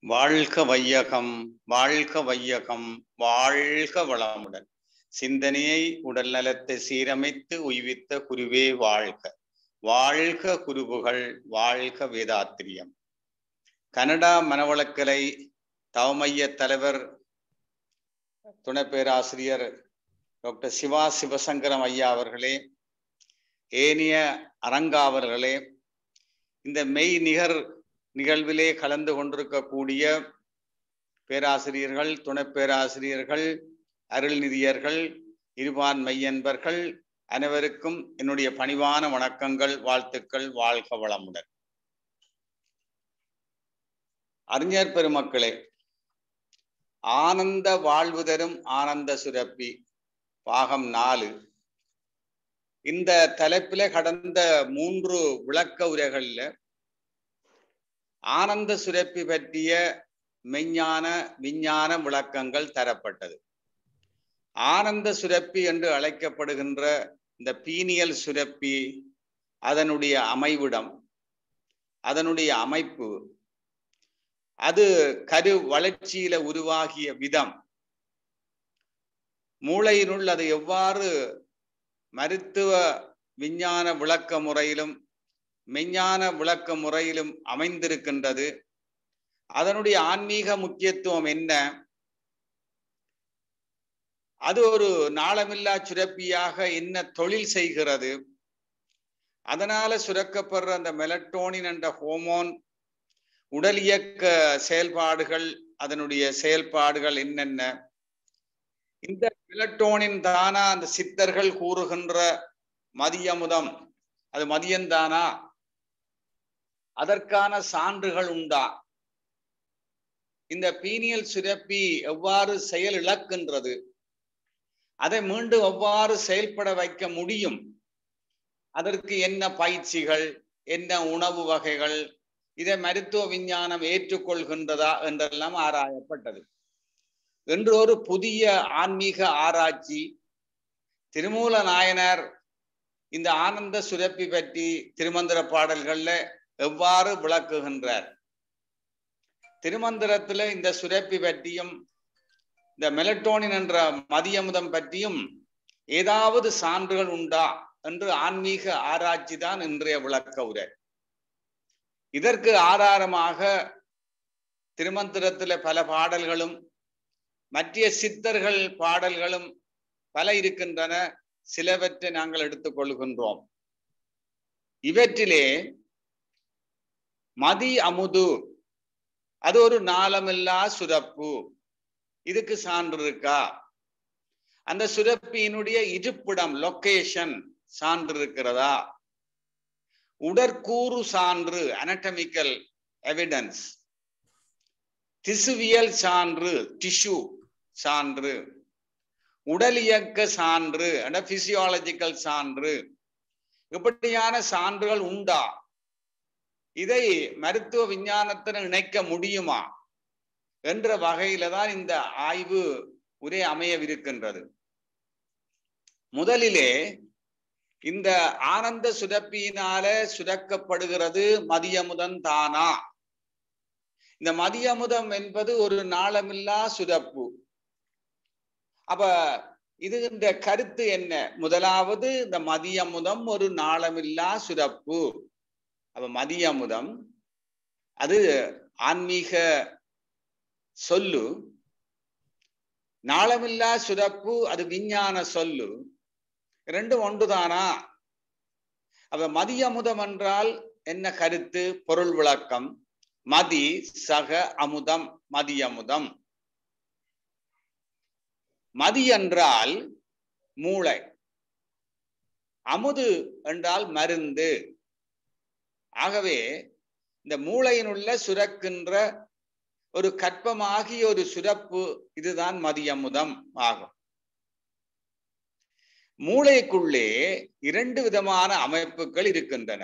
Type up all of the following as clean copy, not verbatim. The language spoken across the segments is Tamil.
வாழ்க வையகம், வாழ்க வையகம், வாழ்க வளமுடன். சிந்தனையை உடல் நலத்தை சீரமைத்து உய்வித்த குருவே வாழ்க. வாழ்க குருபுகள், வாழ்க வேதாத்திரியம். கனடா மனவளக்கலை தவமைய தலைவர் துணை பேராசிரியர் டாக்டர் சிவா சிவசங்கரம் ஐயா அவர்களே, ஏனைய அரங்காவர்களே, இந்த மெய் நிகர் நிகழ்விலே கலந்து கொண்டிருக்கக்கூடிய பேராசிரியர்கள், துணை பேராசிரியர்கள், அருள்நிதியர்கள், இருபான் மையன்பர்கள் அனைவருக்கும் என்னுடைய பணிவான வணக்கங்கள், வாழ்த்துக்கள். வாழ்க வளமுடன். அறிஞர் பெருமக்களே, ஆனந்த வாழ்வு தரும் ஆனந்த சுரப்பி பாகம் 4. இந்த தலைப்பில கடந்த 3 விளக்க உரைகள்ல ஆனந்த சுரப்பி பற்றிய மெஞ்ஞான விஞ்ஞான விளக்கங்கள் தரப்பட்டது. ஆனந்த சுரப்பி என்று அழைக்கப்படுகின்ற இந்த பீனியல் சுரப்பி, அதனுடைய அமைவிடம், அதனுடைய அமைப்பு, அது கரு வளர்ச்சியில உருவாகிய விதம், மூளையினுள் அது எவ்வாறு மருத்துவ விஞ்ஞான விளக்க முறையிலும் மெஞ்ஞான விளக்க முறையிலும் அமைந்திருக்கின்றது, அதனுடைய ஆன்மீக முக்கியத்துவம் என்ன, அது ஒரு நாளமில்லா சுரப்பியாக என்ன தொழில் செய்கிறது, அதனால சுரக்கப்படுற அந்த மெலட்டோனின் என்ற ஹோமோன் உடல் இயக்க செயல்பாடுகள், அதனுடைய செயல்பாடுகள் என்னென்ன, இந்த மெலட்டோனின் தானா அந்த சித்தர்கள் கூறுகின்ற மதியமுதம் அது மதியந்தானா, அதற்கான சான்றுகள் உண்டா, இந்த பீனியல் சுரப்பி எவ்வாறு செயல் இழக்கின்றது, அதை மீண்டும் எவ்வாறு செயல்பட வைக்க முடியும், அதற்கு என்ன பயிற்சிகள், என்ன உணவு வகைகள், இதை மருத்துவ விஞ்ஞானம் ஏற்றுக்கொள்கின்றதா என்றெல்லாம் ஆராயப்பட்டது. என்று ஒரு புதிய ஆன்மீக ஆராய்ச்சி திருமூல நாயனார் இந்த ஆனந்த சுரப்பி பற்றி திருமந்திர பாடல்கள்ல எவ்வாறு விளக்குகின்றார், திருமந்திரத்துல இந்த சுரப்பி பற்றியும் இந்த மெலட்டோனின் என்ற மதியமுதம் பற்றியும் ஏதாவது சான்றுகள் உண்டா என்று ஆன்மீக ஆராய்ச்சி தான் இன்றைய விளக்க உரை. இதற்கு ஆதாரமாக திருமந்திரத்துல பல பாடல்களும் மற்ற சித்தர்கள் பாடல்களும் பல இருக்கின்றன. சிலவற்றை நாங்கள் எடுத்துக்கொள்கின்றோம். இவற்றிலே மதி அமுது அது ஒரு நாளமில்லா சுரப்பு, இதுக்கு சான்று இருக்கா, அந்த சுரப்பியினுடைய இருப்பிடம் லொகேஷன் சான்று இருக்கிறதா, உடற்கூறு சான்று அனட்டமிக்கல் எவிடன்ஸ், திசுவியல் சான்று டிஷ்யூ சான்று, உடல் இயக்க சான்று பிசியாலஜிக்கல் சான்று, இப்படியான சான்றுகள் உண்டா, இதை மருத்துவ விஞ்ஞானத்துடன் இணைக்க முடியுமா என்ற வகையில தான் இந்த ஆய்வு உரை அமையவிருக்கின்றது. முதலிலே இந்த ஆனந்த சுரப்பியினால சுரக்கப்படுகிறது மதியமுதம் தானா, இந்த மதியமுதம் என்பது ஒரு நாளமில்லா சுரப்பு. அப்ப இது இந்த கருத்து என்ன, முதலாவது இந்த மதியமுதம் ஒரு நாளமில்லா சுரப்பு. அப்ப மதியமுதம் அது ஆன்மீக சொல்லு, நாளமில்லா சுரப்பு அது விஞ்ஞான சொல்லு, ரெண்டும் ஒன்றுதானா? அப்ப மதியமுதம் என்றால் என்ன கருத்து, பொருள் விளக்கம். மதி சக அமுதம், மதியமுதம். மதி என்றால் மூளை, அமுது என்றால் மருந்து. ஆகவே இந்த மூளையினுள்ள சுரக்கின்ற ஒரு கற்பமாகிய ஒரு சுரப்பு, இதுதான் மதியமுதம் ஆகும். மூளைக்குள்ளே 2 விதமான அமைப்புகள் இருக்கின்றன.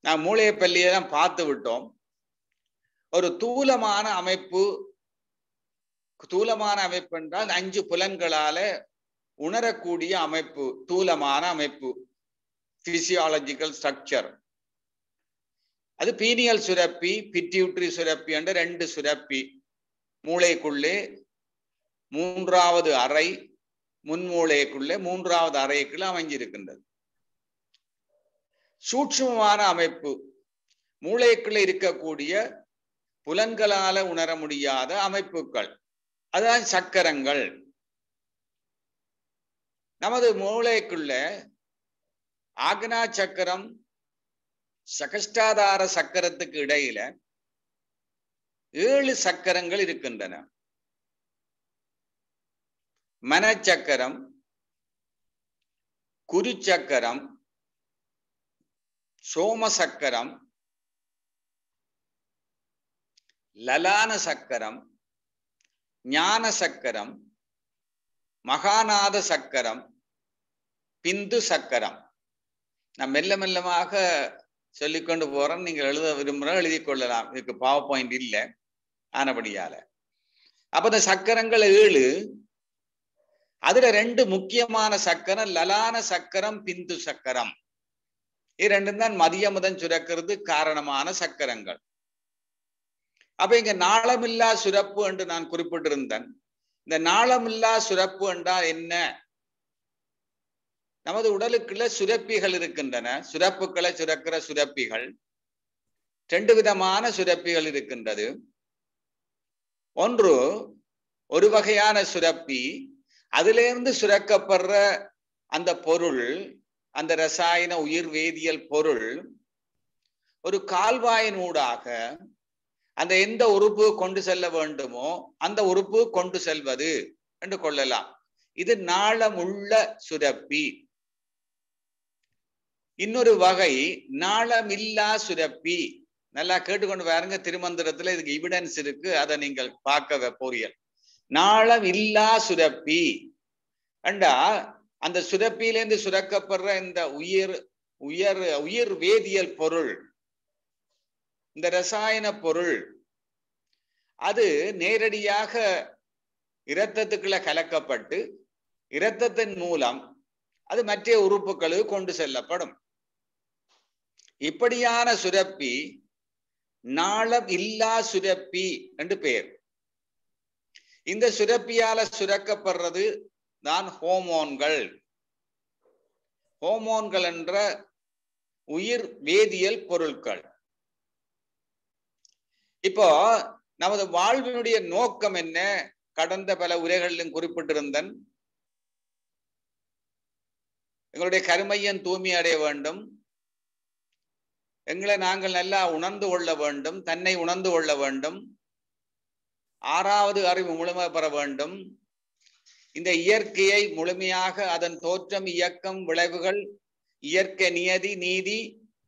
நான் மூளையை பள்ளியெல்லாம் பார்த்து விட்டோம். ஒரு தூலமான அமைப்பு, தூலமான அமைப்பு என்றால் 5 புலன்களால உணரக்கூடிய அமைப்பு, தூலமான அமைப்பு, பிசியாலஜிக்கல் ஸ்ட்ரக்சர். அது பீனியல் சுரப்பி, பிட்யூட்டரி சுரப்பி என்ற 2 சுரப்பி மூளைக்குள்ளே 3வது அறை, முன்மூளைக்குள்ளே 3வது அறைக்குள்ள அமைஞ்சிருக்கின்றது. சூட்சுமமான அமைப்பு, மூளைக்குள்ள இருக்கக்கூடிய புலன்களால உணர முடியாத அமைப்புகள், அதுதான் சக்கரங்கள். நமது மூளைக்குள்ள ஆக்னா சக்கரம், சகஸ்டாதார சக்கரத்துக்கு இடையில 7 சக்கரங்கள் இருக்கின்றன. மனச்சக்கரம், குருச்சக்கரம், சோமசக்கரம், லலான சக்கரம், ஞான சக்கரம், மகாநாத சக்கரம், பிந்து சக்கரம். நான் மெல்ல மெல்லமாக சொல்லிக்கொண்டு போறேன். நீங்கள் எழுத விரும்புகிற எழுதி கொள்ளலாம். இதுக்கு பவர் பாயிண்ட் இல்லை ஆனபடியால. அப்ப இந்த சக்கரங்கள் 7, அதுல 2 முக்கியமான சக்கரம் லலான சக்கரம், பிந்து சக்கரம். இது 2 தான் மதியமுதன் சுரக்கிறது காரணமான சக்கரங்கள். அப்ப இங்க நாளமில்லா சுரப்பு என்று நான் குறிப்பிட்டிருந்தேன். இந்த நாளமில்லா சுரப்பு என்றால் என்ன? நமது உடலுக்குள்ள சுரப்பிகள் இருக்கின்றன. சுரப்புகளை சுரக்கிற சுரப்பிகள் 2 விதமான சுரப்பிகள் இருக்கின்றது. ஒன்று ஒரு வகையான சுரப்பி, அதிலிருந்து சுரக்கப்படுற அந்த பொருள், அந்த ரசாயன உயிர் வேதியியல் பொருள் ஒரு கால்வாயின் ஊடாக அந்த எந்த உறுப்பு கொண்டு செல்ல வேண்டுமோ அந்த உறுப்பு கொண்டு செல்வது என்று கொள்ளலாம். இது நாளமுள்ள சுரப்பி. இன்னொரு வகை நாளமில்லா சுரப்பி. நல்லா கேட்டுக்கொண்டு பாருங்க. திருமந்திரத்துல இதுக்கு எவிடன்ஸ் இருக்கு, அதை நீங்கள் பார்க்க போறீர்கள். நாளம் இல்லா சுரப்பி அண்டா அந்த சுரப்பியிலிருந்து சுரக்கப்படுற இந்த உயிர் வேதியியல் பொருள், இந்த ரசாயன பொருள், அது நேரடியாக இரத்தத்துக்குள்ள கலக்கப்பட்டு இரத்தத்தின் மூலம் அது மற்ற உறுப்புகளுக்கு கொண்டு செல்லப்படும். இப்படியான சுரப்பி நாளம் இல்லா சுரப்பி என்று பெயர். இந்த சுரப்பியால சுரக்கப்படுறது தான் ஹோமோன்கள். ஹோமோன்கள் என்ற உயிர் வேதியியல் பொருட்கள். இப்போ நமது வாழ்வினுடைய நோக்கம் என்ன? கடந்த பல உரைகளிலும் குறிப்பிட்டிருந்தன். எங்களுடைய கருமையன் தூய்மை அடைய வேண்டும், எங்களை நாங்கள் நல்லா உணர்ந்து கொள்ள வேண்டும், தன்னை உணர்ந்து கொள்ள வேண்டும், 6வது அறிவு முழுமை பெற வேண்டும், இந்த இயற்கையை முழுமையாக அதன் தோற்றம், இயக்கம், விளைவுகள், இயற்கை நியதி, நீதி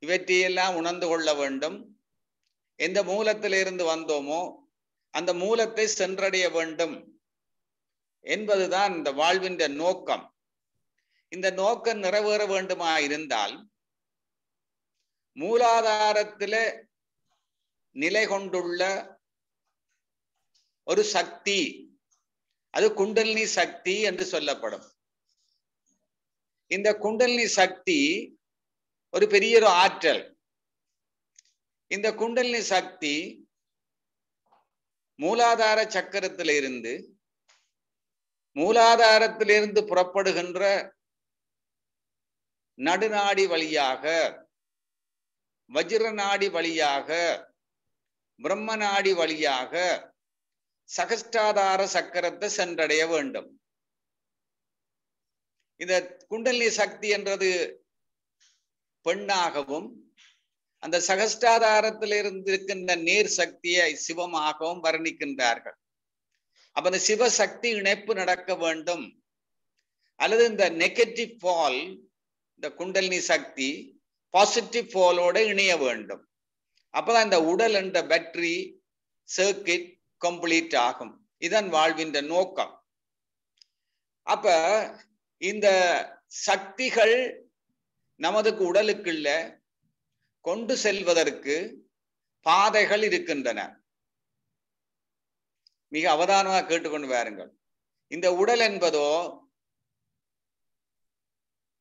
இவற்றையெல்லாம் உணர்ந்து கொள்ள வேண்டும். எந்த மூலத்திலிருந்து வந்தோமோ அந்த மூலத்தை சென்றடைய வேண்டும் என்பதுதான் இந்த வாழ்வின் நோக்கம். இந்த நோக்கம் நிறைவேற வேண்டுமா இருந்தால் மூலாதாரத்தில நிலை கொண்டுள்ள ஒரு சக்தி, அது குண்டலினி சக்தி என்று சொல்லப்படும். இந்த குண்டலினி சக்தி ஒரு பெரிய ஒரு ஆற்றல். இந்த குண்டலினி சக்தி மூலாதார சக்கரத்திலிருந்து புறப்படுகின்ற நடுநாடி வழியாக, வஜ்ர நாடி வழியாக, பிரம்ம நாடி வழியாக சகஸ்டாதார சக்கரத்தை சென்றடைய வேண்டும். இந்த குண்டலினி சக்தி என்றது பெண்ணாகவும் அந்த சகஸ்டாதாரத்தில் இருக்கின்ற நேர் சக்தியை சிவமாகவும் வர்ணிக்கின்றார்கள். அப்ப அந்த சிவசக்தி இணைப்பு நடக்க வேண்டும். அல்லது இந்த நெகட்டிவ் பால், இந்த குண்டலினி சக்தி பாசிட்டிவ் பாலோட இணைய வேண்டும். அப்பதான் இந்த உடல் என்ற பேட்டரி சர்க்கிட் கம்ப்ளீட் ஆகும். இதன் வாழ்வின் நோக்கம். அப்ப இந்த சக்திகள் நமது உடலுக்குள்ள கொண்டு செல்வதற்கு பாதைகள் இருக்கின்றன. மிக அவதானமாக கேட்டுக்கொண்டு வாருங்கள். இந்த உடல் என்பதோ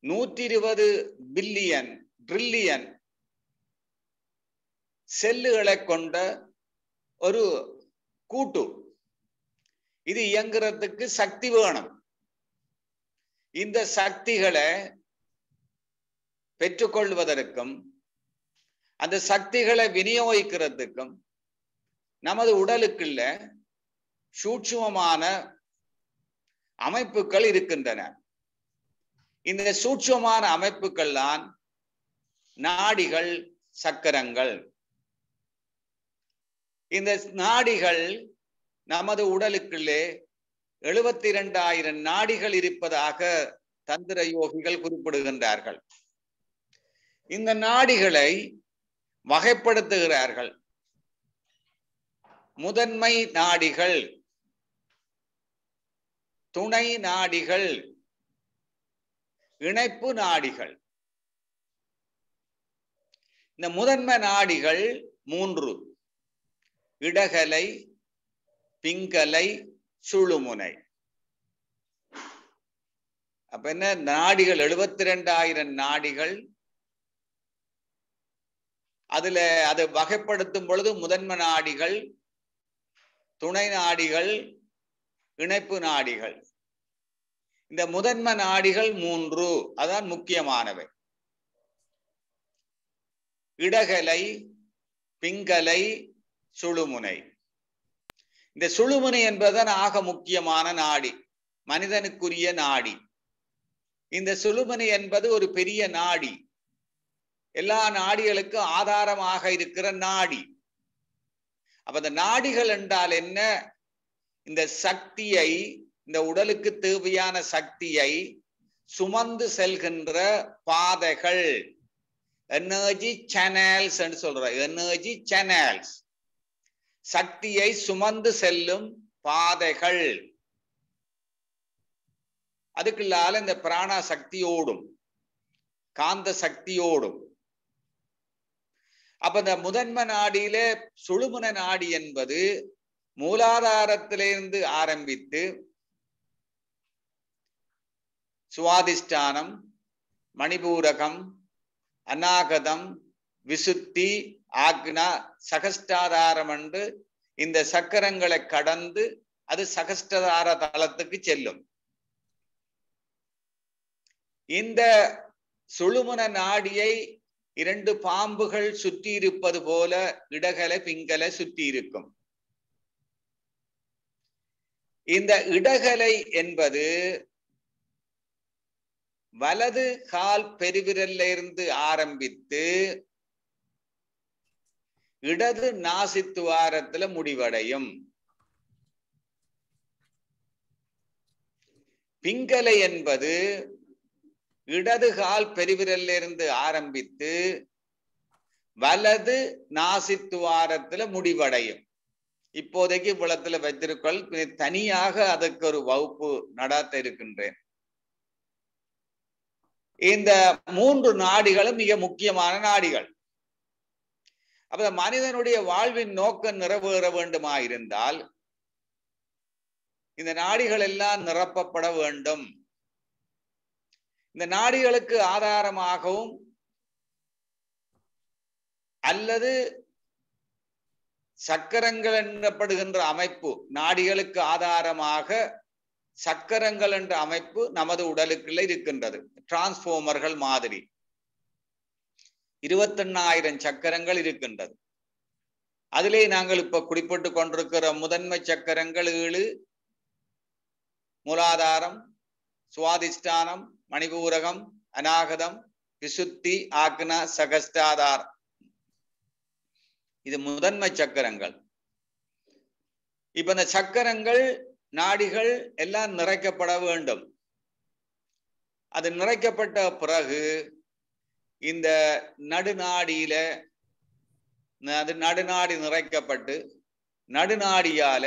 120 பில்லியன் ட்ரில்லியன் செல்லுகளை கொண்ட ஒரு கூட்டு. இது இயங்குறதுக்கு சக்தி வேணும். இந்த சக்திகளை பெற்றுக்கொள்வதற்கும் அந்த சக்திகளை விநியோகிக்கிறதுக்கும் நமது உடலுக்குள்ள சூட்சுமமான அமைப்புகள் இருக்கின்றன. இந்த சூட்சுமமான அமைப்புகள் தான் நாடிகள், சக்கரங்கள். இந்த நாடிகள் நமது உடலுக்குள்ளே 72,000 நாடிகள் இருப்பதாக தந்திர யோகிகள் குறிப்பிடுகின்றார்கள். இந்த நாடிகளை வகைப்படுத்துகிறார்கள். முதன்மை நாடிகள், துணை நாடிகள், இணைப்பு நாடிகள். இந்த முதன்மை நாடிகள் 3: இடகலை, பிங்கலை, சுழுமுனை. அப்ப என்ன நாடிகள்? 72,000 நாடிகள். அதுல அதை வகைப்படுத்தும் பொழுது முதன்மை நாடிகள், துணை நாடிகள், இணைப்பு நாடிகள். இந்த முதன்மை நாடிகள் 3 அதான் முக்கியமானவை. இடகலை, பிங்கலை, சுழுமுனை. இந்த சுழுமுனை என்பதுதான் ஆக முக்கியமான நாடி, மனிதனுக்குரிய நாடி. இந்த சுழுமுனை என்பது ஒரு பெரிய நாடி, எல்லா நாடிகளுக்கும் ஆதாரமாக இருக்கிற நாடி. அப்ப இந்த நாடிகள் என்றால் என்ன? இந்த சக்தியை, இந்த உடலுக்கு தேவையான சக்தியை சுமந்து செல்கின்ற பாதைகள், எனர்ஜி சேனல்ஸ் என்று சொல்ற. எனர்ஜி சேனல்ஸ், சக்தியை சுமந்து செல்லும் பாதைகள். அதுக்குள்ளால இந்த பிராண சக்தியோடும் காந்த சக்தியோடும். அப்ப இந்த முதன்மை நாடியில சுழுமுனை நாடி என்பது மூலாதாரத்திலிருந்து ஆரம்பித்து சுவாதிஷ்டானம், மணிபூரகம், அநாகதம், விசுத்தி, ஆக்னா, சகஸ்டாதாரம் என்று இந்த சக்கரங்களை கடந்து அது சகஸ்டாதார தளத்துக்கு செல்லும். இந்த சுழுமுனை நாடியை 2 பாம்புகள் சுற்றி இருப்பது போல இடகலை, பிங்கலை சுற்றி இருக்கும். இந்த இடகலை என்பது வலது கால் பெருவிரல்ல இருந்து ஆரம்பித்து இடது நாசித்துவாரத்துல முடிவடையும். பிங்கலை என்பது இடது கால் பெருவிரல்ல இருந்து ஆரம்பித்து வலது நாசித்துவாரத்துல முடிவடையும். இப்போதைக்கு புலத்துல வைத்திருக்கொள், தனியாக அதற்கு ஒரு வகுப்பு நடாத்த இருக்கின்றேன். இந்த 3 நாடிகளும் மிக முக்கியமான நாடிகள். அப்ப மனிதனுடைய வாழ்வின் நோக்கம் நிறைவேற வேண்டுமாயிருந்தால் இந்த நாடிகள் எல்லாம் நிரப்பப்பட வேண்டும். இந்த நாடிகளுக்கு ஆதாரமாகவும் அல்லது சக்கரங்கள் எனப்படுகின்ற அமைப்பு, நாடிகளுக்கு ஆதாரமாக சக்கரங்கள் என்ற அமைப்பு நமது உடலுக்குள்ள இருக்கின்றது. டிரான்ஸ்ஃபார்மர்கள் மாதிரி 28,000 சக்கரங்கள் இருக்கின்றது. அதிலே நாங்கள் இப்ப குறிப்பிட்டு கொண்டிருக்கிற முதன்மை சக்கரங்கள் 7: மூலாதாரம், சுவாதிஷ்டானம், மணிபூரகம், அநாகதம், விசுத்தி, ஆக்னா, சகஸ்டாதாரம். இது முதன்மை சக்கரங்கள். இப்ப இந்த சக்கரங்கள், நாடிகள் எல்லாம் நிறைக்கப்பட வேண்டும். அது நிறைக்கப்பட்ட பிறகு இந்த நடுநாடியில அது நடுநாடி நிறைக்கப்பட்டு நடுநாடியால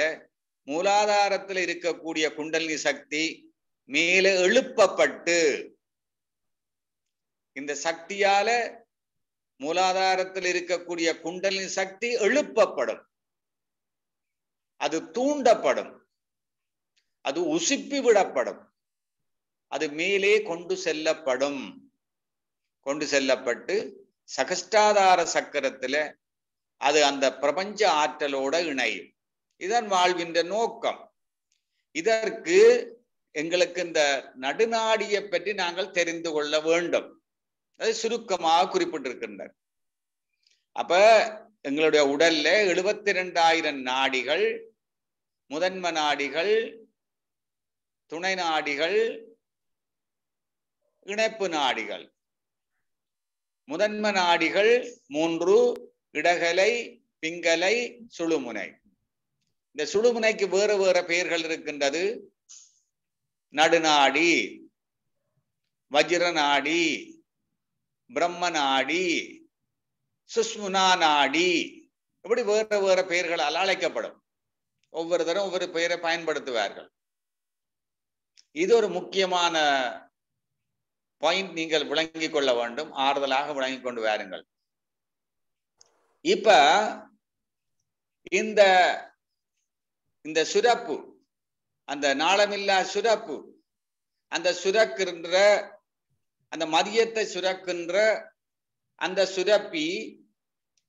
மூலாதாரத்தில் இருக்கக்கூடிய குண்டலினி சக்தி மேலே எழுப்பப்பட்டு இந்த சக்தியால மூலாதாரத்தில் இருக்கக்கூடிய குண்டலினி சக்தி எழுப்பப்படும். அது தூண்டப்படும், அது உசுப்பி விடப்படும், அது மேலே கொண்டு செல்லப்பட்டு சகஸ்டாதார சக்கரத்துல அது அந்த பிரபஞ்ச ஆற்றலோட இணையும். இதன் வாழ்வின் நோக்கம். இதற்கு எங்களுக்கு இந்த நடுநாடியை பற்றி நாங்கள் தெரிந்து கொள்ள வேண்டும். அது சுருக்கமாக குறிப்பிட்டிருக்கின்றனர். அப்ப எங்களுடைய உடல்ல 72,000 நாடிகள், முதன்ம நாடிகள், துணை நாடிகள், இணைப்பு நாடிகள். முதன்ம நாடிகள் 3: இடகலை, பிங்கலை, சுழுமுனை. இந்த சுழுமுனைக்கு வேறு வேறு பெயர்கள் இருக்கின்றது. நடுநாடி, வஜ்ரநாடி, பிரம்மநாடி, சுஷ்முனா நாடி, இப்படி வேறு வேறு பெயர்களால் அழைக்கப்படும். ஒவ்வொரு தரம் ஒவ்வொரு பெயரை பயன்படுத்துவார்கள். இது ஒரு முக்கியமான பாயிண்ட், நீங்கள் விளங்கிக் கொள்ள வேண்டும். ஆறுதலாக விளங்கிக் கொண்டு வாருங்கள். இப்ப இந்த சுரப்பு, அந்த நாளமில்லா சுரப்பு, அந்த சுரக்கின்ற அந்த மதியத்தை சுரக்கின்ற அந்த சுரப்பி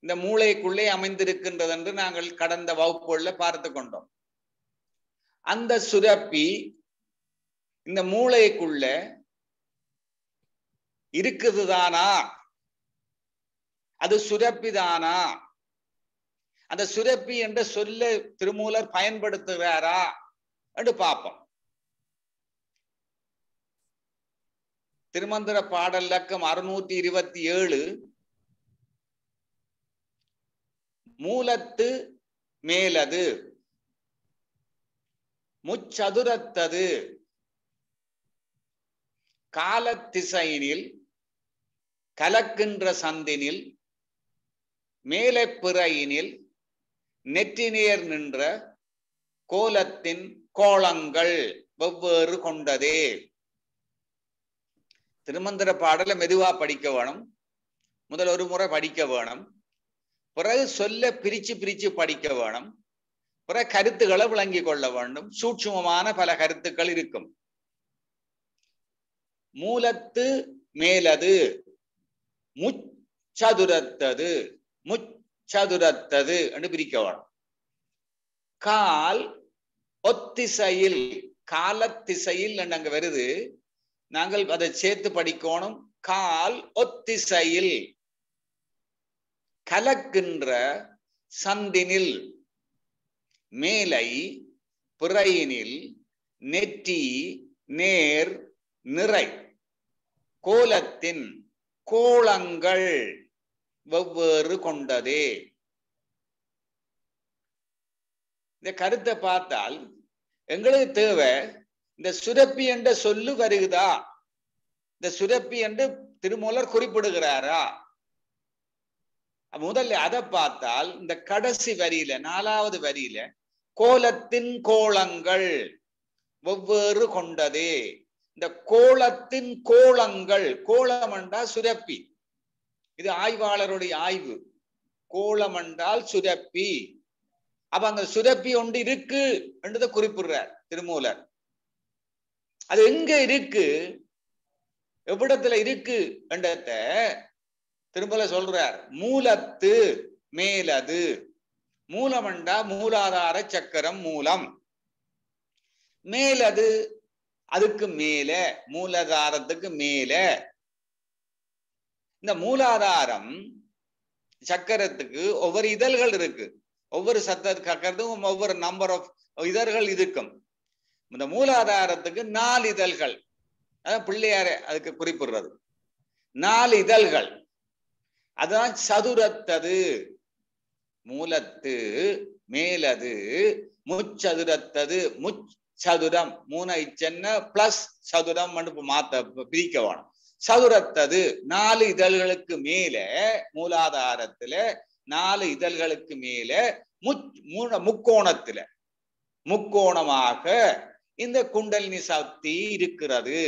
இந்த மூளைக்குள்ளே அமைந்திருக்கின்றது என்று நாங்கள் கடந்த வகுப்புகளில் பார்த்து கொண்டோம். அந்த சுரப்பி இந்த மூளைக்குள்ள இருக்குதுதானா? அது சுரப்பி தானா? அந்த சுரப்பி என்ற சொல்ல திருமூலர் பயன்படுத்துகிறாரா என்று பார்ப்போம். திருமந்திர பாடல் இலக்கம் 627 மூலத்து மேலது, முச்சதுரத்தது, காலத்திசையினில், கலக்கின்ற சந்தினில், மேலே பிறையினில், நெற்றினேர் நின்ற கோலத்தின் கோலங்கள் வெவ்வேறு கொண்டதே. திருமந்திர பாடலை மெதுவா படிக்க வேணும். முதல் ஒரு முறை படிக்க வேணும். பிறகு சொல்ல பிரிச்சு பிரிச்சு படிக்க வேணும். பிறகு கருத்துக்களை விளங்கி கொள்ள வேண்டும். சூட்சுமமான பல கருத்துக்கள் இருக்கும். மூலத்து மேலது, முச்சதுரத்தது, முச்சதுரத்தது என்று பிரிக்க வேணும். கால் ஒத்திசையில், காலத்திசையில் அங்க வருது. நாங்கள் அதை சேர்த்து படிக்கணும். கால் ஒத்திசையில், கலக்கின்ற சந்தினில், மேலை பிறையினில், நெற்றி நேர் நிறை கோலத்தின் கோலங்கள் வெவ்வேறு கொண்டதே. இந்த கருத்தை பார்த்தால் எங்களுக்கு தேவை, இந்த சுரப்பி என்ற சொல்லு வருகுதா? இந்த சுரப்பி என்று திருமூலர் குறிப்பிடுகிறாரா? முதல்ல அதை பார்த்தால் இந்த கடைசி வரியில, 4வது வரியில, கோலத்தின் கோலங்கள் வெவ்வேறு கொண்டதே. இந்த கோலத்தின் கோலங்கள், கோலம் என்றால் சுரப்பி. இது ஆய்வாளருடைய ஆய்வு. கோலம் என்றால் சுரப்பி. அப்ப அங்க சுரப்பி ஒன்று இருக்கு என்றதை குறிப்பிடுறார் திருமூலர். அது எங்க இருக்கு, எவ்விடத்துல இருக்கு என்றத திரும்ப சொல்றார். மூலத்து மேலது. மூலம் என்றா மூலாதார சக்கரம் மூலம். மேலது அதுக்கு மேல, மூலாதாரத்துக்கு மேல. இந்த மூலாதாரம் சக்கரத்துக்கு ஒவ்வொரு இதழ்கள் இருக்கு. ஒவ்வொரு சக்கரத்துக்கும் ஒவ்வொரு நம்பர் ஆஃப் இதழ்கள் இருக்கும். இந்த மூலாதாரத்துக்கு 4 இதழ்கள். அதான் பிள்ளையாரே அதுக்கு குறிப்பிடுறது. 4 இதழ்கள். அதான் சதுரத்தது. மூலத்து மேலது, முச்சதுரத்தது, முச்சதுரம் 3 சென்ன பிளஸ் சதுரம் மாத்த பிரிக்க வேணும். சதுரத்தது 4 இதழ்களுக்கு மேல, மூலாதாரத்துல 4 இதழ்களுக்கு மேல முக்கோணத்துல, முக்கோணமாக இந்த குண்டலினி சக்தி இருக்கிறது.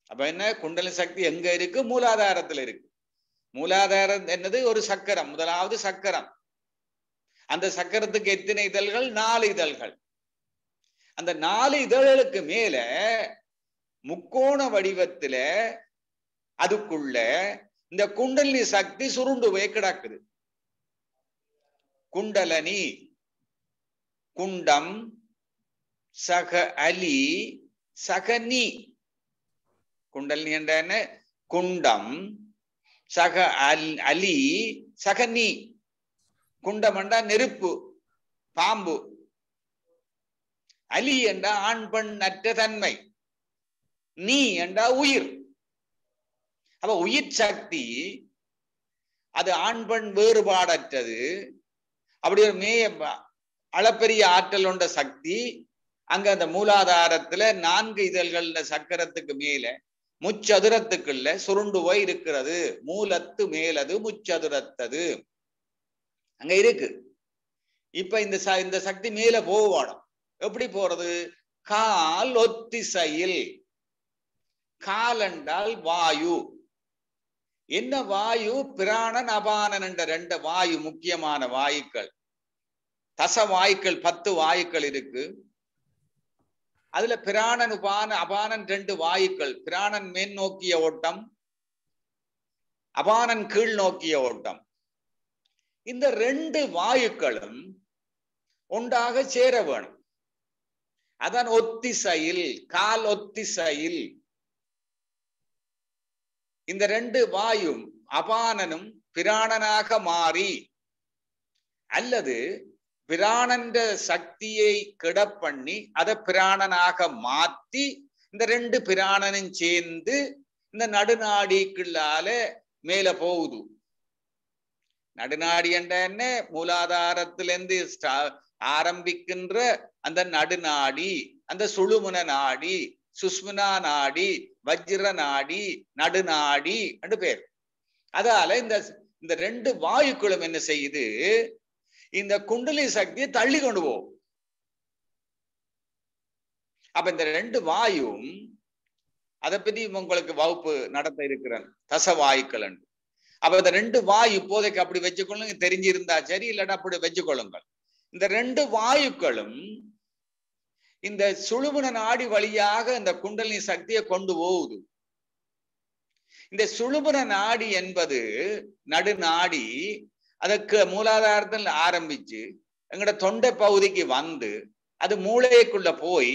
அப்ப என்ன, குண்டலினி சக்தி எங்க இருக்கு? மூலாதாரத்துல இருக்கு. மூலாதாரம் என்னது? ஒரு சக்கரம், முதலாவது சக்கரம். அந்த சக்கரத்துக்கு எத்தனை இதழ்கள்? 4 இதழ்கள். அந்த 4 இதழ்களுக்கு மேல முக்கோண வடிவத்துல அதுக்குள்ள இந்த குண்டலினி சக்தி சுருண்டு போய் கிடக்குது. குண்டலனி, குண்டம், சக அலி, சகனி. குண்டலினி என்ற என்ன? குண்டம், சக அலி, சகனி. குண்டம் என்றா நெருப்பு, பாம்பு. அலி என்றா ஆண் பெண் அற்ற தன்மை. நீ என்றா உயிர். அப்ப உயிர் சக்தி அது ஆண் பெண் வேறுபாடற்றது. அப்படி ஒரு அளப்பெரிய ஆற்றல் கொண்ட சக்தி அங்க அந்த மூலாதாரத்துல 4 இதழ்கள் சக்கரத்துக்கு மேல முச்சதுரத்துக்குள்ள சுருண்டு போய் இருக்கிறது. மூலத்து மேலது முச்சதுரத்தது அங்க இருக்கு. இப்ப இந்த சக்தி மேல போகணும். எப்படி போறது? கால் ஒத்திசையில். கால் என்றால் வாயு. என்ன வாயு? பிராணன் அபானன் என்ற 2 வாயு முக்கியமான வாயுக்கள். தச வாயுக்கள் 10 வாயுக்கள் இருக்கு. அதுல பிராணன் அபானன் 2 வாயுக்கள். பிராணன் மேல் நோக்கிய ஓட்டம், அபானன் கீழ் நோக்கிய ஓட்டம். இந்த 2 வாயுக்களும் ஒன்றாக சேர வேணும். அதான் ஒத்திசையில், கால் ஒத்திசையில். இந்த 2 வாயும் அபானனும் பிராணனாக மாறி அல்லது பிராணன்ற சக்தியை கெட பண்ணி அதை பிராணனாக மாத்தி இந்த 2 பிராணனும் சேர்ந்து இந்த நடுநாடிக்குள்ளால மேல போகுது. நடுநாடி என்ற என்ன? மூலாதாரத்திலிருந்து ஆரம்பிக்கின்ற அந்த நடுநாடி, அந்த சுழுமுன நாடி, சுஷ்மினா நாடி, வஜ்ர நாடி, நடுநாடி என்று பேர். அதால இந்த 2 வாயுக்களும் என்ன செய்யுது? இந்த குண்டலி சக்தியை தள்ளி கொண்டு போகும். அப்ப இந்த 2 வாயும், அதை பத்தி உங்களுக்கு வகுப்பு நடத்த இருக்கிறேன், தசவாயுக்கள் என்று. அப்ப இந்த 2 வாயு இப்போதைக்கு அப்படி வச்சுக்கொள்ளுங்க, தெரிஞ்சிருந்தா சரி, இல்லைன்னா அப்படி வச்சுக்கொள்ளுங்கள். இந்த 2 வாயுக்களும் இந்த சுழுமுன நாடி வழியாக இந்த குண்டலினி சக்தியை கொண்டு போகுது. இந்த சுழுமுன நாடி என்பது நடுநாடி. அதற்கு மூலாதாரத்தில் ஆரம்பிச்சு எங்கட தொண்டை பகுதிக்கு வந்து அது மூளைக்குள்ள போய்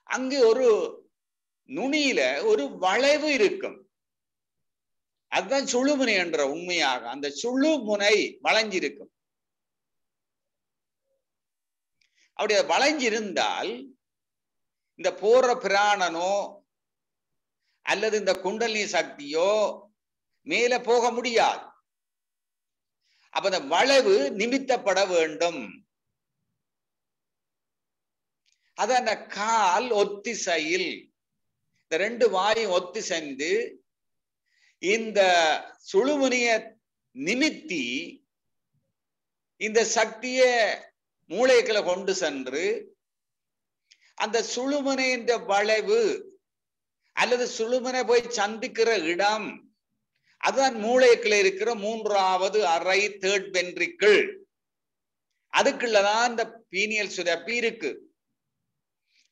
அங்கு ஒரு நுனியில ஒரு வளைவு இருக்கும். அதுதான் சுழுமுனை என்ற. உண்மையாக அந்த சுழுமுனை வளைஞ்சிருக்கும். அப்படி வளைஞ்சிருந்தால் இந்த போற பிராணனோ அல்லது இந்த குண்டலினி சக்தியோ மேல போக முடியாது. அப்ப அந்த வளைவு நிமித்தப்பட வேண்டும். அது அந்த கால் ஒத்திசையில் இந்த 2 வாயும் ஒத்திசைந்து இந்த சுழுமுனைய நிமித்தி இந்த சக்திய மூளைக்குள்ள கொண்டு சென்று அந்த சுழுமுனை என்ற வளைவு அல்லது சுழுமுனை போய் சந்திக்கிற இடம், அதுதான் மூளைக்குள்ள இருக்கிற 3வது அறை, 3rd வென்ட்ரிக்கிள். அதுக்குள்ளதான் இந்த பீனியல் சுரப்பி இருக்கு.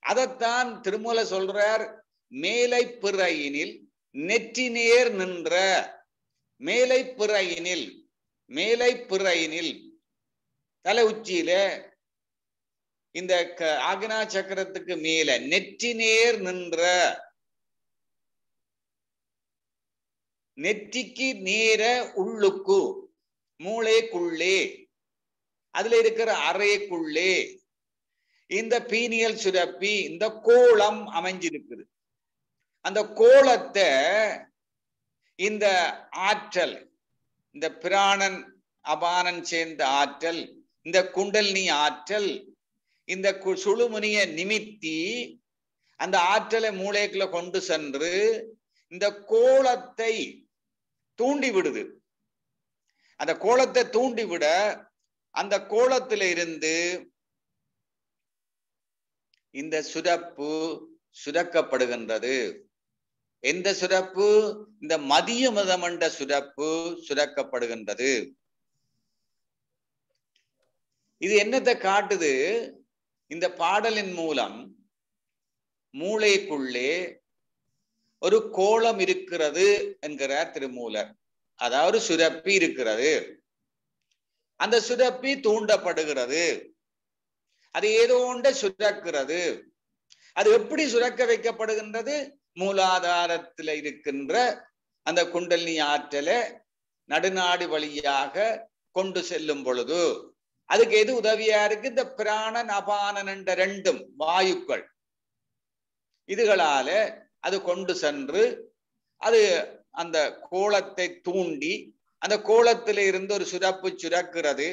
அதைத்தான் திருமூல சொல்றார், மேலை பிறையினில் நெற்றி நேர் நின்ற. மேலை பிறையினில், மேலை பிறையினில் தலை உச்சியில இந்த ஆக்னா சக்கரத்துக்கு மேல நெற்றி நேர் நின்ற, நெற்றிக்கு நேர உள்ளுக்கு மூளைக்குள்ளே அதுல இருக்கிற அறைக்குள்ளே இந்த பீனியல் சுரப்பி இந்த கோளம் அமைஞ்சிருக்குது. அந்த கோளத்தை இந்த ஆற்றல், இந்த பிராணன் அபானன் சேர்ந்த ஆற்றல், இந்த குண்டலினி ஆற்றல், இந்த சுழுமுனிய நிமித்தி அந்த ஆற்றலை மூளைக்குள்ள கொண்டு சென்று இந்த கோளத்தை தூண்டி விடுது. அந்த கோளத்தை தூண்டிவிட அந்த கோளத்தில இருந்து இந்த சுரப்பு சுரக்கப்படுகின்றது. எந்த சுரப்பு? இந்த மதியமதம் என்ற சுரப்பு சுரக்கப்படுகின்றது. இது என்னத்தை காட்டுது? இந்த பாடலின் மூலம் மூளைக்குள்ளே ஒரு கோளம் இருக்கிறது என்கிறார் திருமூலர். அதாவது சுரப்பி இருக்கிறது. அந்த சுரப்பி தூண்டப்படுகிறது, அது ஏதோ ஒன்றை சுரக்கிறது. அது எப்படி சுரக்க வைக்கப்படுகின்றது? மூலாதாரத்தில் இருக்கின்ற அந்த குண்டலினி ஆற்றலை நடுநாடு வழியாக கொண்டு செல்லும் பொழுது அதுக்கு எது உதவியா இருக்கு? இந்த பிராணன் அபானன் என்ற ரெண்டும் வாயுக்கள், இதுகளால அது கொண்டு சென்று அது அந்த கோலத்தை தூண்டி அந்த கோலத்தில இருந்து ஒரு சுரப்பு சுரக்கிறது.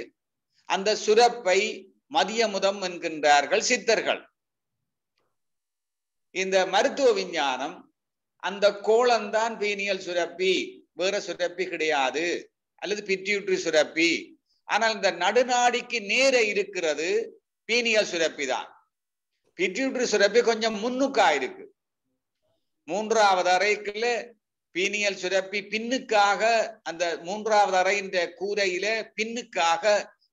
அந்த சுரப்பை மதியமுதம் என்கின்றார்கள் சித்தர்கள். இந்த மருத்துவ விஞ்ஞானம் அந்த கோலம்தான் பீனியல் சுரப்பி, வேற சுரப்பி கிடையாது, அல்லது பிட்யூட்டரி சுரப்பி. ஆனால் இந்த நடுநாடிக்கு நேர இருக்கிறது பீனியல் சுரப்பி தான். பிட்யூட்டரி சுரப்பி கொஞ்சம் முன்னுக்கா இருக்கு. மூன்றாவது அறைக்குள்ள பீனியல் சுரப்பி பின்னுக்காக, அந்த மூன்றாவது அறையின் கூரையில பின்னுக்காக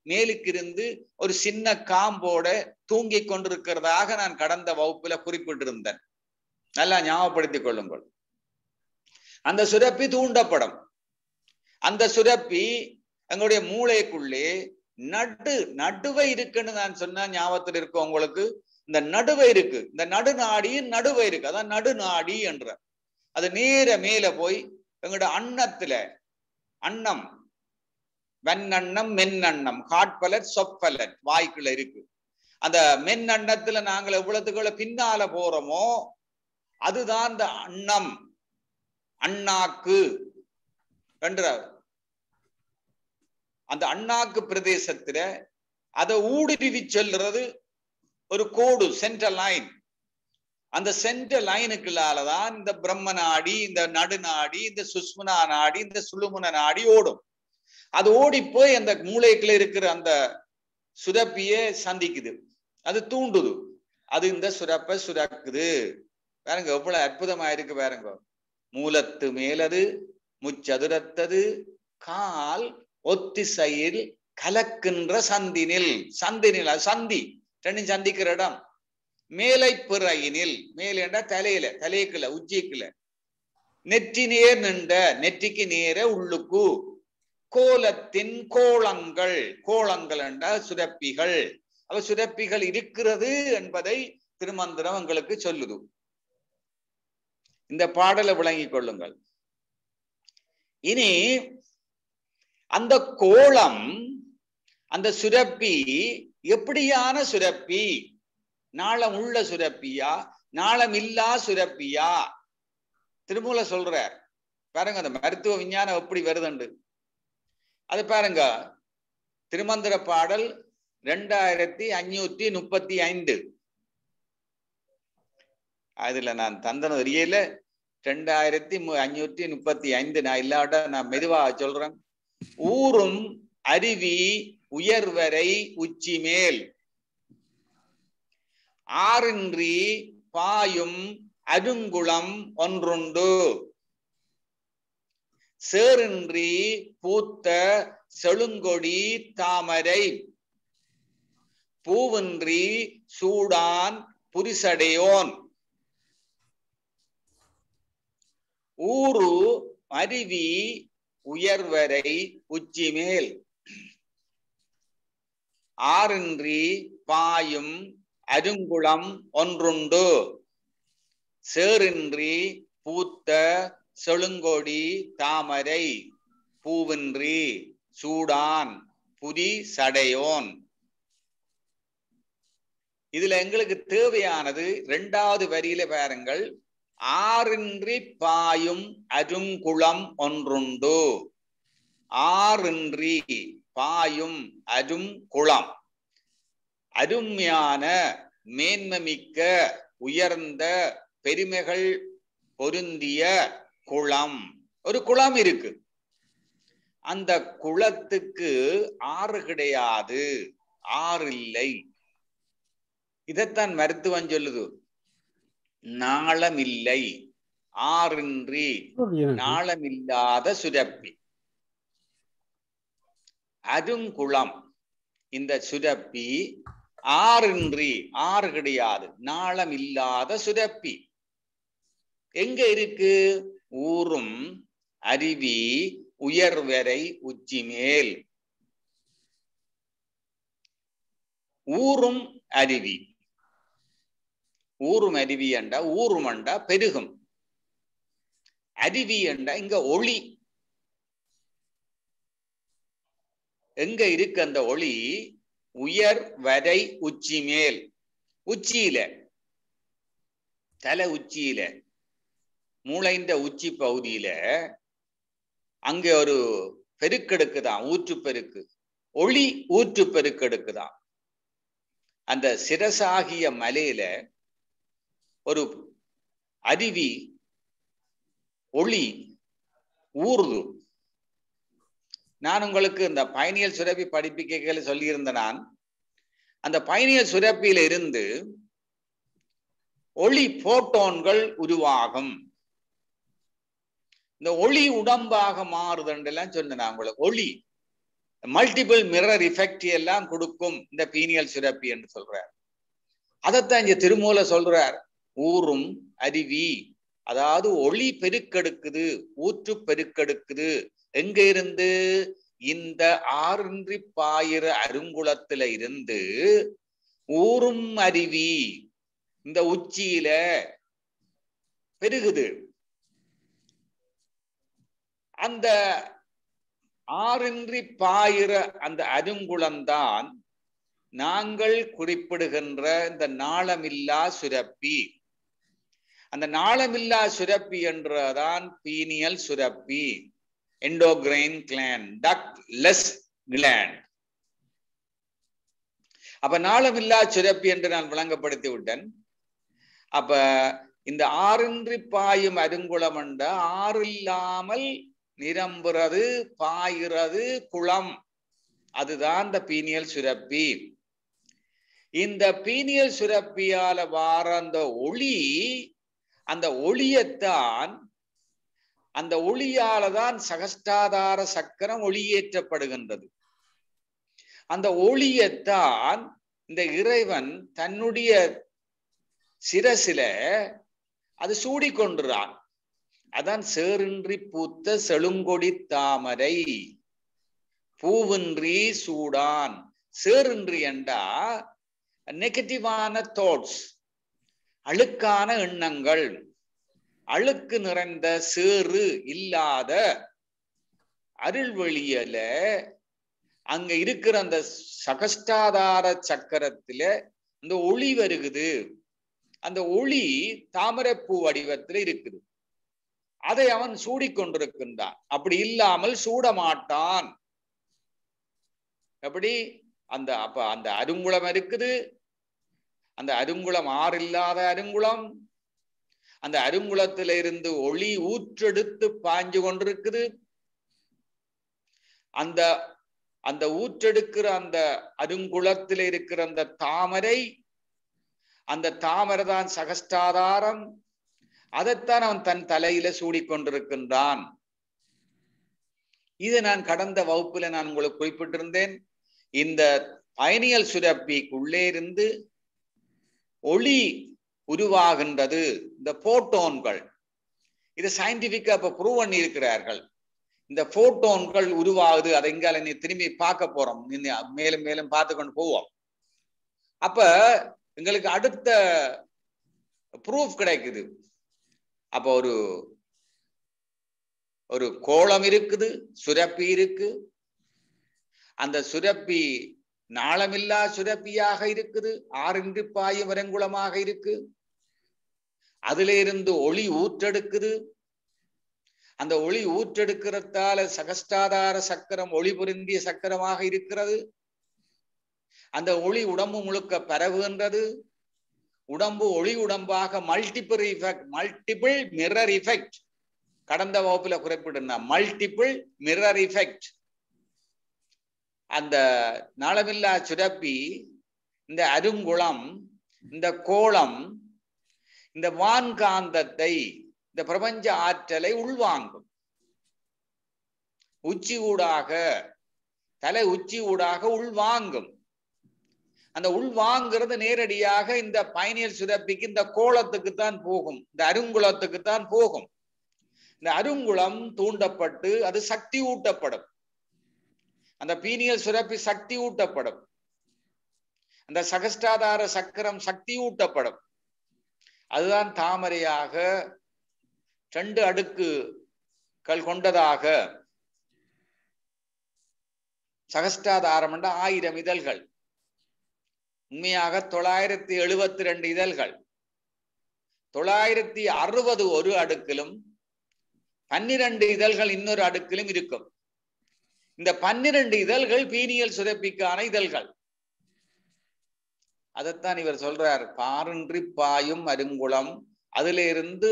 மேலுக்கு இருந்து ஒரு சின்ன காம்போட தூங்கி கொண்டிருக்கிறதாக நான் கடந்த வகுப்புல குறிப்பிட்டிருந்தேன். நல்லா ஞாபகப்படுத்திக் கொள்ளுங்கள். அந்த சுரப்பி தூண்டப்படும். அந்த சுரப்பி எங்களுடைய மூளைக்குள்ளே நடுவை இருக்குன்னு நான் சொன்ன ஞாபகத்தில் இருக்கு உங்களுக்கு. இந்த நடுவை இருக்கு, இந்த நடுநாடியின் நடுவை இருக்கு, அதான் நடுநாடி என்ற. அது நேர மேல போய் எங்களுடைய அன்னத்துல, அன்னம் வெண்ணண்ணம் மென்னண்ணம், காட்பலட் சொப்பலட் வாய்க்குள்ள இருக்கு. அந்த மென்னண்ணத்துல நாங்கள் எவ்வளவுக்குள்ள பின்னால போறோமோ அதுதான் இந்த அன்னம், அண்ணாக்கு என்ற அந்த அண்ணாக்கு பிரதேசத்துல அதை ஊடுருவி செல்றது ஒரு கோடு, சென்ட்ரல் லைன். அந்த சென்ட்ரல் லைனுக்குள்ளாலதான் இந்த பிரம்ம நாடி, இந்த நடுநாடி, இந்த சுஷ்மனா நாடி, இந்த சுழுமுன நாடி ஓடும். அது ஓடி போய் அந்த மூளைக்குள்ள இருக்கிற அந்த சுரப்பிய சந்திக்குது, அது தூண்டுது, அது இந்த சுரப்பை சுரக்குது. பாருங்க எவ்வளவு அற்புதமா இருக்கு பாருங்க. மூலத்து மேலது முச்சதுரத்தது கால் ஒத்திசையில் கலக்கின்ற சந்தினில், சந்தினில் சந்தி ரெண்டும் சந்திக்கிற இடம். மேலை பிறையினில், மேலேண்டா தலையில, தலைக்குள்ள உச்சிக்குள்ள, நெற்றி நேர் நின்ற, நெற்றிக்கு நேர உள்ளுக்கு, கோலத்தின் கோலங்கள், கோலங்கள் என்றால் சுரப்பிகள். அவ சுரப்பிகள் இருக்கிறது என்பதை திருமந்திரம் உங்களுக்கு சொல்லுது. இந்த பாடலை விளங்கிக் கொள்ளுங்கள். இனி அந்த கோலம், அந்த சுரப்பி எப்படியான சுரப்பி? நாளம் உள்ள சுரப்பியா, நாளம் இல்லா சுரப்பியா? திருமூல சொல்றார் பாருங்க. அந்த மருத்துவ விஞ்ஞானம் எப்படி வருதுண்டு அது பாருங்க. திருமந்திர பாடல் 2535. அதுல நான் தந்தன தெரியல, 2535. நான் இல்லாட்ட நான் மெதுவா சொல்றேன். ஊரும் அருவி உயர்வரை உச்சி மேல், ஆறின்றி பாயும் அருங்குளம் ஒன்றுண்டு, சேரின்றி பூத்த செழுங்கொடி தாமரை, பூவின்றி சூடான் புரிசடையோன். ஊரு அருவி உயர்வரை உச்சி மேல், ஆறின்றி பாயும் அருங்குளம் ஒன்றுண்டு, சேரின்றி பூத்த செழுங்கொடி தாமரை, பூவின்றி சூடான் புரி சடையோன். இதுல எங்களுக்கு தேவையானது இரண்டாவது வரியில பாருங்கள். ஆறின்றி பாயும் அருங்குளம் ஒன்றுண்டு, ஆறின்றி பாயும் அருங்குளம், அருமையான மேன்மமிக்க உயர்ந்த பெருமைகள் பொருந்திய குளம். ஒரு குளம் இருக்கு, அந்த குளத்துக்கு ஆறு கிடையாது, ஆறு இல்லை. இதைத்தான் மருத்துவம் சொல்லுது. நாளமில்லை, ஆறின்றி நாளமில்லாத சுரப்பி அருங்குளம். இந்த சுரப்பி ஆறின்றி, ஆறு கிடையாது, நாளம் இல்லாத சுரப்பி எங்க இருக்கு? ஊரும் அருவி உயர்வரை உச்சி மேல். ஊறும் அருவி. ஊறும் அருவி என்றா ஊறும் என்றா பெருகும். அருவி என்றா இங்க ஒளி. எங்க இருக்கு அந்த ஒளி? உயர் வரை உச்சி மேல். உச்சியில, தலை உச்சியில, மூளைந்த உச்சி பகுதியில அங்க ஒரு பெருக்கெடுக்குதான், ஊற்று பெருக்கு. ஒளி ஊற்று பெருக்கெடுக்குதான். அந்த சிரசாகிய மலையில ஒரு அருவி ஒளி ஊறுது. நான் உங்களுக்கு இந்த பயணியல் சுரப்பி படிப்பிக்கைகளை சொல்லியிருந்த நான் அந்த பயணியல் சுரப்பியில இருந்து ஒளி போட்டோன்கள் உருவாகும். இந்த ஒளி உடம்பாக மாறுதெல்லாம் சொன்னேன் உங்களுக்கு. ஒளி மல்டிபிள் மிரர் எஃபெக்ட் எல்லாம் கொடுக்கும் இந்த பீனியல் சுரப்பி என்று சொல்றார். அதைத்தான் இங்க திருமூல சொல்றார். ஊறும் அருவி, அதாவது ஒளி பெருக்கெடுக்குது, ஊற்று பெருக்கெடுக்குது. எங்க இருந்து? இந்த ஆறின்றி பாயிர அருங்குளத்துல இருந்து ஊறும் அருவி இந்த உச்சியில பெருகுது. அந்த ஆறின்றி பாயிர அந்த அருங்குளம்தான் நாங்கள் குறிப்பிடுகின்ற இந்த நாளமில்லா சுரப்பி. அந்த நாளமில்லா சுரப்பி என்றதான் பீனியல் சுரப்பி, எண்டோகிரைன் கிளாண்ட், டக்ட்லெஸ் கிளாண்ட். அப்ப நாளமில்லா சுரப்பி என்று நான் விளங்கப்படுத்தி விட்டேன். அப்ப இந்த ஆறின்றி பாயும் அருங்குளம் என்ற ஆறு இல்லாமல் நிரம்புறது பாயிறது குளம், அதுதான் இந்த பீனியல் சுரப்பி. இந்த பீனியல் சுரப்பியால வார அந்த ஒளி, அந்த ஒளியத்தான், அந்த ஒளியால தான் சகஸ்டாதார சக்கரம் ஒளியேற்றப்படுகின்றது. அந்த ஒளியத்தான் இந்த இறைவன் தன்னுடைய சிரசில அது சூடிக்கொண்டுறான். அதான் சேரின்றி பூத்த செழுங்கொடி தாமரை, பூவின்றி சூடான். சேரின்றி என்றா நெகட்டிவான தாட்ஸ், அழுக்கான எண்ணங்கள், அழுக்கு நிறைந்த சேறு இல்லாத அருள்வெளியல அங்க இருக்கிற அந்த சகஸ்டாதார சக்கரத்தில அந்த ஒளி வருகுது. அந்த ஒளி தாமரைப்பூ வடிவத்தில் இருக்குது. அதை அவன் சூடிக்கொண்டிருக்கின்றான். அப்படி இல்லாமல் சூட மாட்டான். எப்படி? அந்த அப்ப அந்த அருங்குளம் இருக்குது. அந்த அருங்குளம் ஆறில்லாத அருங்குளம். அந்த அருங்குளத்தில இருந்து ஒளி ஊற்றெடுத்து பாய்ஞ்சு கொண்டிருக்குது. அந்த அந்த ஊற்றெடுக்கிற அந்த அருங்குளத்தில் இருக்கிற அந்த தாமரை, அந்த தாமரை தான் சகஸ்டாதாரம். அதைத்தான் அவன் தன் தலையில சூடிக்கொண்டிருக்கின்றான். இதை நான் கடந்த வகுப்புல நான் உங்களுக்கு குறிப்பிட்டிருந்தேன். இந்த பயணியல் சுரப்பிக்குள்ளே இருந்து ஒளி உருவாகின்றது, இந்த போட்டோன்கள். இது சயின்டிபிக்கா இப்ப ப்ரூவ் பண்ணி இருக்கிறார்கள். இந்த போட்டோன்கள் உருவாகுது. அதை இங்கால நீ திரும்பி பார்க்க போறோம், மேலும் மேலும் பார்த்து கொண்டு போவோம். அப்ப எங்களுக்கு அடுத்த ப்ரூஃப் கிடைக்குது. அப்ப ஒரு கோளம் இருக்குது, சுரப்பி இருக்கு. அந்த சுரப்பி நாளமில்லா சுரப்பியாக இருக்குது, ஆறின்றி பாயும் வரங்குளமாக இருக்கு. அதுல இருந்து ஒளி ஊற்றெடுக்குது. அந்த ஒளி ஊற்றெடுக்கிறதால சகஸ்டாதார சக்கரம் ஒளி பொருந்திய சக்கரமாக இருக்கிறது. அந்த ஒளி உடம்பு முழுக்க பரவுகின்றது. உடம்பு ஒளி உடம்பாக மல்டிபிள் மிரர் எஃபெக்ட். கடந்த வகுப்புல குறிப்பிட்ட மல்டிபிள் மிரர் எஃபெக்ட். அந்த நாளமில்லா சுரப்பி, இந்த அருங்குளம், இந்த கோளம், இந்த வான்காந்தத்தை, இந்த பிரபஞ்ச ஆற்றலை உள்வாங்கும். உச்சி ஊடாக, தலை உச்சி ஊடாக உள்வாங்கும். அந்த உள்வாங்கிறது நேரடியாக இந்த பயணியல் சுரப்பிக்கு, இந்த கோளத்துக்குத்தான் போகும், இந்த அருங்குளத்துக்குத்தான் போகும். இந்த அருங்குளம் தூண்டப்பட்டு அது சக்தி ஊட்டப்படும். அந்த பீனியல் சுரப்பி சக்தி ஊட்டப்படும். அந்த சகஸ்டாதார சக்கரம் சக்தி ஊட்டப்படும். அதுதான் தாமரையாக 2 அடுக்குகள் கொண்டதாக. சகஸ்டாதாரம் என்ற 1000 இதழ்கள், உண்மையாக 972 இதழ்கள். 960 ஒரு அடுக்கிலும் 12 இதழ்கள் இன்னொரு அடுக்கிலும் இருக்கும். இந்த 12 இதழ்கள் பீனியல் சுரப்பிக்கான இதழ்கள். அதைத்தான் இவர் சொல்றார், பாரின்றி பாயும் அருங்குளம், அதுல இருந்து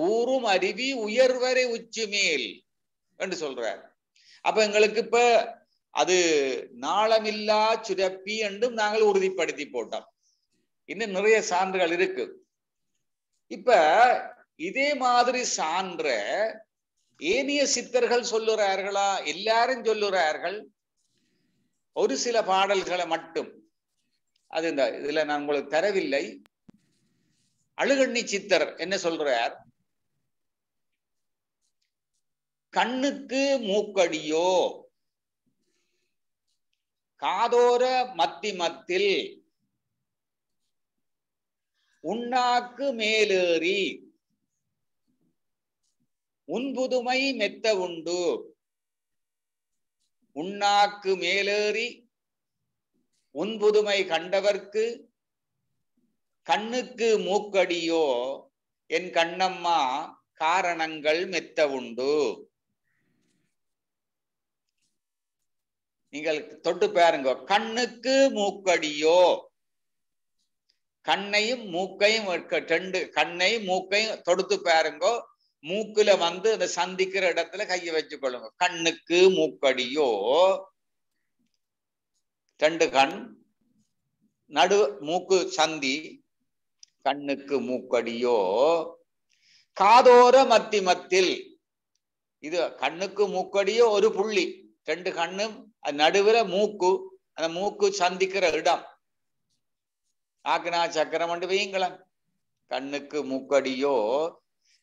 ஊரும் அருவி உயர்வரை உச்சி மேல் என்று சொல்றார். அப்ப எங்களுக்கு இப்ப அது நாளமில்லா சுரப்பி என்றும் நாங்கள் உறுதிப்படுத்தி போட்டோம். இன்னும் நிறைய சான்றுகள் இருக்கு. இப்ப இதே மாதிரி சான்ற ஏனைய சித்தர்கள் சொல்லுறார்களா? எல்லாரும் சொல்லுறார்கள். ஒரு சில பாடல்களை மட்டும், அது இந்த இதுல நான் உங்களுக்கு தரவில்லை. அழுகண்ணி சித்தர் என்ன சொல்றார்? கண்ணுக்கு மூக்கடியோ, காதோர மத்திமத்தில், உண்ணாக்கு மேலேறி, உன்புதுமை மெத்த உண்டு. உண்ணாக்கு மேலேறி உன்புதுமை கண்டவர்க்கு கண்ணுக்கு மூக்கடியோ, என் கண்ணம்மா காரணங்கள் மெத்த உண்டு. நீங்கள் தொட்டு பாருங்க. கண்ணுக்கு மூக்கடியோ, கண்ணையும் மூக்கையும் 2 கண்ணையும் மூக்கையும் தொடுத்து பாருங்க. மூக்குல வந்து அந்த சந்திக்கிற இடத்துல கையை வச்சு கொள்ளுங்க. கண்ணுக்கு மூக்கடியோ, 2 கண், நடு மூக்கு சந்தி, கண்ணுக்கு மூக்கடியோ, காதோர மத்திமத்தில், இது கண்ணுக்கு மூக்கடியோ ஒரு புள்ளி, 2 கண்ணும் நடுவுல மூக்கு, அந்த மூக்கு சந்திக்கிற இடம் ஆக்னா சக்கரம் என்று வையுங்களேன். கண்ணுக்கு மூக்கடியோ,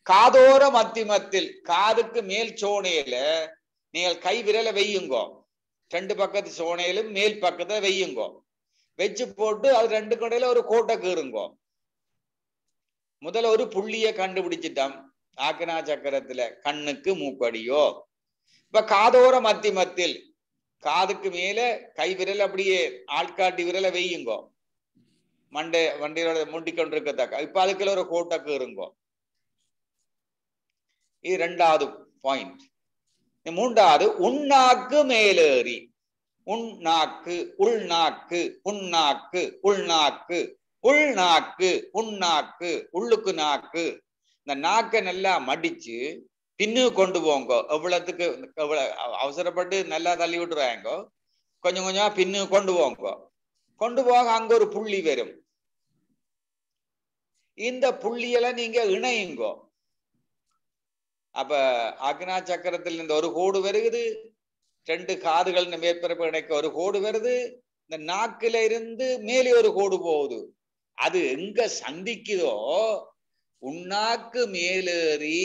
காதோர மத்திமத்தில், காதுக்கு மேல் சோனையில நீங்கள் கை விரலை வையுங்கோ. 2 பக்கத்து சோனையிலும் மேல் பக்கத்துல வையுங்கோ. வச்சு போட்டு அது 2 கடையில ஒரு கோட்டை கீறுங்கோ. முதல்ல ஒரு புள்ளிய கண்டுபிடிச்சிட்டோம் ஆக்னா சக்கரத்துல. கண்ணுக்கு மூக்கடியோ. இப்ப காதோர மத்திமத்தில், காதுக்கு மேல கை விரல் அப்படியே ஆள்காட்டி விரலை வையுங்கோ. வண்டியோட முட்டிக்கொண்டிருக்கத்தக்க. இப்ப அதுக்குள்ள ஒரு கோட்டை கீறுங்கோ. இது 2வது பாயிண்ட். 3வது, உண்ணாக்கு மேலேறி. உண்ணாக்கு, உள்நாக்கு, உண்ணாக்கு, உள்நாக்கு, உள்நாக்கு, உண்ணாக்கு, உள்ளுக்கு நாக்கு. இந்த நாக்கை நல்லா மடிச்சு பின்னு கொண்டு போங்க. எவ்வளவுக்கு அவசரப்பட்டு நல்லா தள்ளி விட்டுருவாங்க. கொஞ்சம் கொஞ்சமா பின்னு கொண்டு போங்க. கொண்டு போக அங்க ஒரு புள்ளி வரும். இந்த புள்ளியெல்லாம் நீங்க இணையுங்கோ. அப்ப ஆக்னா சக்கரத்தில் இந்த ஒரு கோடு வருகுது. 2 காதுகள் மேற்பரப்பு இணைக்க ஒரு கோடு வருது. இந்த நாக்குல இருந்து மேலே ஒரு கோடு போகுது. அது எங்க சந்திக்குதோ, உண்ணாக்கு மேலேறி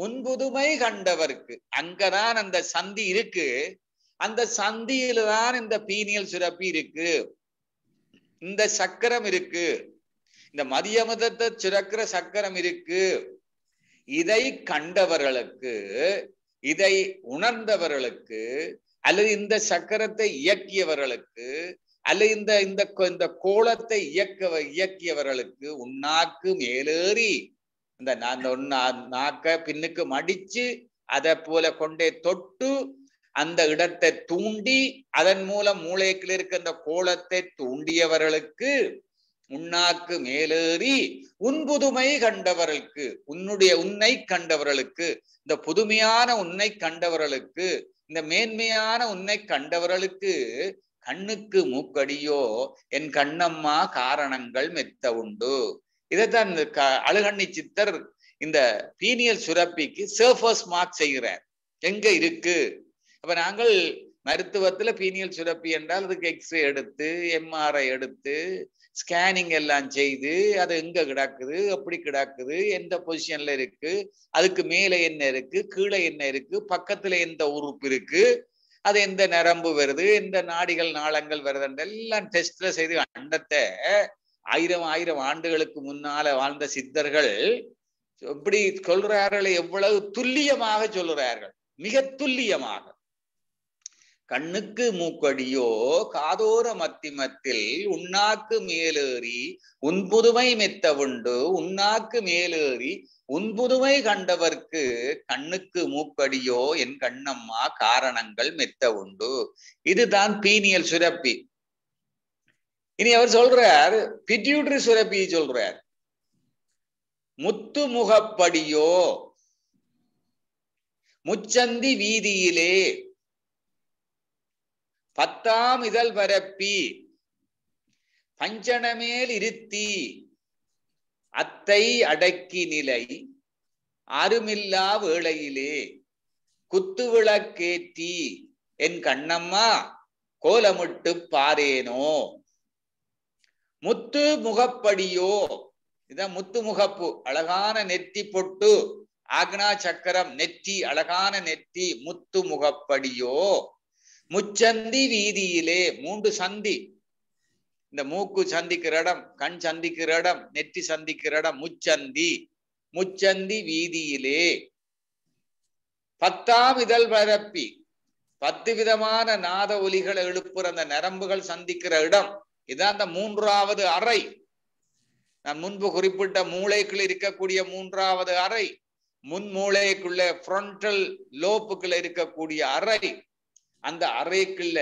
உன்புதுமை கண்டவர்க்கு, அங்கதான் அந்த சந்தி இருக்கு. அந்த சந்தியில தான் இந்த பீனியல் சுரப்பி இருக்கு, இந்த சக்கரம் இருக்கு, இந்த மதியமதத்தை சுரக்கிற சக்கரம் இருக்கு. இதை கண்டவர்களுக்கு, இதை உணர்ந்தவர்களுக்கு, அல்லது இந்த சக்கரத்தை இயக்கியவர்களுக்கு, அல்லது இந்த கோலத்தை இயக்கியவர்களுக்கு உண்ணாக்கு மேலேறி, இந்த நாக்க பின்னுக்கு மடிச்சு அதை போல கொண்டே தொட்டு அந்த இடத்தை தூண்டி அதன் மூலம் மூளைக்குள்ள இருக்க அந்த கோலத்தை தூண்டியவர்களுக்கு, உண்ணாக்கு மேலேறி உன்புதுமை கண்டவர்களுக்கு, உன்னை கண்டவர்களுக்கு, இந்த புதுமையான உன்னை கண்டவர்களுக்கு, இந்த மேன்மையான உன்னை கண்டவர்களுக்கு கண்ணுக்கு மூக்கடியோ, என் கண்ணம்மா காரணங்கள் மெத்த உண்டு. இதைத்தான் அழுகண்ணி சித்தர் இந்த பீனியல் சுரப்பிக்கு சர்ஃபஸ் மார்க் செய்கிறார். எங்க இருக்கு? அப்ப நாங்கள் மருத்துவத்துல பீனியல் சுரப்பி என்றால் அதுக்கு எக்ஸ்ரே எடுத்து, எம்ஆர்ஐ எடுத்து, ஸ்கேனிங் எல்லாம் செய்து, அது எங்க கிடக்குது, எப்படி கிடக்குது, எந்த பொசிஷன்ல இருக்கு, அதுக்கு மேல என்ன இருக்கு, கீழே என்ன இருக்கு, பக்கத்துல எந்த உறுப்பு இருக்கு, அது எந்த நரம்பு வருது, எந்த நாடிகள் நாளங்கள் வருது எல்லாம் டெஸ்ட்ல செய்து அண்டத்தை 1000 ஆண்டுகளுக்கு முன்னால வாழ்ந்த சித்தர்கள் எப்படி சொல்றார்கள், எவ்வளவு துல்லியமாக சொல்லுறார்கள், மிக துல்லியமாக. கண்ணுக்கு மூக்கடியோ காதோர மத்திமத்தில் உண்ணாக்கு மேலேறி உன்புதுமை மெத்த உண்டு, உண்ணாக்கு மேலேறி உன்புதுமை கண்டவர்க்கு கண்ணுக்கு மூக்கடியோ என் கண்ணம்மா காரணங்கள் மெத்த உண்டு. இதுதான் பீனியல் சுரப்பி. இனி அவர் சொல்றார் பிட்யூட்டரி சுரப்பி சொல்றார். முத்து முகப்படியோ முச்சந்தி வீதியிலே 10ஆம் இதழ் பரப்பி பஞ்சனமேல் இருத்தி அத்தை அடக்கி நிலை அருமில்லா வேளையிலே குத்துவிளக்கேற்றி என் கண்ணம்மா கோலமிட்டு பாரேனோ. முத்து முகப்படியோ, இதான் முத்து முகப்பு, அழகான நெத்தி பொட்டு, ஆக்னா சக்கரம் நெற்றி, அழகான நெற்றி, முத்து முகப்படியோ. முச்சந்தி வீதியிலே, 3 சந்தி, இந்த மூக்கு சந்திக்கிற இடம், கண் சந்திக்கிற இடம், நெற்றி சந்திக்கிற இடம் முச்சந்தி. முச்சந்தி வீதியிலே 10ஆம் இதழ் பரப்பி 10 விதமான நாத ஒலிகளை எழுப்புற அந்த நரம்புகள் சந்திக்கிற இடம், இதான் அந்த 3வது அறை. நான் முன்பு குறிப்பிட்ட மூளைக்குள்ள இருக்கக்கூடிய 3வது அறை, முன் மூளைக்குள்ள ஃப்ரண்டல் லோப்புக்குள்ள இருக்கக்கூடிய அறை. அந்த அறைக்குள்ள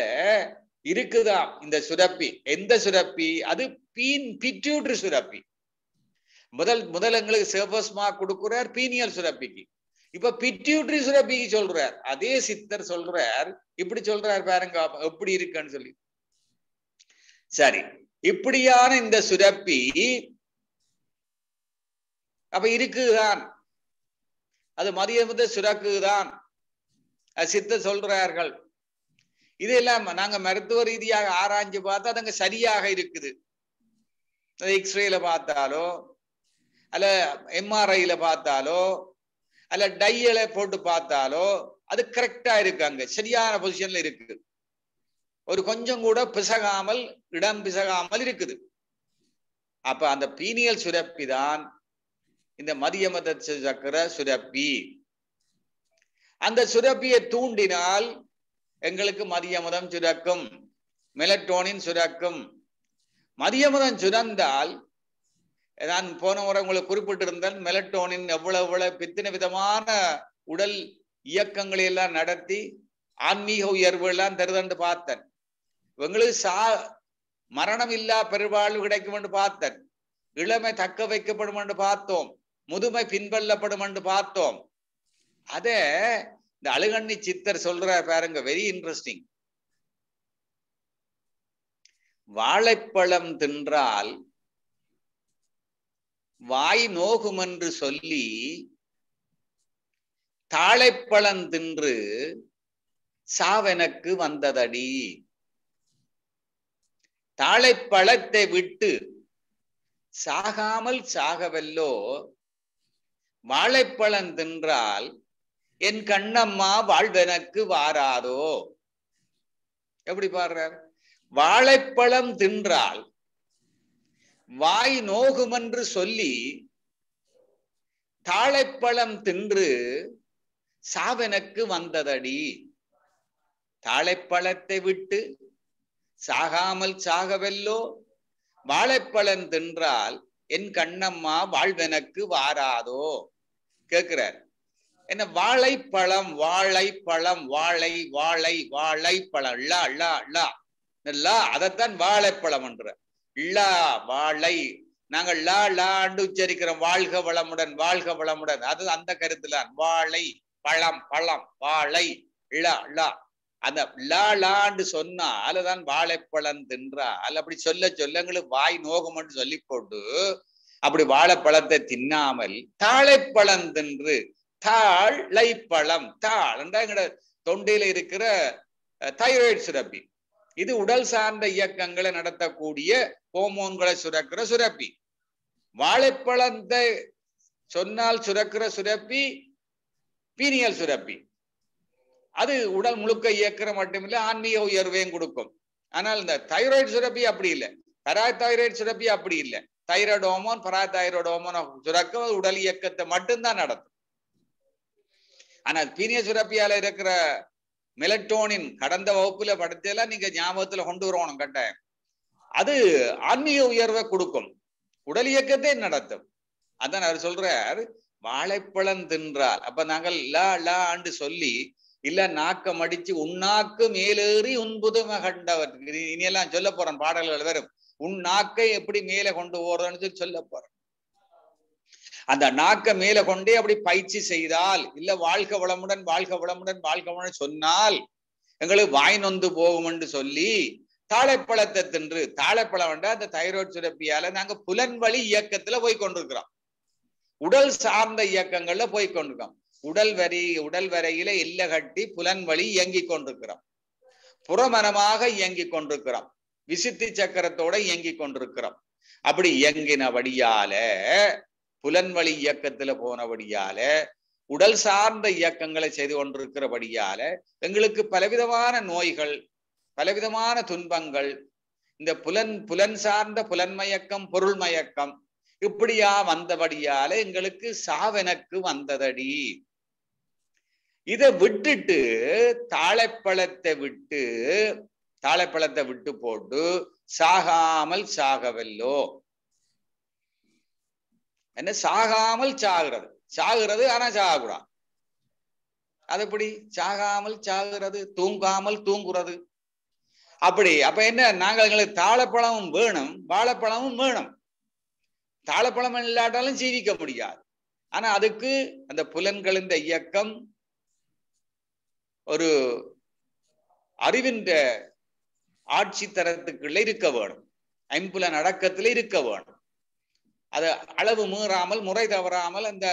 இருக்குதான் இந்த சுரப்பி. எந்த சுரப்பி? அது பிட்யூட்டரி சுரப்பி. முதல் எங்களுக்கு சேபஸ்மா கொடுக்கிறார் பீனியல் சுரப்பிக்கு. இப்ப பிட்யூட்டரி சுரப்பிக்கு சொல்றார். அதே சித்தர் சொல்றார், இப்படி சொல்றார் பாருங்க எப்படி இருக்குன்னு சொல்லி. சரி, இப்படியான இந்த சுரப்பி அப்ப இருக்குதான், அது மதியமுத சுரக்குதான் சித்தர் சொல்றார்கள். இதெல்லாம் நாங்க மருத்துவ ரீதியாக ஆராய்ஞ்சு பார்த்தா அதுங்க சரியாக இருக்குது. எக்ஸ்ரேல பார்த்தாலோ அல்ல எம்ஆர்ஐல பார்த்தாலோ அல்ல டையில போட்டு பார்த்தாலோ அது கரெக்டா இருக்கு, அங்க சரியான பொசிஷன்ல இருக்கு. ஒரு கொஞ்சம் கூட பிசகாமல், இடம் பிசகாமல் இருக்குது. அப்ப அந்த பீனியல் சுரப்பி தான் இந்த மதியமத சக்கர சுரப்பி. அந்த சுரப்பியை தூண்டினால் எங்களுக்கு மதியமுதம் சுரக்கும், மெலட்டோனின் சுரக்கும். மதியமுதம் சுரந்தால், நான் போன முறை உங்களுக்கு குறிப்பிட்டிருந்தால் மெலட்டோனின் எவ்வளவு பித்தின விதமான உடல் இயக்கங்களை எல்லாம் நடத்தி ஆன்மீக உயர்வு எல்லாம் தருதன்று பார்த்தன். எங்களுக்கு மரணம் இல்லா பெருவாழ்வு கிடைக்கும் என்று பார்த்தன். இளமை தக்க வைக்கப்படும் என்று பார்த்தோம். முதுமை பின்பற்றப்படும் என்று பார்த்தோம். அத இந்த அழுகண்ணி சித்தர் சொல்றார் பாருங்க, வெரி இன்ட்ரெஸ்டிங். வாழைப்பழம் தின்றால் வாய் நோகும் என்று சொல்லி தாழைப்பழம் தின்று சாவெனக்கு வந்ததடி. தாழைப்பழத்தை விட்டு சாகாமல் சாகவல்லோ, வாழைப்பழம் தின்றால் என் கண்ணம்மா வாழ்வெனக்கு வாராதோ. எப்படி பாடுறார்? வாழைப்பழம் தின்றால் வாய் நோகுமென்று சொல்லி தாழைப்பழம் தின்று சாவெனக்கு வந்ததடி. தாழைப்பழத்தை விட்டு சாகாமல் சாகவல்லோ, வாழைப்பழம் தின்றால் என் கண்ணம்மா வாழ்வெனக்கு வாராதோ. கேட்கிறார். என்ன வாழைப்பழம், வாழைப்பழம், வாழை வாழை வாழைப்பழம், அதைத்தான் வாழைப்பழம் என்ற வாழை. நாங்கள் உச்சரிக்கிறோம், வாழ்க வளமுடன், வாழ்க வளமுடன். அது அந்த கருத்துல வாழை பழம், பழம் வாழை அந்த லாண்டு சொன்னா அதுதான் வாழைப்பழம் தின்றால். அப்படி சொல்ல எங்களுக்கு வாய் நோகம்னு சொல்லி போட்டு அப்படி வாழைப்பழத்தை தின்னாமல் தாழைப்பழம் தின்று, தாழைப்பழம், தாள் எங்கட தொண்டையில இருக்கிற தைராய்டு சுரப்பி. இது உடல் சார்ந்த இயக்கங்களை நடத்தக்கூடிய ஹோமோன்களை சுரக்கிற சுரப்பி. வாழைப்பழத்தை சொன்னால் சுரக்கிற சுரப்பி பீனியல் சுரப்பி. அது உடல் முழுக்க இயக்கிற மட்டுமில்லை, ஆன்மீக உயர்வையும் கொடுக்கும். ஆனால் இந்த தைராய்டு சுரப்பி அப்படி இல்லை. பராதைராய்டு சுரப்பி அப்படி இல்லை. தைராய்டு ஹோமோன் பராதைராய்டு ஹோமோன் சுரக்க உடல் இயக்கத்தை மட்டும்தான் நடத்தும். ஆனால் பீனிய சுரப்பியால இருக்கிற மெலட்டோனின் கடந்த வகுப்புல படுத்தெல்லாம் நீங்க ஞாபகத்துல கொண்டு வரணும் கட்டாயம். அது ஆன்மீக உயர்வை கொடுக்கும், உடல் இயக்கத்தை நடத்தும். அதான் அவர் சொல்றார், வாழைப்பழம் தின்றால். அப்ப நாங்கள் லா லா ஆண்டு சொல்லி இல்ல நாக்கம் அடிச்சு உன்னாக்கு மேலேறி உன்புதும கண்டவர் இனியெல்லாம் சொல்ல போறேன். பாடல்கள் வரும், உன் நாக்கை எப்படி மேலே கொண்டு போறதுன்னு சொல்ல போறேன். அந்த நாக்க மேல கொண்டே அப்படி பயிற்சி செய்தால், இல்ல வாழ்க வளமுடன் வாழ்க வளமுடன் வாழ்க வளமுடன் சொன்னால் எங்களுக்கு வாய் நொந்து போகும் என்று சொல்லி தாழைப்பழத்தை தின்று, தாழைப்பழம் வேண்டாம் அந்த தைராய்டு சுரப்பியால நாங்க புலன்வழி இயக்கத்துல போய் கொண்டிருக்கிறோம், உடல் சார்ந்த இயக்கங்கள்ல போய் கொண்டிருக்கோம். உடல் வரையில இல்ல கட்டி புலன் வழி இயங்கி கொண்டிருக்கிறோம், புறமனமாக இயங்கி கொண்டிருக்கிறோம், விசுத்தி சக்கரத்தோட இயங்கி கொண்டிருக்கிறோம். அப்படி இயங்கினபடியால, புலன்வழி இயக்கத்துல போனபடியால, உடல் சார்ந்த இயக்கங்களை செய்து கொண்டிருக்கிறபடியால எங்களுக்கு பலவிதமான நோய்கள், பலவிதமான துன்பங்கள், இந்த புலன் சார்ந்த புலன்மயக்கம், பொருள் மயக்கம் இப்படியா வந்தபடியால எங்களுக்கு சாவெனக்கு வந்ததடி. இதை விட்டுட்டு தாழைப்பழத்தை விட்டு போட்டு சாகாமல் சாகவல்லோ. என்ன சாகாமல் சாகுறது ஆனா சாகக்கூடாது. அது எப்படி சாகாமல் சாகுறது, தூங்காமல் தூங்குறது அப்படி. அப்ப என்ன, நாங்கள் எங்களுக்கு தாழைப்பழமும் வேணும், வாழைப்பழமும் வேணும். தாழைப்பழம் இல்லாட்டாலும் ஜீவிக்க முடியாது. ஆனா அதுக்கு அந்த புலன்களின் இயக்கம் ஒரு அறிவின் ஆட்சி தரத்துக்குள்ள இருக்க வேணும், ஐம்புலன் அடக்கத்துல இருக்க வேணும். அது அளவு மீறாமல், முறை தவறாமல் அந்த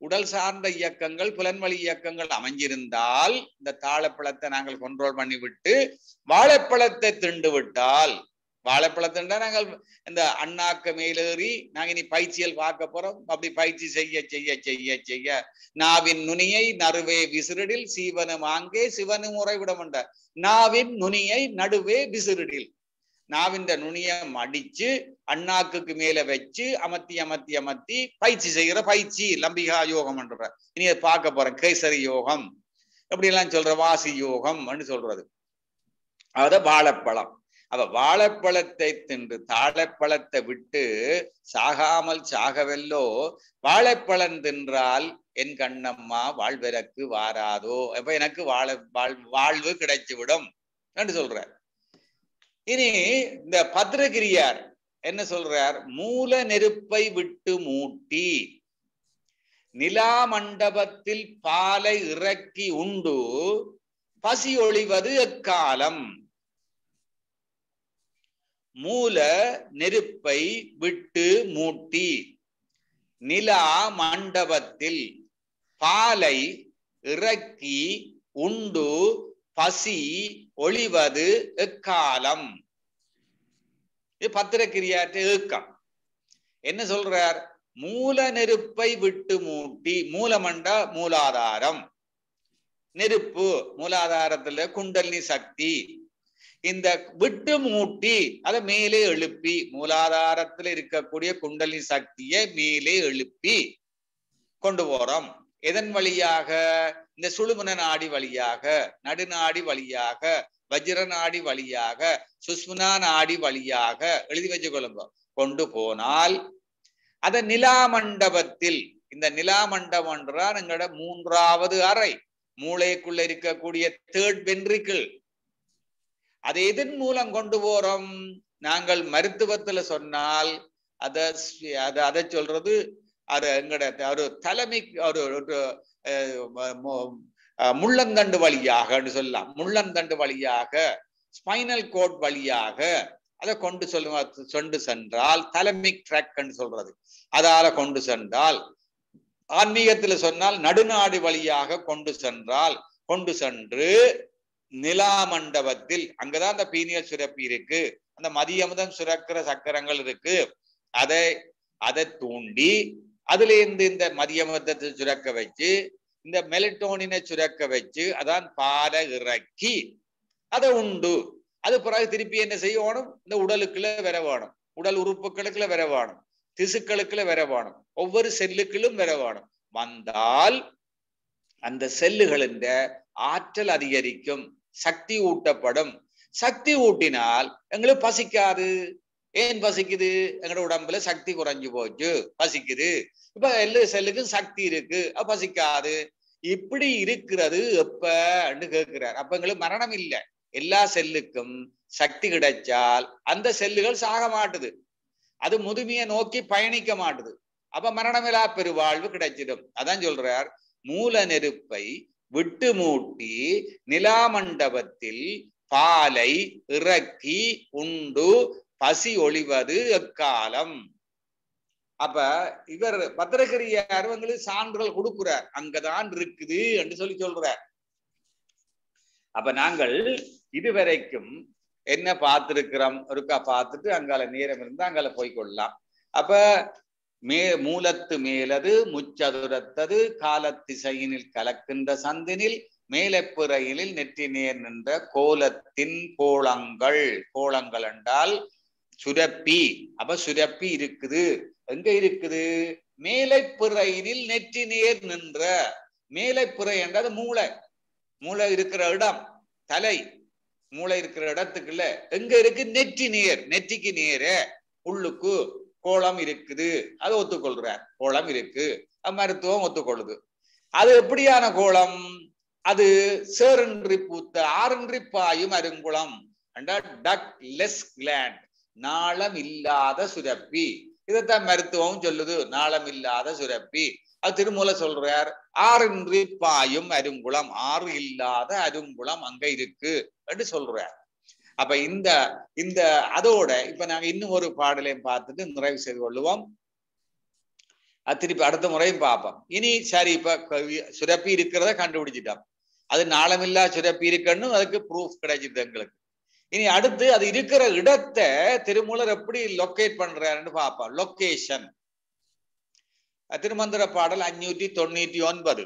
உடல் சார்ந்த இயக்கங்கள், புலன்வழி இயக்கங்கள் அமைஞ்சிருந்தால் இந்த தாழைப்பழத்தை நாங்கள் கண்ட்ரோல் பண்ணி விட்டு வாழைப்பழத்தை திண்டு விட்டால், வாழைப்பழத்தின்டா நாங்கள் இந்த அண்ணாக்க மேலேறி நாங்க இனி பயிற்சிகள் பார்க்க போறோம். அப்படி பயிற்சி செய்ய செய்ய செய்ய செய்ய நாவின் நுனியை நறுவே விசிறிடில் சீவனும் ஆங்கே சிவனும் உறைவிடமுண்ட. நாவின் நுனியை நடுவே விசிறிடில், நாவின் நுனியை மடிச்சு அண்ணாக்குக்கு மேல வச்சு அமர்த்தி அமர்த்தி அமர்த்தி பயிற்சி செய்கிற பயிற்சி லம்பிகா யோகம் என்ற. இனி பார்க்க போறேன் கேசரி யோகம், எப்படி எல்லாம் சொல்ற வாசி யோகம் சொல்றது. அத வாழைப்பழம். அவ வாழைப்பழத்தை தின்று தாழைப்பழத்தை விட்டு சாகாமல் சாகவெல்லோ. வாழைப்பழம் தின்றால் என் கண்ணம்மா வாழ்வதற்கு வாராதோ. அப்ப எனக்கு வாழ்வு கிடைச்சு விடும் என்று சொல்றார். இனி இந்த பத்ரகிரியார் என்ன சொல்றார், மூல நெருப்பை விட்டு மூட்டி நிலா மண்டபத்தில் பாலை இறக்கி உண்டு பசி ஒளிவது எக்காலம். மூல நெருப்பை விட்டு மூட்டி நிலா மண்டபத்தில் பாலை இறக்கி உண்டு பசி ஒளிவது எக்காலம். இது பத்திரக்கிரியாற்ற ஏக்கம். என்ன சொல்றார், மூல நெருப்பை விட்டு மூட்டி, மூலமண்டா மூலாதாரம், நெருப்பு மூலாதாரத்துல குண்டலினி சக்தி, இந்த விட்டு மூட்டி அதை மேலே எழுப்பி, மூலாதாரத்துல இருக்கக்கூடிய குண்டலினி சக்தியை மேலே எழுப்பி கொண்டு போறோம். எதன் வழியாக, இந்த சுழுமுன நாடி வழியாக, நடுநாடி வழியாக, வஜ்ர நாடி வழியாக, சுஷ்முனா நாடி வழியாக எழுதி வச்சு கொள்ளுங்க. கொண்டு போனால் அத நிலா மண்டபத்தில், இந்த நிலா மண்டபம் என்றால் எங்களோட மூன்றாவது அறை, மூளைக்குள்ள இருக்கக்கூடிய தேர்ட் வென்ட்ரிக்கிள். அதை எதன் மூலம் கொண்டு போறோம், நாங்கள் மருத்துவத்துல சொன்னால் அதை சொல்றது அது எங்கட ஒரு தலைமை ஒரு முள்ளந்தண்டு வழியாக சொல்லலாம். முள்ளந்தண்டு வழியாக, ஸ்பைனல் கோட் வழியாக அதை கொண்டு சென்றால் தலைமிக் ட்ராக் சொல்றது, அதால கொண்டு சென்றால், ஆன்மீகத்துல சொன்னால் நடுநாடு வழியாக கொண்டு சென்று நிலா மண்டபத்தில், அங்கதான் அந்த பீனியல் சுரப்பி இருக்கு, அந்த மதியமுதம் சுரக்கிற சக்கரங்கள் இருக்கு, அதை தூண்டி அதுல இருந்து இந்த மதியமுதத்தை சுரக்க வச்சு இந்த மெலட்டோனினை சுரக்க வச்சு அதான் பாலை இறக்கி அதை உண்டு. அது பிறகு திருப்பி என்ன செய்யணும், இந்த உடலுக்குள்ள வர வேணும், உடல் உறுப்புகளுக்குள்ள வர வேணும், திசுக்களுக்குள்ள வர வேணும், ஒவ்வொரு செல்லுக்களும் வர வேணும். வந்தால் அந்த செல்லுகளின் ஆற்றல் அதிகரிக்கும், சக்தி ஊட்டப்படும். சக்தி ஊட்டினால் எங்களுக்கு பசிக்காது. ஏன் பசிக்குது? எங்களோட உடம்புல சக்தி குறைஞ்சு போச்சு, பசிக்குது. இப்ப எல்லா செல்லுக்கும் சக்தி இருக்கு, பசிக்காது. இப்படி இருக்கிறது எப்பன்னு கேட்கிறார். அப்ப எங்களுக்கு மரணம் இல்லை. எல்லா செல்லுக்கும் சக்தி கிடைச்சால் அந்த செல்லுகள் சாக மாட்டுது, அது முதுமையை நோக்கி பயணிக்க மாட்டுது. அப்ப மரணமில்லா பெருவாழ்வு கிடைச்சிடும். அதான் சொல்றார், மூல நெருப்பை விட்டு மூட்டி நிலாமண்டபத்தில் பாலை இறக்கி உண்டு பசி ஒளிவது எக்காலம். அப்ப இவர் பத்திரகிரியார் அவங்களுக்கு சான்றுகள் கொடுக்கிறார், அங்கதான் இருக்குது என்று சொல்லி சொல்றார். அப்ப நாங்கள் இதுவரைக்கும் என்ன பார்த்திருக்கிறோம், ஒருக்கா பார்த்துட்டு அங்கால நேரம் இருந்தா அங்கால போய்கொள்ளலாம். அப்ப மூலத்து மேலது முச்சதுரத்தது காலத்திசையினில் கலக்கின்ற சந்தினில் மேலப்புறையினில் நெற்றி நேர் நின்ற கோலத்தின் கோலங்கள். கோலங்கள் என்றால் சுரப்பி. அப்ப சுரப்பி இருக்குது. எங்க இருக்குது? மேலைப்புறையினில் நெற்றி நேர் நின்ற. மேலைப்புறை என்றது மூளை. மூளை இருக்கிற இடம் தலை. மூளை இருக்கிற இடத்துக்குள்ள எங்க இருக்கு? நெற்றி நேர். நெற்றிக்கு நேர உள்ளுக்கு கோலம் இருக்குது. அது ஒத்துக்கொள்றார், கோலம் இருக்கு. மருத்துவம் ஒத்துக்கொள்ளுது. அது எப்படியான கோலம்? அது சேரின்றி பூத்த ஆறின்றி பாயும் அருங்குளம். டக்லெஸ் கிளாண்ட், நாளம் இல்லாத சுரப்பி. இதைத்தான் மருத்துவம் சொல்லுது, நாளம் இல்லாத சுரப்பி. அது திருமூல சொல்றார், ஆறின்றி பாயும் அருங்குளம், ஆறு இல்லாத அருங்குளம் அங்க இருக்கு என்று சொல்றார். அப்ப இந்த அதோட இப்ப நாங்க இன்னும் ஒரு பாடலையும் பார்த்துட்டு நிறைவு செய்து கொள்ளுவோம். திருப்பி அடுத்த முறையும் பார்ப்போம். இனி சரி, இப்ப சுரப்பி இருக்கிறத கண்டுபிடிச்சிட்டோம், அது நாளமில்லா சுரப்பி இருக்குன்னு அதுக்கு ப்ரூஃப் கிடைச்சிது எங்களுக்கு. இனி அடுத்து அது இருக்கிற இடத்தை திருமூலர் எப்படி லொக்கேட் பண்றாருன்னு பார்ப்போம். லொகேஷன். திருமந்திர பாடல் 599.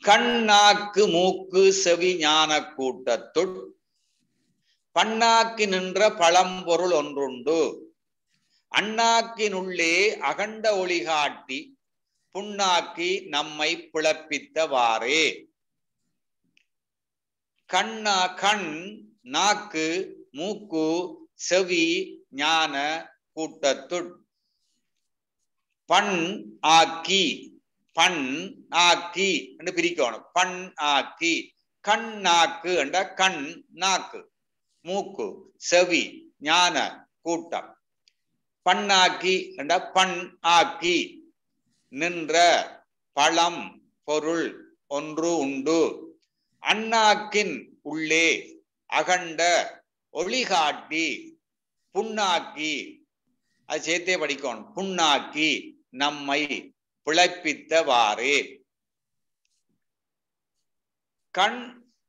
கண்ணாக்கு மூக்கு செவி ஞான கூட்டத்துள் பண்ணாக்கி நின்ற பழம்பொருள் ஒன்றுண்டு, அண்ணாக்கினுள்ளே அகண்ட ஒளி காட்டி புண்ணாக்கி நம்மை பிளப்பித்தவாறே. கண், நாக்கு, மூக்கு, செவி ஞான கூட்டத்துள் பண் ஆக்கி, பண் ஆக்கி என்று பிரிக்கணும். பண் ஆக்கி. கண் நாக்கு என்ற கண் நாக்கு, மூக்கு, செவி ஞான கூட்டம். பண்ணாக்கி என்ற பண் ஆக்கி நின்ற பழம் பொருள் ஒன்று உண்டு, அண்ணாக்கின் உள்ளே அகண்ட ஒளி காட்டி புண்ணாக்கி. அது சேர்த்தே படிக்கணும். புண்ணாக்கி நம்மை பிழைப்பித்தவாறே. கண்,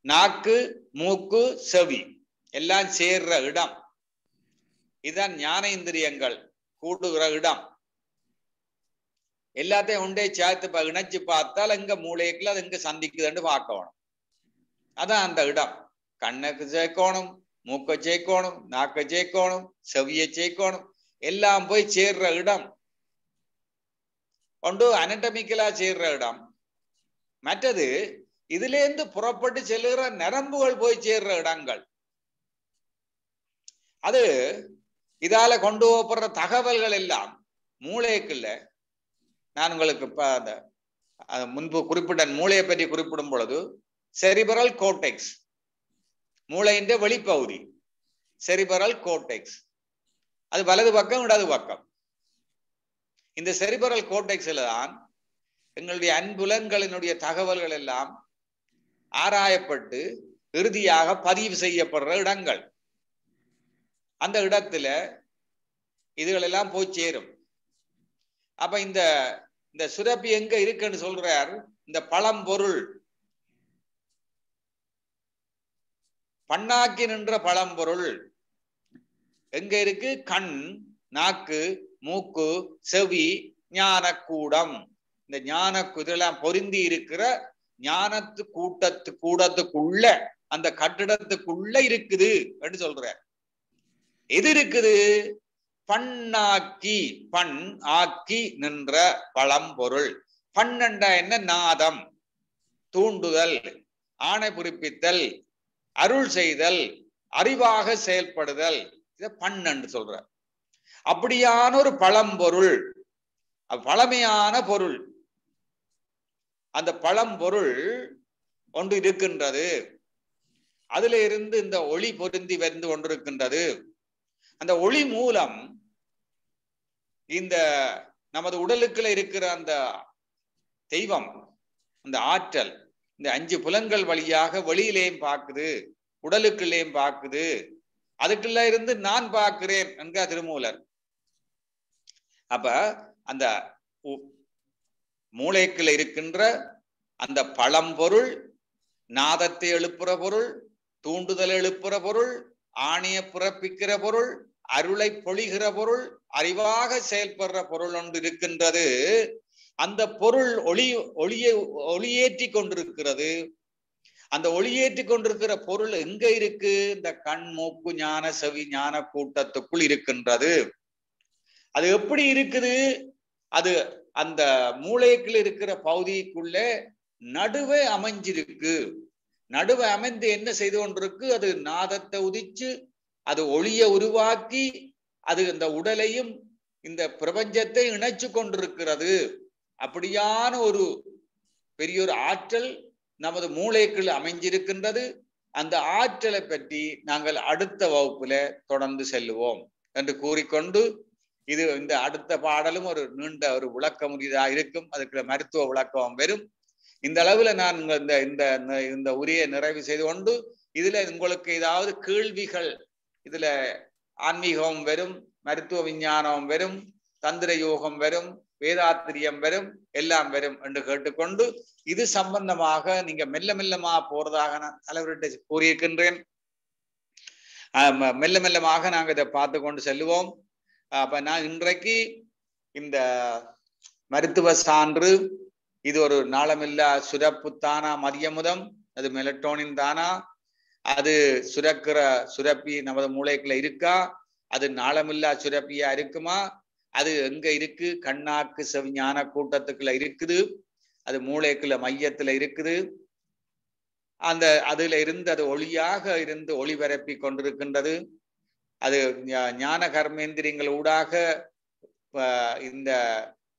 நாக்கு, மூக்கு, செவி எல்லாம் சேர்ற இடம், இதுதான் ஞானேந்திரியங்கள் கூடுகிற இடம். எல்லாத்தையும் ஒன்றே சேர்த்து இணைச்சு பார்த்தால் எங்க மூளைக்குள்ள அது எங்க சந்திக்குதுன்னு பார்க்கணும். அதான் அந்த இடம். கண்ணுக்கு சேர்க்கணும், மூக்கை சேர்க்கணும், நாக்கை சேர்க்கணும், செவியை சேர்க்கணும், எல்லாம் போய் சேர்ற இடம். ஒன்று அனட்டமிக்கலா சேர்ற இடம், மற்றது இதுல இருந்து புறப்பட்டு செல்லுகிற நரம்புகள் போய் சேர்ற இடங்கள். அது இதால கொண்டு போற தகவல்கள் எல்லாம் மூளைக்குள்ள. நான் உங்களுக்கு முன்பு குறிப்பிட்ட மூளையை பற்றி குறிப்பிடும் பொழுது செரிபரல் கோர்டெக்ஸ், மூளையின் வெளிப்பகுதி செரிபரல் கோர்டெக்ஸ், அது வலது பக்கம் இடது பக்கம். இந்த செரிபரல் கோர்டெக்ஸ்ல தான் எங்களுடைய அன்புலன்களினுடைய தகவல்கள் எல்லாம் ஆராயப்பட்டு இறுதியாக பதிவு செய்யப்படுற இடங்கள். அந்த இடத்துல இதுகள் எல்லாம் போய் சேரும். அப்ப இந்த சுரப்பி எங்க இருக்குன்னு சொல்றார். இந்த பழம்பொருள், பண்ணாக்கி நின்ற பழம்பொருள் எங்க இருக்கு? கண், நாக்கு, மூக்கு, செவி ஞான கூடம். இந்த ஞான இதெல்லாம் பொருந்தி இருக்கிற ஞானத்து கூடத்துக்குள்ள அந்த கட்டிடத்துக்குள்ள இருக்குது என்று சொல்ற. எது இருக்குது? பண்ணாக்கி, பண் ஆக்கி நின்ற பழம்பொருள். பண்ணண்டா என்ன? நாதம், தூண்டுதல், ஆணை புரிப்பித்தல், அருள் செய்தல், அறிவாக செயல்படுதல். இத பண்ணு சொல்ற. அப்படியான ஒரு பழம்பொருள், பழமையான பொருள். அந்த பழம்பொருள் ஒன்று இருக்கின்றது. அதுல இருந்து இந்த ஒளி பொருந்தி வந்து கொண்டிருக்கின்றது. அந்த ஒளி மூலம் இந்த நமது உடலுக்குள்ள இருக்கிற அந்த தெய்வம், அந்த ஆற்றல், இந்த 5 புலன்கள் வழியாக வெளியிலேயும் பார்க்குது, உடலுக்குள்ளேயும் பார்க்குது. அதுக்குள்ள இருந்து நான் பார்க்கிறேன் என்கிற திருமூலர். அப்ப அந்த மூளைக்குள்ள இருக்கின்ற அந்த பழம்பொருள், நாதத்தை எழுப்புற பொருள், தூண்டுதல் எழுப்புற பொருள், ஆணைய பிறப்பிக்கிற பொருள், அருளை பொழிகிற பொருள், அறிவாக செயல்படுற பொருள் ஒன்று இருக்கின்றது. அந்த பொருள் ஒளியேற்றி கொண்டிருக்கிறது. அந்த ஒளியேற்றி கொண்டிருக்கிற பொருள் எங்க இருக்கு? இந்த கண், மூக்கு, ஞான செவி ஞான கூட்டத்துக்குள் இருக்கின்றது. அது எப்படி இருக்குது? அது அந்த மூளைக்குள்ள இருக்கிற பகுதிக்குள்ள நடுவே அமைஞ்சிருக்கு. நடுவே அமைந்து என்ன செய்து கொண்டிருக்கு? அது நாதத்தை உதிச்சு, அது ஒளியை உருவாக்கி, அது இந்த உடலையும் இந்த பிரபஞ்சத்தை இணைச்சு கொண்டிருக்கிறது. அப்படியான ஒரு பெரிய ஒரு ஆற்றல் நமது மூளைக்குள் அமைஞ்சிருக்கின்றது. அந்த ஆற்றலை பற்றி நாங்கள் அடுத்த வகுப்புல தொடர்ந்து செல்லுவோம் என்று கூறிக்கொண்டு, இது இந்த அடுத்த பாடலும் ஒரு நீண்ட ஒரு விளக்க முடியதா இருக்கும். அதுக்கு மருத்துவ விளக்கம் வரும். இந்த அளவுல நான் இந்த உரையை நிறைவு செய்து கொண்டு, இதுல உங்களுக்கு ஏதாவது கேள்விகள், இதுல ஆன்மீகம் வரும், மருத்துவ விஞ்ஞானம் வரும், தந்திர யோகம் வரும், வேதாத்திரியம் வரும், எல்லாம் வரும் என்று கேட்டுக்கொண்டு, இது சம்பந்தமாக நீங்க மெல்ல மெல்லமா போறதாக நான் தலைவர்கிட்ட கூறியிருக்கின்றேன். மெல்ல மெல்லமாக நாங்கள் இதை பார்த்து கொண்டு செல்லுவோம். அப்ப நான் இன்றைக்கு இந்த மருத்துவ சான்று, இது ஒரு நாளமில்லா சுரப்பு தானா மதியமுதம், அது மெலட்டோனின் தானா, அது சுரக்கிற சுரப்பி நமது மூளைக்குள்ள இருக்கா, அது நாளமில்லா சுரப்பியா இருக்குமா, அது எங்க இருக்கு? கண்ணாக்கு செவி ஞான கூட்டத்துக்குள்ள இருக்குது, அது மூளைக்குள்ள மையத்துல இருக்குது. அந்த அதுல இருந்து அது ஒளியாக இருந்து ஒளிபரப்பி கொண்டிருக்கின்றது. அது ஞான கர்மேந்திரியங்கள் ஊடாக இந்த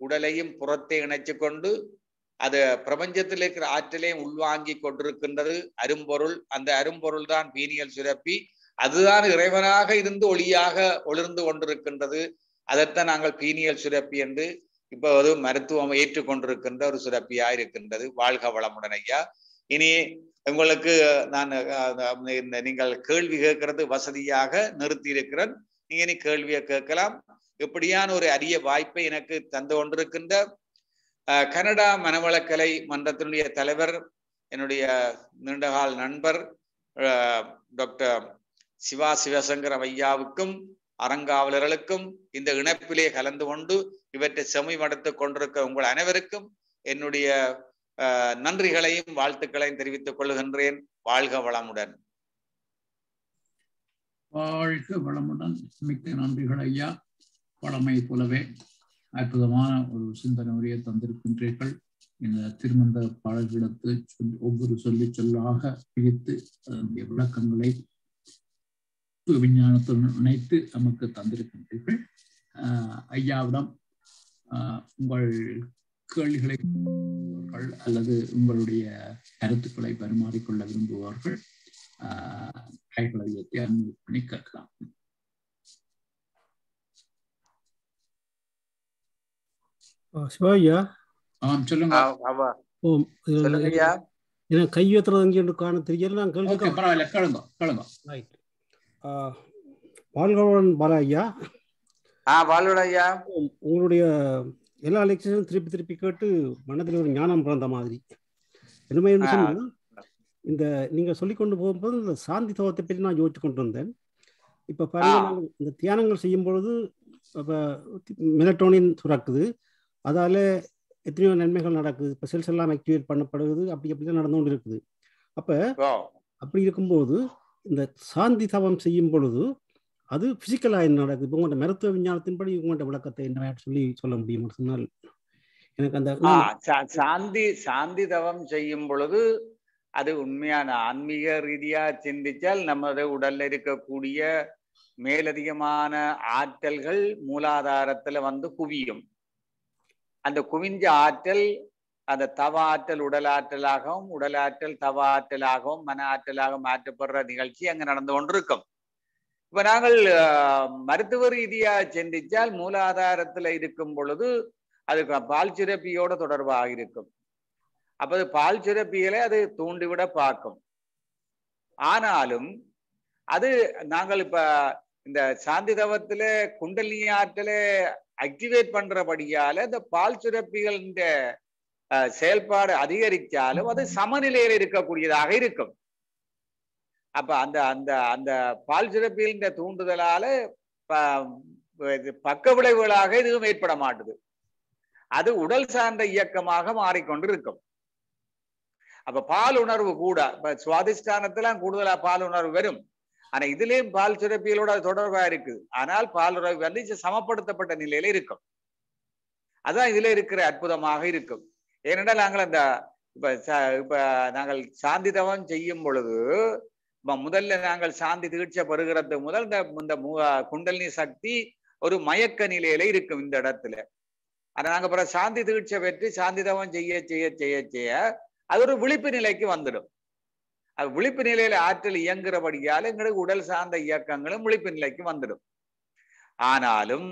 உடலையும் புறத்தை இணைச்சு கொண்டு அது பிரபஞ்சத்தில் இருக்கிற ஆற்றலையும் உள்வாங்கி கொண்டிருக்கின்றது அரும்பொருள். அந்த அரும்பொருள் தான் பீனியல் சுரப்பி. அதுதான் இறைவனாக இருந்து ஒளியாக ஒளிர்ந்து கொண்டிருக்கின்றது. அதைத்தான் நாங்கள் பீனியல் சுரப்பி என்று இப்போது மருத்துவம் ஏற்றுக்கொண்டிருக்கின்ற ஒரு சுரப்பியா இருக்கின்றது. வாழ்க வளமுடன் ஐயா. இனி உங்களுக்கு நான் நீங்கள் கேள்வி கேட்கறது வசதியாக நிறுத்தி இருக்கிறேன். நீங்க இனி கேள்வியை கேட்கலாம். இப்படியான ஒரு அரிய வாய்ப்பை எனக்கு தந்து கொண்டிருக்கின்ற கனடா மனவளக்கலை மன்றத்தினுடைய தலைவர், என்னுடைய நீண்டகால் நண்பர் டாக்டர் சிவா சிவசங்கரம் ஐயாவுக்கும் அறங்காவலர்களுக்கும் இந்த இணைப்பிலே கலந்து கொண்டு இவற்றை செவிமடுத்துக் கொண்டிருக்க உங்கள் அனைவருக்கும் என்னுடைய நன்றிகளையும் வாழ்த்துக்களையும் தெரிவித்துக் கொள்கின்றேன். வாழ்க வளமுடன். வாழ்க வளமுடன். மிக்க நன்றிகள் ஐயா. வளமை போலவே அற்புதமான ஒரு சிந்தனை உரையை தந்திருக்கின்றீர்கள். இந்த திருமந்திர பாடல்களுக்கு ஒவ்வொரு சொல்லாக பிரித்து அதனுடைய விளக்கங்களை விஞ்ஞானத்துடன் இணைத்து நமக்கு தந்திருக்கின்றீர்கள். ஐயாவிடம் உங்கள் கேள்விகளை அல்லது உங்களுடைய கருத்துக்களை பரிமாறிக்கொள்ள விரும்புவார்கள் கைகளை உயர்த்தி அனுமதி பண்ணி கேட்கலாம். சிவாயா, சொல்லுங்க. கை உயர்த்துறது என்று காண தெரியல. நான் பரவாயில்ல, கேளுங்க. வாழ்கவன் பாலா ஐயா. ஐயா, உங்களுடைய எல்லா லெக்சரும் திருப்பி திருப்பி கேட்டு மனதில் ஒரு ஞானம் பிறந்த மாதிரி. என்னமே சொன்னா, இந்த நீங்க சொல்லி கொண்டு போகும்போது இந்த சாந்தி தவத்தை பற்றி நான் யோசிச்சு கொண்டு வந்தேன். இப்ப பாருங்க, நாங்கள் இந்த தியானங்கள் செய்யும் பொழுது மெலட்டோனின் சுரக்குது, அதால எத்தனையோ நன்மைகள் நடக்குது. இப்போ செல்ஸ் எல்லாம் ஆக்டிவேட் பண்ணப்படுது, அப்படி தான் நடந்து கொண்டு இருக்குது. அப்போ அப்படி இருக்கும்போது இந்த சாந்தி தவம் செய்யும் பொழுது அது பிசிக்கலாக என்ன நடக்குது? இப்போ உங்கள்கிட்ட மருத்துவ விஞ்ஞானத்தின்படி உங்கள்கிட்ட விளக்கத்தை என்ன சொல்ல முடியும் சொன்னால் எனக்கு அந்த சாந்தி தவம் செய்யும் பொழுது அது உண்மையான ஆன்மீக ரீதியா சிந்திச்சால் நமது உடல்ல இருக்கக்கூடிய மேலதிகமான ஆற்றல்கள் மூலாதாரத்துல வந்து குவியும். அந்த குவிஞ்ச ஆற்றல் அந்த தவ ஆற்றல் உடலாற்றலாகவும் உடலாற்றல் தவ ஆற்றலாகவும் மன ஆற்றலாக மாற்றப்படுற நிகழ்ச்சி அங்க நடந்து கொண்டிருக்கும். இப்ப நாங்கள் மருத்துவ ரீதியா சிந்திச்சால் மூலாதாரத்துல இருக்கும் பொழுது அதுக்கு பால் சுரப்பியோட தொடர்பாக இருக்கும். அப்ப அது பால் சுரப்பிகளை அது தூண்டிவிட பார்க்கும். ஆனாலும் அது நாங்கள் இப்ப இந்த சாந்தி தவத்துல குண்டலினி ஆற்றலை ஆக்டிவேட் பண்றபடியால இந்த பால் சுரப்பிகள் செயல்பாடு அதிகரிச்சாலும் அது சமநிலையில் இருக்கக்கூடியதாக இருக்கும். அப்ப அந்த அந்த அந்த பால் சுரப்பிகளின் தூண்டுதலால பக்க விளைவுகளாக எதுவும் ஏற்பட மாட்டுது. அது உடல் சார்ந்த இயக்கமாக மாறிக்கொண்டிருக்கும். அப்ப பால் உணர்வு கூட இப்ப சுவாதிஷ்டானத்துல கூடுதலா பால் உணர்வு வரும். ஆனா இதுலயும் பால் சுரப்பிகளோட தொடர்பா இருக்குது. ஆனால் பால் உணர்வு வந்து சமப்படுத்தப்பட்ட நிலையில இருக்கும். அதான் இதுல இருக்கிற அற்புதமாக இருக்கும். ஏனென்றால் நாங்கள் அந்த இப்ப நாங்கள் சாந்தி தவம் செய்யும் பொழுது முதல்ல நாங்கள் சாந்தி தீட்சை பெறுகிறது முதல் இந்த குண்டலினி சக்தி ஒரு மயக்க நிலையில இருக்கும் இந்த இடத்துல. ஆனா நாங்க பிற சாந்தி தீட்சை பெற்று சாந்தி தவம் செய்ய செய்ய செய்ய செய்ய அது ஒரு விழிப்பு நிலைக்கு வந்துடும். அது விழிப்பு நிலையில ஆற்றல் இயங்குறபடியால எங்களுக்கு உடல் சார்ந்த இயக்கங்களும் விழிப்பு நிலைக்கு வந்துடும். ஆனாலும்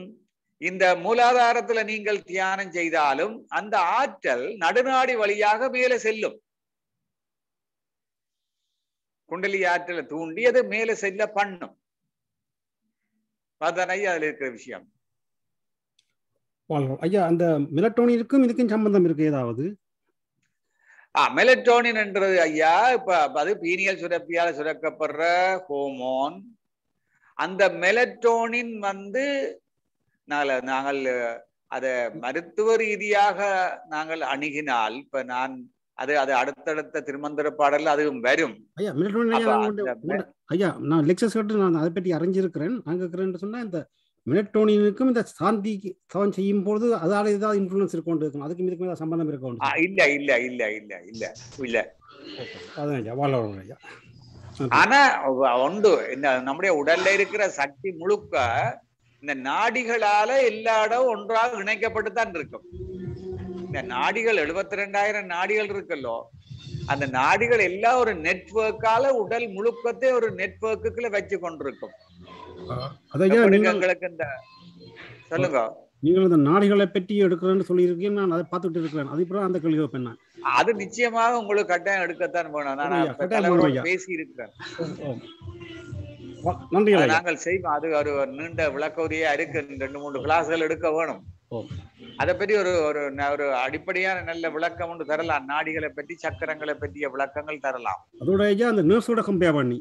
இந்த மூலாதாரத்துல நீங்கள் தியானம் செய்தாலும் அந்த ஆற்றல் நடுநாடி வழியாக மேலே செல்லும். குண்டலி ஆற்றலை தூண்டி அது மேலே செல்ல பண்ணும். அதுல இருக்கிற விஷயம். ஐயா, அந்த மெலட்டோனினுக்கும் இதுக்கும் சம்பந்தம் இருக்கு ஏதாவது? மெலட்டோனின் என்றது ஐயா இப்ப அது பீனியல் சுரப்பியால சுரக்கப்படுற ஹோமோன். அந்த மெலட்டோனின் வந்து நாங்கள் அத மருத்துவ ரீதியாக நாங்கள் அணுகினால் இப்ப நான் அது அடுத்தடுத்த திருமந்திர பாடல் அதுவும் வரும். ஐயா நான் லெக்சர்ஸ் கேட்டு நான் அதை பற்றி அறிஞ்சிருக்கிறேன். நாங்க இருக்கிறேன்னு சொன்னா இந்த மெலட்டோனினுக்கும் இந்த சாந்தி தவம் செய்யும் போது அதால ஏதாவது இன்ஃப்ளூயன்ஸ் இருக்கொண்டு இருக்கும், அதுக்கும் இதுக்கும் ஏதாவது சம்பந்தம் இருக்கும்? இல்ல இல்ல இல்ல இல்ல இல்ல இல்ல. அதான். ஆனா ஒன்று இந்த நம்முடைய உடல்ல இருக்கிற சக்தி முழுக்க இந்த நாடிகளால எல்லா இடம் ஒன்றாக இணைக்கப்பட்டுத்தான் இருக்கும். இந்த நாடிகள் 72,000 நாடிகள் இருக்குல்லோ, அந்த நாடிகள் எல்லாம் ஒரு நெட்வொர்க்கால உடல் முழுக்கத்தை ஒரு நெட்வொர்க்குள்ள வச்சு கொண்டிருக்கும். எங்களுக்கு இந்த சொல்லுங்க, நீங்கள் இந்த நாடிகளை பற்றி எடுக்கிறேன்னு சொல்லியிருக்கீங்க. நான் அதை பார்த்துட்டு இருக்கிறேன். அதுக்கப்புறம் அந்த கேள்வி வைப்பேன். அது நிச்சயமாக உங்களுக்கு கட்டாயம் எடுக்கத்தான் வேணும். நான் பேசி இருக்கிறேன். நன்றி. நாங்கள் செய்வோம். அது ஒரு நீண்ட விளக்கவுரையா இருக்கு. 2-3 கிளாஸ்கள் எடுக்க வேணும். அதை பற்றி ஒரு அடிப்படையான நல்ல விளக்கம் ஒன்று தரலாம். நாடிகளை பற்றி சக்கரங்களை பற்றிய விளக்கங்கள் தரலாம். அதோட அந்த நர்ஸோட கம்பேர் பண்ணி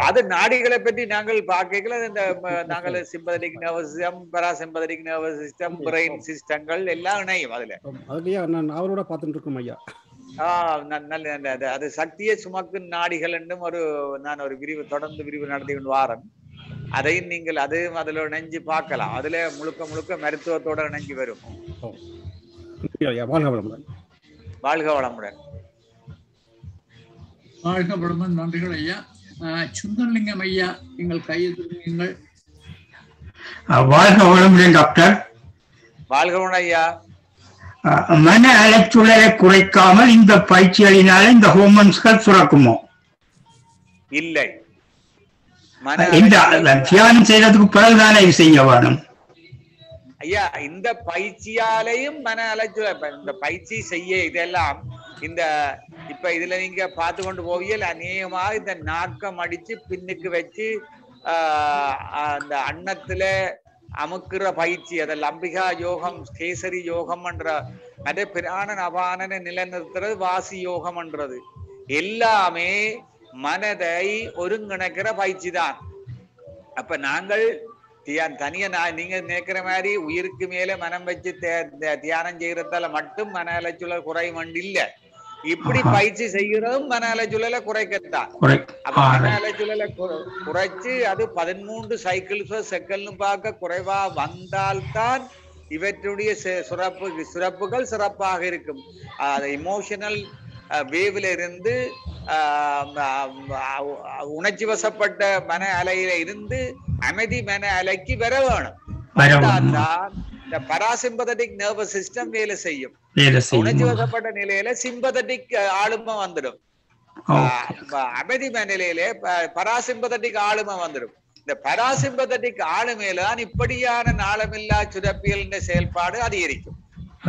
அது நாடிகளை பற்றி நாங்கள் பார்க்கல. இந்த நாங்கள் sympathetic nervous system, parasympathetic nervous system, brain சிஸ்டங்கள் எல்லாம் இணையும் அதுல. நான் அவரோட பார்த்துட்டு இருக்கோம் ஐயா. நல்ல அது சக்தியை சுமக்கும் நாடிகள் என்றும் நான் ஒரு தொடர்ந்து விரிவு நடத்தி வாரன். அதையும் நீங்கள் அதையும் அதுல இணைஞ்சு பார்க்கலாம். அதுல முழுக்க மருத்துவத்தோட இணைஞ்சு வரும். வாழ்க வளமுடன். வாழ்க வளமுடன். வாழ்க வளமுடன். நன்றிகள் ஐயா. சுந்தரலிங்கம் ஐயா, நீங்கள் கையெழுத்துங்கள். வாழ்க வளமுடன் டாக்டர். வாழ்க வளமுடன் ஐயா. மன அலைச்சூழலை குறைக்காமல் இந்த பயிற்சிகளினால இந்த ஹோமோன்ஸ்கள் சுரக்குமோ? இல்லை. தியானம் செய்யறதுக்கு பிறகுதானே இது செய்ய வேணும் ஐயா. இந்த பயிற்சியாலையும் மன அலைச்சூழல் இந்த பயிற்சி செய்ய இதெல்லாம் இப்ப இதுல நீங்க பார்த்து கொண்டு போவியல் அநேகமா இந்த நாக்கம் அடிச்சு பின்னுக்கு வச்சு அந்த அன்னத்துல அமுக்குற பயிற்சி, அதை லம்பிகா யோகம், கேசரி யோகம் என்ற அதே பிராணன் அபானனை நிலைநிறுத்துறது வாசி யோகம் என்றது எல்லாமே மனதை ஒருங்கிணைக்கிற பயிற்சி தான். அப்ப நாங்கள் தனியா நான் நீங்க நினைக்கிற மாதிரி உயிருக்கு மேல மனம் வச்சு தியானம் செய்யறதால மட்டும் மன அலைச்சூழல் குறையும் இல்ல. இப்படி பயிற்சி செய்யறதும் மன அலைச்சூழலை குறைக்கத்தான். அப்ப மன அலைச்சூழலை குறைச்சு அது 13 சைக்கிள்ஸ் செகண்ட்னு பார்க்க குறைவா வந்தால்தான் இவற்றுடைய சுரப்புகள் சிறப்பாக இருக்கும். இமோஷனல் வேவ்ல இருந்து உணர்ச்சி வசப்பட்ட மன அலையில இருந்து அமைதி மன அலைக்கு வர வேணும். இந்த பராசிம்பதட்டிக் நர்வஸ் சிஸ்டம் வேலை செய்யும். உணர்ச்சி வசப்பட்ட நிலையில சிம்பதட்டிக் ஆளுமை வந்துடும். அமைதி நிலையில பராசிம்பதட்டிக் ஆளுமை வந்துடும். இந்த பராசிம்பதட்டிக் ஆளுமையில தான் இப்படியான நாளமில்லா சுரப்பியல் செயல்பாடு அதிகரிக்கும்.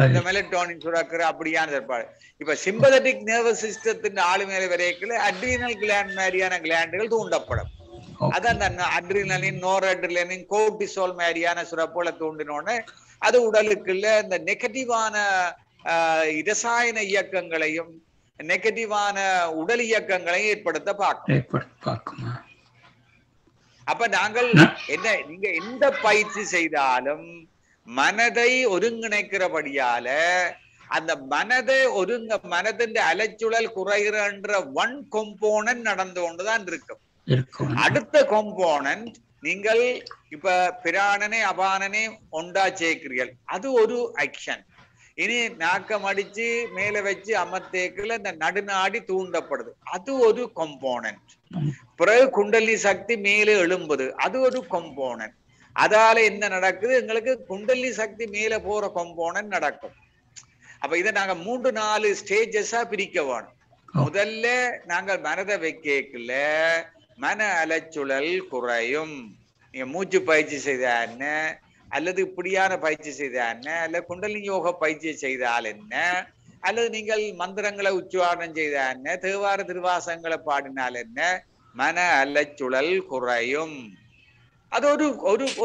இந்த மெலட்டோனின் சுரக்கிற அப்படியான செயல்பாடு. இப்ப சிம்பதட்டிக் நர்வஸ் சிஸ்டத்தின் ஆளுமையில வரைக்குள்ள அட்ரினல் கிளாண்ட் மாதிரியான கிளாண்டுகள் தூண்டப்படும். அதான் அந்த அட்ரினலின், நோரட்ரினலின், கோர்டிசோல் மாதிரியான சுரப்புகளை தூண்டினோன்னு அது உடலுக்குள்ள இந்த நெகட்டிவான இரசாயன இயக்கங்களையும் நெகட்டிவான உடல் இயக்கங்களையும் ஏற்படுத்த பார்க்கும். அப்ப நாங்கள் என்ன, நீங்க எந்த பயிற்சி செய்தாலும் மனதை ஒருங்கிணைக்கிறபடியால அந்த மனதின் அலைச்சுழல் குறைகிற ஒன் கொம்போனன்ட் நடந்து கொண்டுதான் இருக்கும். அடுத்த கொம்போனன்ட் நீங்கள் இப்ப பிராணனே அபானனே ஒண்டா சேர்க்கிறீர்கள், அது ஒரு ஆக்ஷன். இனி நாக்கம் அடிச்சு மேல வச்சு அமர்த்தேக்குல இந்த நடுநாடி தூண்டப்படுது, அது ஒரு கொம்போனன்ட். பிறகு குண்டலினி சக்தி மேலே எழும்புது, அது ஒரு கொம்போனன்ட். அதால என்ன நடக்குது, எங்களுக்கு குண்டலினி சக்தி மேல போற கொம்போனன்ட் நடக்கும். அப்ப இதை நாங்க 3-4 ஸ்டேஜஸா பிரிக்க வேணும். முதல்ல நாங்கள் மனதை வைக்கல மன அலைச்சுழல் குறையும். நீங்க மூச்சு பயிற்சி செய்தா என்ன, அல்லது இப்படியான பயிற்சி செய்தா என்ன, அல்லது குண்டலினி யோக பயிற்சி செய்தால் என்ன, அல்லது நீங்கள் மந்திரங்களை உச்சாரணம் செய்தா என்ன, தேவார திருவாசங்களை பாடினால் என்ன, மன அலைச்சுழல் குறையும். அது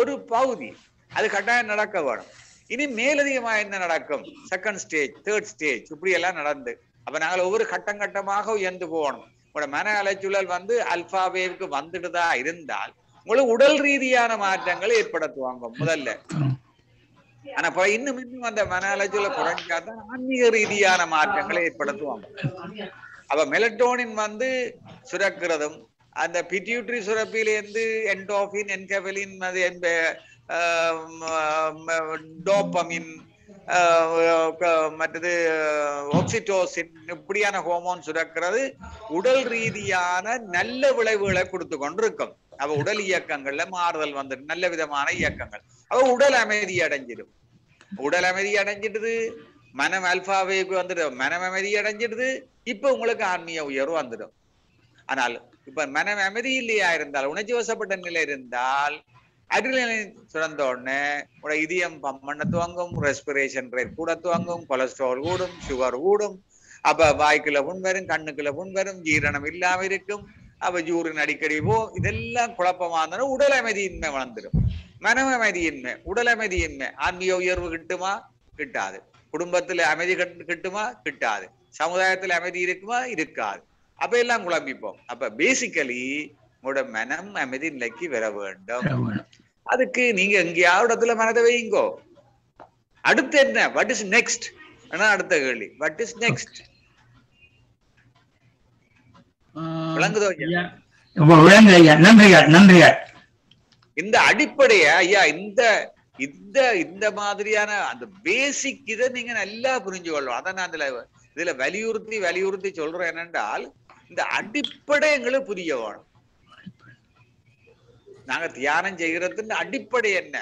ஒரு பகுதி, அது கட்டாயம் நடக்க வேணும். இனி மேலதிகமா என்ன நடக்கும், செகண்ட் ஸ்டேஜ், தேர்ட் ஸ்டேஜ், இப்படி எல்லாம் நடந்து அப்ப நாங்கள் ஒவ்வொரு கட்டமாக உயர்ந்து போகணும். உங்களோட மன அலைச்சுழல் அல்பா வேவுக்கு வந்துட்டுதா இருந்தால் உங்களுக்கு உடல் ரீதியான மாற்றங்களை ஏற்படுத்துவாங்க முதல்ல. ஆனா இன்னும் அந்த மன அலைச்சுழல் குறைஞ்சாதான் ஆன்மீக ரீதியான மாற்றங்களை ஏற்படுத்துவாங்க. அப்ப மெலட்டோனின் சுரக்கிறதும் அந்த பிட்யூட்டரி சுரப்பிலிருந்து என்டோபின், என்கெபலின், டோபமின், மற்றது ஆக்சிடோசின், இப்படியான ஹோமோன் சுரக்கிறது உடல் ரீதியான நல்ல விளைவுகளை கொடுத்து கொண்டிருக்கும். அவ உடல் இயக்கங்கள்ல மாறுதல் நல்ல விதமான இயக்கங்கள். அவ உடல் அமைதி அடைஞ்சிடும். உடல் அமைதி அடைஞ்சிடுது, மனம் அல்பாவேக்கு வந்துடும், மனம் அமைதி அடைஞ்சிடுது. இப்ப உங்களுக்கு ஆன்மீக உயர்வு வந்துடும். ஆனால் இப்ப மனம் அமைதி இல்லையா இருந்தால், உணர்ச்சி வசப்பட்ட நிலை இருந்தால், அட்ரினலின் சுரந்த உடனே இதயம் பம்ப் பண்ண துவங்கும், ரெஸ்பிரேஷன் ரேட் கூட துவங்கும், கொலஸ்ட்ரால் கூடும், சுகர் கூடும். அப்ப வாய்க்குள்ள புண் வரும், கண்ணுக்குள்ள புண் வரும், ஜீரணம் இல்லாம இருக்கும். அப்ப யூரின் அடிக்கடி இதெல்லாம் குழப்பமா இருந்தாலும் உடல் அமைதியின்மை வளர்ந்துடும். மனம் அமைதியின்மை, உடல் அமைதியின்மை, ஆன்மீக உயர்வு கிட்டுமா? கிட்டாது. குடும்பத்துல அமைதி கிட்டுமா? கிட்டாது. சமுதாயத்துல அமைதி இருக்குமா? இருக்காது. அப்ப எல்லாம் குழம்பிப்போம். அப்ப பேசிக்கலி உங்களோட மனம் அமைதி நிலைக்கு வர வேண்டும். அதுக்கு நீங்க எங்கேயாவது இடத்துல மனதை வைங்கோ. அடுத்து என்ன, வாட் இஸ் நெக்ஸ்ட்? அடுத்த கேள்வி, வாட் இஸ் நெக்ஸ்ட்? விளங்குதோ ஐயா? இந்த அடிப்படைய ஐயா, இந்த மாதிரியான அந்த பேசிக் இதை நீங்க நல்லா புரிஞ்சு கொள்ளும். அதை நான் இதுல வலியுறுத்தி சொல்றேன். என்னென்றால் இந்த அடிப்படை எங்களுக்கு புரிய வேணும். நாங்க தியானம் செய்யறதுன்னு அடிப்படை என்ன?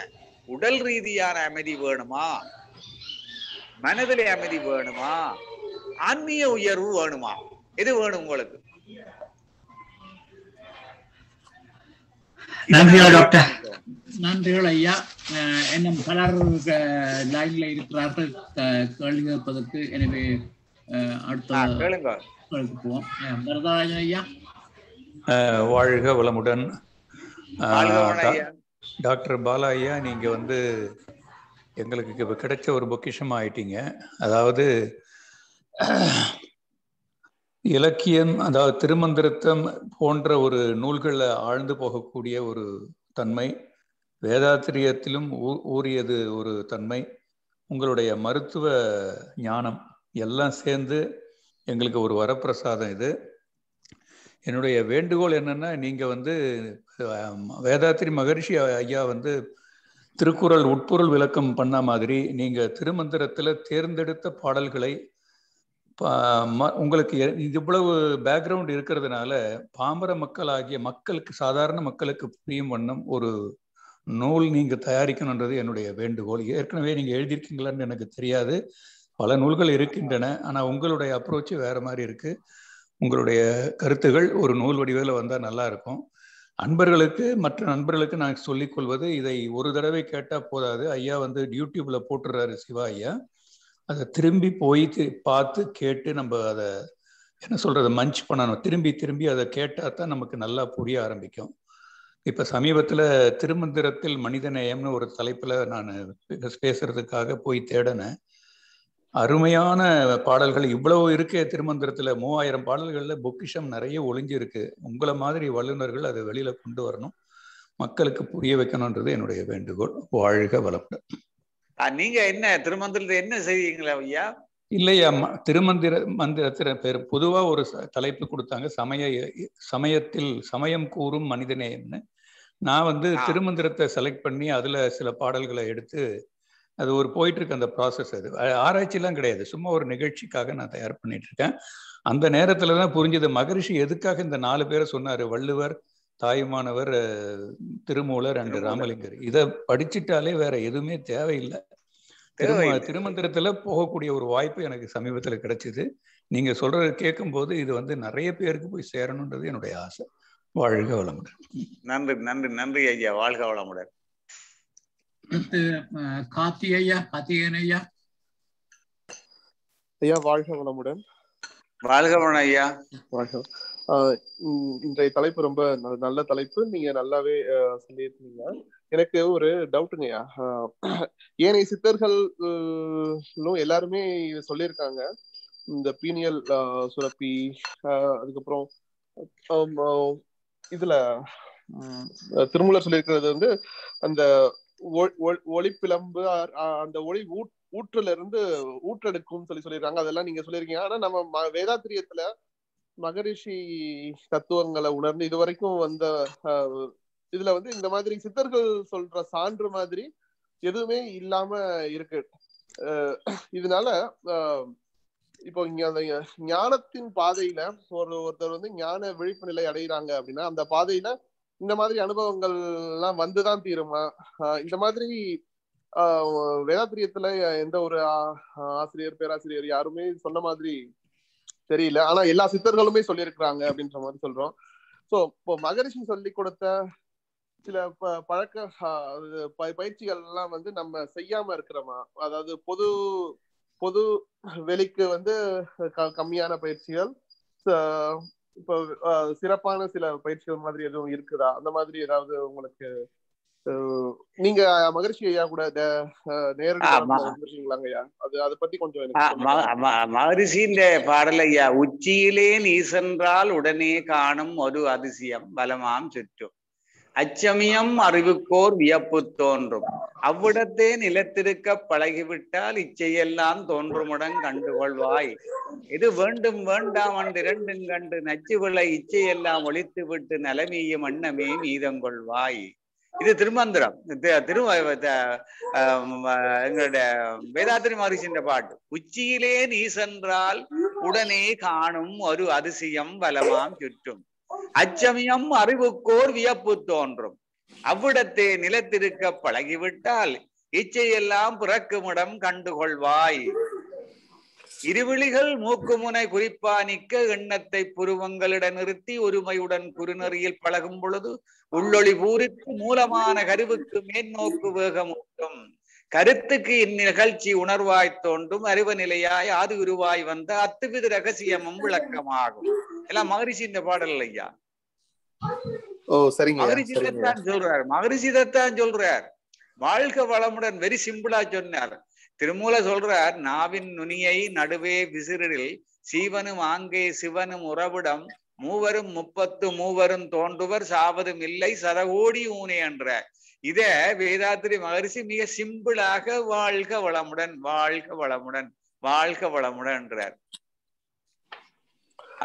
உடல் ரீதியான அமைதி வேணுமா, மனதிலே அமைதி வேணுமா, ஆன்மீக உயர்வு வேணுமா? எது வேணும் உங்களுக்கு? நன்றிகள் ஐயா. இன்னும் பலர் லைன்ல இருக்கிறார்கள் கேள்வி கேட்பதற்கு. எனவே அடுத்த போவோம். வரதராஜன் ஐயா. வாழ்க வளமுடன். டாக்டர் பாலா ஐயா, நீங்க எங்களுக்கு கிடைச்ச ஒரு பொக்கிஷம் ஆயிட்டீங்க. அதாவது இலக்கியம், அதாவது திருமந்திரத்தம் போன்ற ஒரு நூல்களில் ஆழ்ந்து போகக்கூடிய ஒரு தன்மை, வேதாத்திரியத்திலும் ஊறியது ஒரு தன்மை, உங்களுடைய மருத்துவ ஞானம் எல்லாம் சேர்ந்து எங்களுக்கு ஒரு வரப்பிரசாதம். இது என்னுடைய வேண்டுகோள் என்னன்னா, நீங்க வேதாத்திரி மகரிஷி ஐயா திருக்குறள் உட்பொருள் விளக்கம் பண்ண மாதிரி நீங்க திருமந்திரத்துல தேர்ந்தெடுத்த பாடல்களை உங்களுக்கு இவ்வளவு பேக்ரவுண்ட் இருக்கிறதுனால பாமர மக்கள் ஆகிய மக்களுக்கு, சாதாரண மக்களுக்கு புரியும் வண்ணம் ஒரு நூல் நீங்க தயாரிக்கணுன்றது என்னுடைய வேண்டுகோள். ஏற்கனவே நீங்க எழுதியிருக்கீங்களான்னு எனக்கு தெரியாது, பல நூல்கள் இருக்கின்றன. ஆனா உங்களுடைய அப்ரோச் வேற மாதிரி இருக்கு. உங்களுடைய கருத்துகள் ஒரு நூல் வடிவில் வந்தா நல்லா இருக்கும். மற்ற நண்பர்களுக்கு நான் சொல்லிக் கொள்வது, இதை ஒரு தடவை கேட்டா போதாது. ஐயா யூடியூப்ல போட்டுறாரு சிவா ஐயா, அதை திரும்பி போய் பார்த்து கேட்டு நம்ம அதை என்ன சொல்றது மஞ்ச் பண்ணணும். திரும்பி அதை கேட்டா தான் நமக்கு நல்லா புரிய ஆரம்பிக்கும். இப்ப சமீபத்துல திருமந்திரத்தில் மனிதநேயம்னு ஒரு தலைப்புல நான் பேசுறதுக்காக போய் தேடினேன். அருமையான பாடல்கள் இவ்வளவு இருக்கே திருமந்திரத்துல. 3000 பாடல்கள்ல பொக்கிஷம் நிறைய ஒளிஞ்சு இருக்கு. உங்களை மாதிரி வல்லுநர்கள் அதை வெளியில கொண்டு வரணும், மக்களுக்கு புரிய வைக்கணும்ன்றது என்னுடைய வேண்டுகோள். வாழ்க வளமுடன். நீங்க என்ன திருமந்திரத்தை என்ன செய்வீங்களா ஐயா? இல்லையா, மந்திரத்துல பேர் பொதுவா ஒரு தலைப்பு கொடுத்தாங்க, சமயத்தில் சமயம் கூறும் மனிதநேயம்னு. நான் திருமந்திரத்தை செலக்ட் பண்ணி அதுல சில பாடல்களை எடுத்து அது ஒரு போயிட்டு இருக்கு அந்த ப்ராசஸ். அது ஆராய்ச்சிலாம் கிடையாது, சும்மா ஒரு நிகழ்ச்சிக்காக நான் தயார் பண்ணிட்டு இருக்கேன். அந்த நேரத்துலதான் புரிஞ்சது மகரிஷி எதுக்காக இந்த 4 பேரை சொன்னாரு. வள்ளுவர், தாயுமானவர், திருமூலர் அண்ட் ராமலிங்கர். இதை படிச்சுட்டாலே வேற எதுவுமே தேவையில்லை. திருமந்திரத்துல போகக்கூடிய ஒரு வாய்ப்பு எனக்கு சமீபத்துல கிடைச்சது. நீங்க சொல்றத கேட்கும் போது இது நிறைய பேருக்கு போய் சேரணும்ன்றது என்னுடைய ஆசை. வாழ்க வளமுடன். நன்றி நன்றி நன்றி ஐயா, வாழ்க வளமுடன். கார்த்திகேயன் ஐயா. ஐயா வாழ்க வளமுடன். வாழ்க வளமுடன் ஐயா. வாழ்க. இன்றைய தலைப்பு ரொம்ப நல்ல தலைப்பு, நீங்க நல்லாவே சொல்லியிருக்கீங்க. எனக்கு ஒரு டவுட்டுங்கய்யா. ஏனைய சித்தர்களும் எல்லாருமே சொல்லியிருக்காங்க, இந்த பீனியல் சுரப்பி, அதுக்கப்புறம் இதுல திருமூலர் சொல்லியிருக்கிறது அந்த ஒளிப்பிளம்பு, அந்த ஒளி ஊற்றுல இருந்து ஊற்றெடுக்கும் சொல்லியிருக்காங்க. அதெல்லாம் நீங்க சொல்லியிருக்கீங்க. ஆனா நம்ம வேதாத்திரியத்துல மகரிஷி தத்துவங்களை உணர்ந்து இதுவரைக்கும் வந்த இதுல இந்த மாதிரி சித்தர்கள் சொல்ற சான்று மாதிரி எதுவுமே இல்லாம இருக்கு. இதனால இப்போ இங்க அந்த ஞானத்தின் பாதையில ஒருத்தர் ஞான விழிப்பு நிலை அடைகிறாங்க அப்படின்னா, அந்த பாதையில இந்த மாதிரி அனுபவங்கள் எல்லாம் வந்துதான் தீருமா? இந்த மாதிரி வேதாத்திரியத்துல எந்த ஒரு ஆசிரியர், பேராசிரியர் யாருமே சொன்ன மாதிரி தெரியல. ஆனா எல்லா சித்தர்களுமே சொல்லியிருக்கிறாங்க அப்படின்ற மாதிரி சொல்றோம். சோ இப்போ மகரிஷி சொல்லி கொடுத்த சில பயிற்சிகள் எல்லாம் நம்ம செய்யாம இருக்கிறோமா? அதாவது பொது வெளிக்கு கம்மியான பயிற்சிகள், இப்போ சிறப்பான சில பயிற்சிகள் மாதிரி எதுவும் இருக்குதா? அந்த மாதிரி ஏதாவது உங்களுக்கு நீங்க மகரிஷி ஐயா கூட நேரடியா அதை பத்தி கொஞ்சம் மகரிஷியின் பாடல் ஐயா, உச்சியிலே நீ சென்றால் உடனே காணும் ஒரு அதிசயம் பலமாம் சுற்றும், அச்சமயம் அறிவுக்கோர் வியப்பு தோன்றும், அவ்விடத்தே நிலத்திருக்க பழகிவிட்டால் இச்சையெல்லாம் தோன்றுமுடன் கண்டுகொள்வாய், இது வேண்டும் வேண்டாம் என்று இரண்டும் கண்டு நச்சு விளை இச்சையெல்லாம் ஒழித்து விட்டு நலமீயும் எண்ணமே மீதங்கொள்வாய். இது திருமந்திரம், எங்களுடைய வேதாத்திரி மகரிஷியின் பாட்டு. உச்சியிலே நீ சென்றால் உடனே காணும் ஒரு அதிசயம் பலமாம் சுற்றும், அச்சமயம் அறிவுக்கோர் வியப்பு தோன்றும், அவ்விடத்தே நிலத்திருக்க பழகிவிட்டால் இச்சையெல்லாம் பிறக்குமிடம் கண்டுகொள்வாய். இருவிழிகள் மூக்குமுனை குறிப்பானிக்க எண்ணத்தை புருவங்களிட நிறுத்தி ஒருமையுடன் குறுநெறியில் பழகும் பொழுது உள்ளொளி பூரித்து மூலமான கருவுக்கு மேற்நோக்கு வேகமூட்டும், கருத்துக்கு இந்நிகழ்ச்சி உணர்வாய் தோன்றும், அறிவு நிலையாய் ஆதி உருவாய் வந்த அத்துவித ரகசியமும் விளக்கமாகும். எல்லாம் மகரிஷி இந்த பாடல் ஐயா. மகரிஷி தான் சொல்றார். வாழ்க வளமுடன் வெரி சிம்பிளா சொன்னார். திருமூல சொல்றார், நாவின் நுனியை நடுவே விசிறில் சீவனும் ஆங்கே சிவனும் உறவிடம், மூவரும் 30 மூவரும் தோன்றுவர் சாவதும் இல்லை சதகோடி ஊனே என்ற. இத வேதாத்திரி மகரிஷி மிக சிம்பிளாக வாழ்க வளமுடன், வாழ்க வளமுடன், வாழ்க வளமுடன் என்றார்.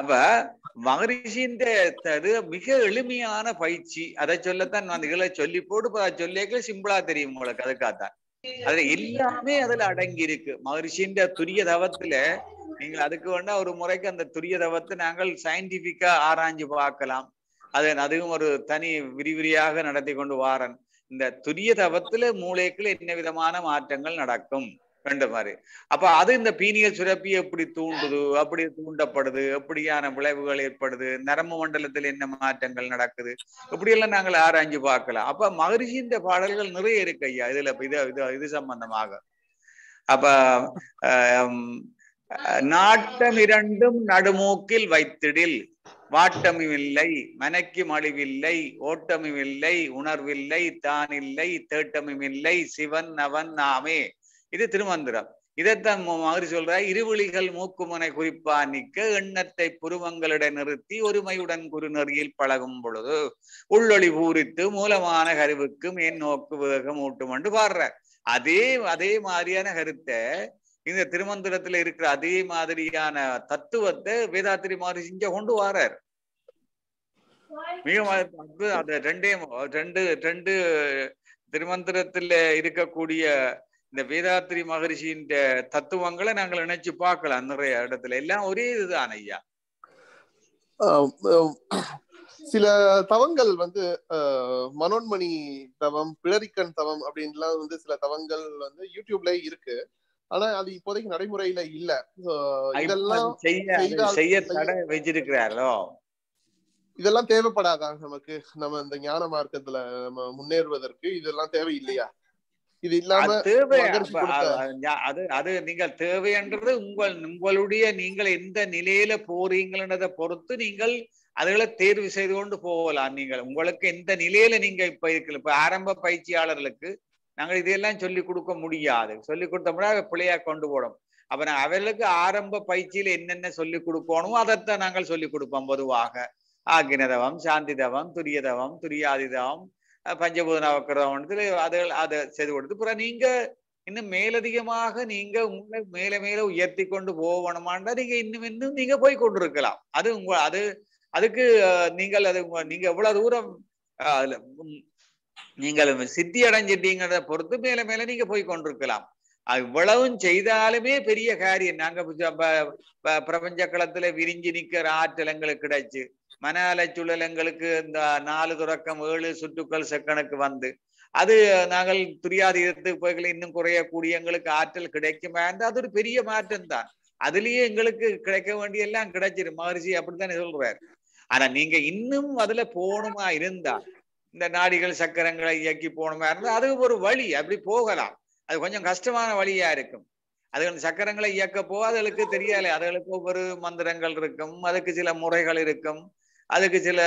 அப்ப மகரிஷியின் மிக எளிமையான பயிற்சி. அதை சொல்லத்தான் நான் இதுல சொல்லி போட்டு சொல்லிய சிம்பிளா தெரியும் உங்களுக்கு. அதுக்காகத்தான் அதுல எல்லாமே அதுல அடங்கி இருக்கு. மகரிஷியின் துரிய தவத்துல நீங்கள் அதுக்கு வேணா ஒரு முறைக்கு அந்த துரிய தவத்தை நாங்கள் சயின்டிபிக்கா ஆராய்ஞ்சு பார்க்கலாம். அதுவும் ஒரு தனி விரிவிரியாக நடத்தி கொண்டு வாரன். இந்த துரிய தவத்துல மூளைக்குள்ள என்ன விதமான மாற்றங்கள் நடக்கும் ரெண்டு மாதிரி. அப்ப அது இந்த பீனியல் சுரப்பியை எப்படி தூண்டுது, அப்படி தூண்டப்படுது, எப்படியான விளைவுகள் ஏற்படுது, நரம்பு மண்டலத்தில் என்ன மாற்றங்கள் நடக்குது, இப்படி எல்லாம் நாங்கள் ஆராய்ஞ்சு பார்க்கலாம். அப்ப மகரிஷியின் பாடல்கள் நிறைய இருக்கு ஐயா இதுல. இது சம்பந்தமாக அப்ப நாட்டம் இரண்டும் நடுமூக்கில் வைத்திடில், வாட்டமும் இல்லை மனக்கு மழிவில்லை, ஓட்டமும் இல்லை உணர்வில்லை, தான் இல்லை தேட்டமும் இல்லை, சிவன் அவன் நாமே. இது திருமந்திரம். இதைத்தான் மகரிஷி சொல்ற, இருவிழிகள் மூக்குமுனை குறிப்பா நிற்க எண்ணத்தை புருவங்களிட நிறுத்தி ஒருமையுடன் குறுநெறியில் பழகும் பொழுது உள்ளொளி பூரித்து மூலமான கருவுக்கு மேன் நோக்கு வேகம் ஊட்டும் என்று பாடுற. அதே மாதிரியான கருத்தை இந்த திருமந்திரத்துல இருக்கிற அதே மாதிரியான தத்துவத்தை வேதாத்திரி மகரிஷி இங்க கொண்டு வாரார். மிக அது ரெண்டு திருமந்திரத்துல இருக்கக்கூடிய இந்த வேதாத்திரி மகரிஷியின் தத்துவங்களை நாங்கள் நினைச்சு பார்க்கலாம். நிறைய இடத்துல எல்லாம் ஒரே இதுதான் ஐயா. சில தவங்கள் வந்து மனோன்மணி தவம், பிளரிக்கன் தவம் அப்படின்லாம் சில தவங்கள் யூடியூப்ல இருக்கு. ஆனா அது இப்போதைக்கு நடைமுறையில இல்ல. இதெல்லாம் செய்ய தடை வச்சிருக்கிறாரோ. இதெல்லாம் தேவைப்படாதா நமக்கு? நம்ம இந்த ஞான மார்க்கத்துல நம்ம முன்னேறுவதற்கு இதெல்லாம் தேவை இல்லையா? இது இல்லாம அது நீங்கள் தேவைன்றது உங்களுடைய நீங்கள் எந்த நிலையில போறீங்கன்றதை பொறுத்து நீங்கள் அதுகளை தேர்வு செய்து கொண்டு போகலாம். நீங்கள் உங்களுக்கு எந்த நிலையில நீங்க இப்ப இருக்கல. இப்ப ஆரம்ப பயிற்சியாளர்களுக்கு நாங்கள் இதையெல்லாம் சொல்லிக் கொடுக்க முடியாது. சொல்லிக் கொடுத்தோம்னா பிள்ளையா கொண்டு போடும். அப்ப நாங்கள் அவர்களுக்கு ஆரம்ப பயிற்சியில என்னென்ன சொல்லிக் கொடுக்கணுமோ அதைத்தான் நாங்கள் சொல்லிக் கொடுப்போம். பொதுவாக ஆக்கினதவம், சாந்தி தவம், துரியதவம், துரியாதிதவம், பஞ்சபூத நவக்கிரதவத்துல அதை செய்து கொடுத்து அப்புறம் நீங்க இன்னும் மேலதிகமாக நீங்க உங்களை மேல உயர்த்தி கொண்டு போகணுமாண்டா நீங்க இன்னும் நீங்க போய் கொண்டிருக்கலாம். அதுக்கு நீங்கள் நீங்க எவ்வளவு தூரம் நீங்கள் சித்தி அடைஞ்சிட்டீங்கிறத பொறுத்து மேல நீங்க போய் கொண்டிருக்கலாம். இவ்வளவும் செய்தாலுமே பெரிய காரியம். நாங்க பிரபஞ்ச களத்துல விரிஞ்சு நிக்கிற ஆற்றல் எங்களுக்கு கிடைச்சு, மன அலைச்சூழல் எங்களுக்கு இந்த 4 தொடக்கம் 7 சுற்றுக்கள் செகண்டுக்கு வந்து அது நாங்கள் துரியாதீதத்துக்கு போய்களை இன்னும் குறையக்கூடிய எங்களுக்கு ஆற்றல் கிடைக்குமா? அது ஒரு பெரிய மாற்றம் தான். அதுலயே எங்களுக்கு கிடைக்க வேண்டிய எல்லாம் கிடைச்சிரு. மகரிஷி அப்படித்தானே சொல்றாரு. ஆனா நீங்க இன்னும் அதுல போகணுமா இருந்தா, இந்த நாடிகள் சக்கரங்களை இயக்கி போகணுமா இருந்தா அது ஒரு வழி. அப்படி போகலாம். அது கொஞ்சம் கஷ்டமான வழியா இருக்கும். அதுகள் சக்கரங்களை இயக்க போக அதுகளுக்கு தெரியாது. அதுகளுக்கு ஒவ்வொரு மந்திரங்கள் இருக்கும், அதுக்கு சில முறைகள் இருக்கும், அதுக்கு சில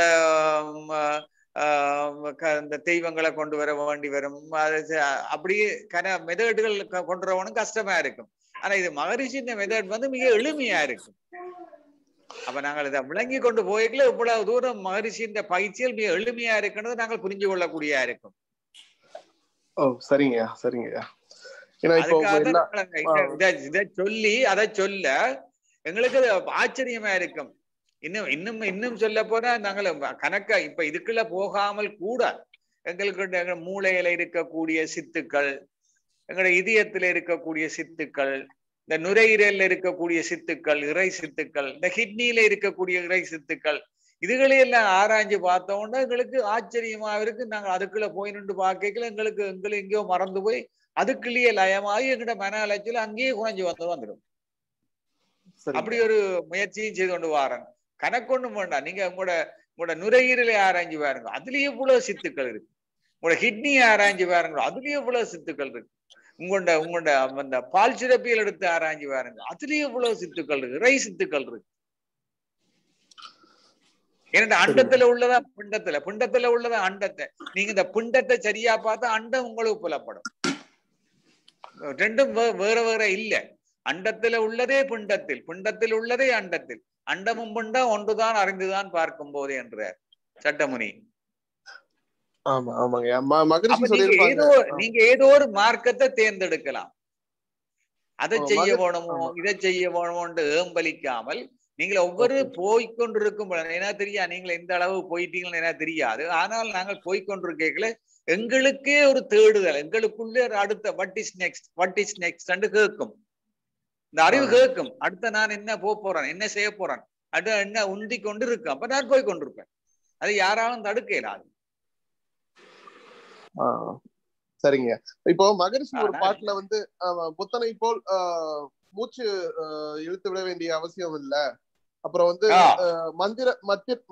இந்த தெய்வங்களை கொண்டு வர வேண்டி வரும். அப்படியே மெதேடுகள் கொண்டு வரவனும் கஷ்டமா இருக்கும். ஆனா இது மகரிஷியின் மெதட் மிக எளிமையா இருக்கும். அப்ப நாங்கள் இதை விளங்கி கொண்டு போய்க்கல இவ்வளவு தூரம் மகரிஷியின் பயிற்சிகள் மிக எளிமையா இருக்குன்றது நாங்கள் புரிஞ்சு கொள்ளக்கூடியா இருக்கும். சரிங்கய்யா, சரிங்கய்யா. இதை சொல்லி அதை சொல்ல எங்களுக்கு ஆச்சரியமா இருக்கும். இன்னும் சொல்ல போனா நாங்கள் கணக்கா இப்ப இதுக்குள்ள போகாமல் கூட எங்களுக்கு மூளையில இருக்கக்கூடிய சித்துக்கள், எங்களோட இதயத்துல இருக்கக்கூடிய சித்துக்கள், இந்த நுரையீரல்ல இருக்கக்கூடிய சித்துக்கள், இறை சித்துக்கள், இந்த கிட்னியில இருக்கக்கூடிய இறை சித்துக்கள், இதுகளையெல்லாம் ஆராய்ஞ்சு பார்த்தோம்னா எங்களுக்கு ஆச்சரியமா இருக்கு. நாங்க அதுக்குள்ள போய் நின்று பார்க்கல எங்களுக்கு எங்கேயோ மறந்து போய் அதுக்குள்ளேயே லயமாகி எங்கிட்ட மன அலைச்சல் அங்கேயே குறைஞ்சு வந்துடும். அப்படி ஒரு முயற்சியும் செய்து கொண்டு வாரன். கணக்கொன்னும் வேண்டாம். நீங்க உங்களோட நுரையீரலை ஆராய்ஞ்சு பாருங்க, அதுலயே இவ்வளவு சித்துக்கள் இருக்கு. உங்களோட கிட்னியை ஆராய்ஞ்சு பாருங்க, அதுலயே இவ்வளவு சித்துக்கள் இருக்கு. உங்களோட அந்த பால் சுரப்பியல் எடுத்து ஆராய்ஞ்சு பாருங்க, அதுலயே இவ்வளவு சித்துக்கள் இருக்கு, இறை சித்துக்கள் இருக்கு. ஏன்னா அண்டத்துல உள்ளதா பிண்டத்துல உள்ளதா அண்டத்தை. நீங்க இந்த பிண்டத்தை சரியா பார்த்தா அண்டம் உங்களுக்கு புலப்படும். ரெண்டும் வேற வேற இல்ல. அண்டத்துல உள்ளதே பிண்டத்தில், பிண்டத்தில் உள்ளதே அண்டத்தில். அண்டமும் பிண்டம் ஒன்றுதான் அறிந்துதான் பார்க்கும் போது என்றார் சட்டமுனி. ஆமா ஆமாங்க மகரிஷி நீங்க சொல்லிருப்பாங்க. நீங்க ஏதோ ஒரு மார்க்கத்தை தேர்ந்தெடுக்கலாம். அதை செய்ய வேணுமோ இதை செய்ய வேணுமோன்னு ஏம்பலிக்காமல் நீங்கள் ஒவ்வொரு போய்கொண்டிருக்கும் என்ன தெரியா நீங்க எந்த அளவு போயிட்டீங்கன்னு என்ன தெரியாது. ஆனால் நாங்கள் போய்கொண்டிருக்கீங்களே எங்களுக்கே ஒரு தேடுதல், எங்களுக்குள்ளே அடுத்த வாட் இஸ் நெக்ஸ்ட் கேட்கும். இந்த அறிவு கேட்கும், அடுத்த நான் என்ன போறேன், என்ன செய்ய போறேன், அடுத்த என்ன உந்தி கொண்டு இருக்கு. அப்ப நான் போய் கொண்டிருப்பேன். அது யாராலும் தடுக்க இயலாது. சரிங்க. இப்போ மகரிஷி ஒரு பாட்டுல வந்து புத்தனை போல் மூச்சு இழுத்து விட வேண்டிய அவசியம் இல்ல, அப்புறம் வந்து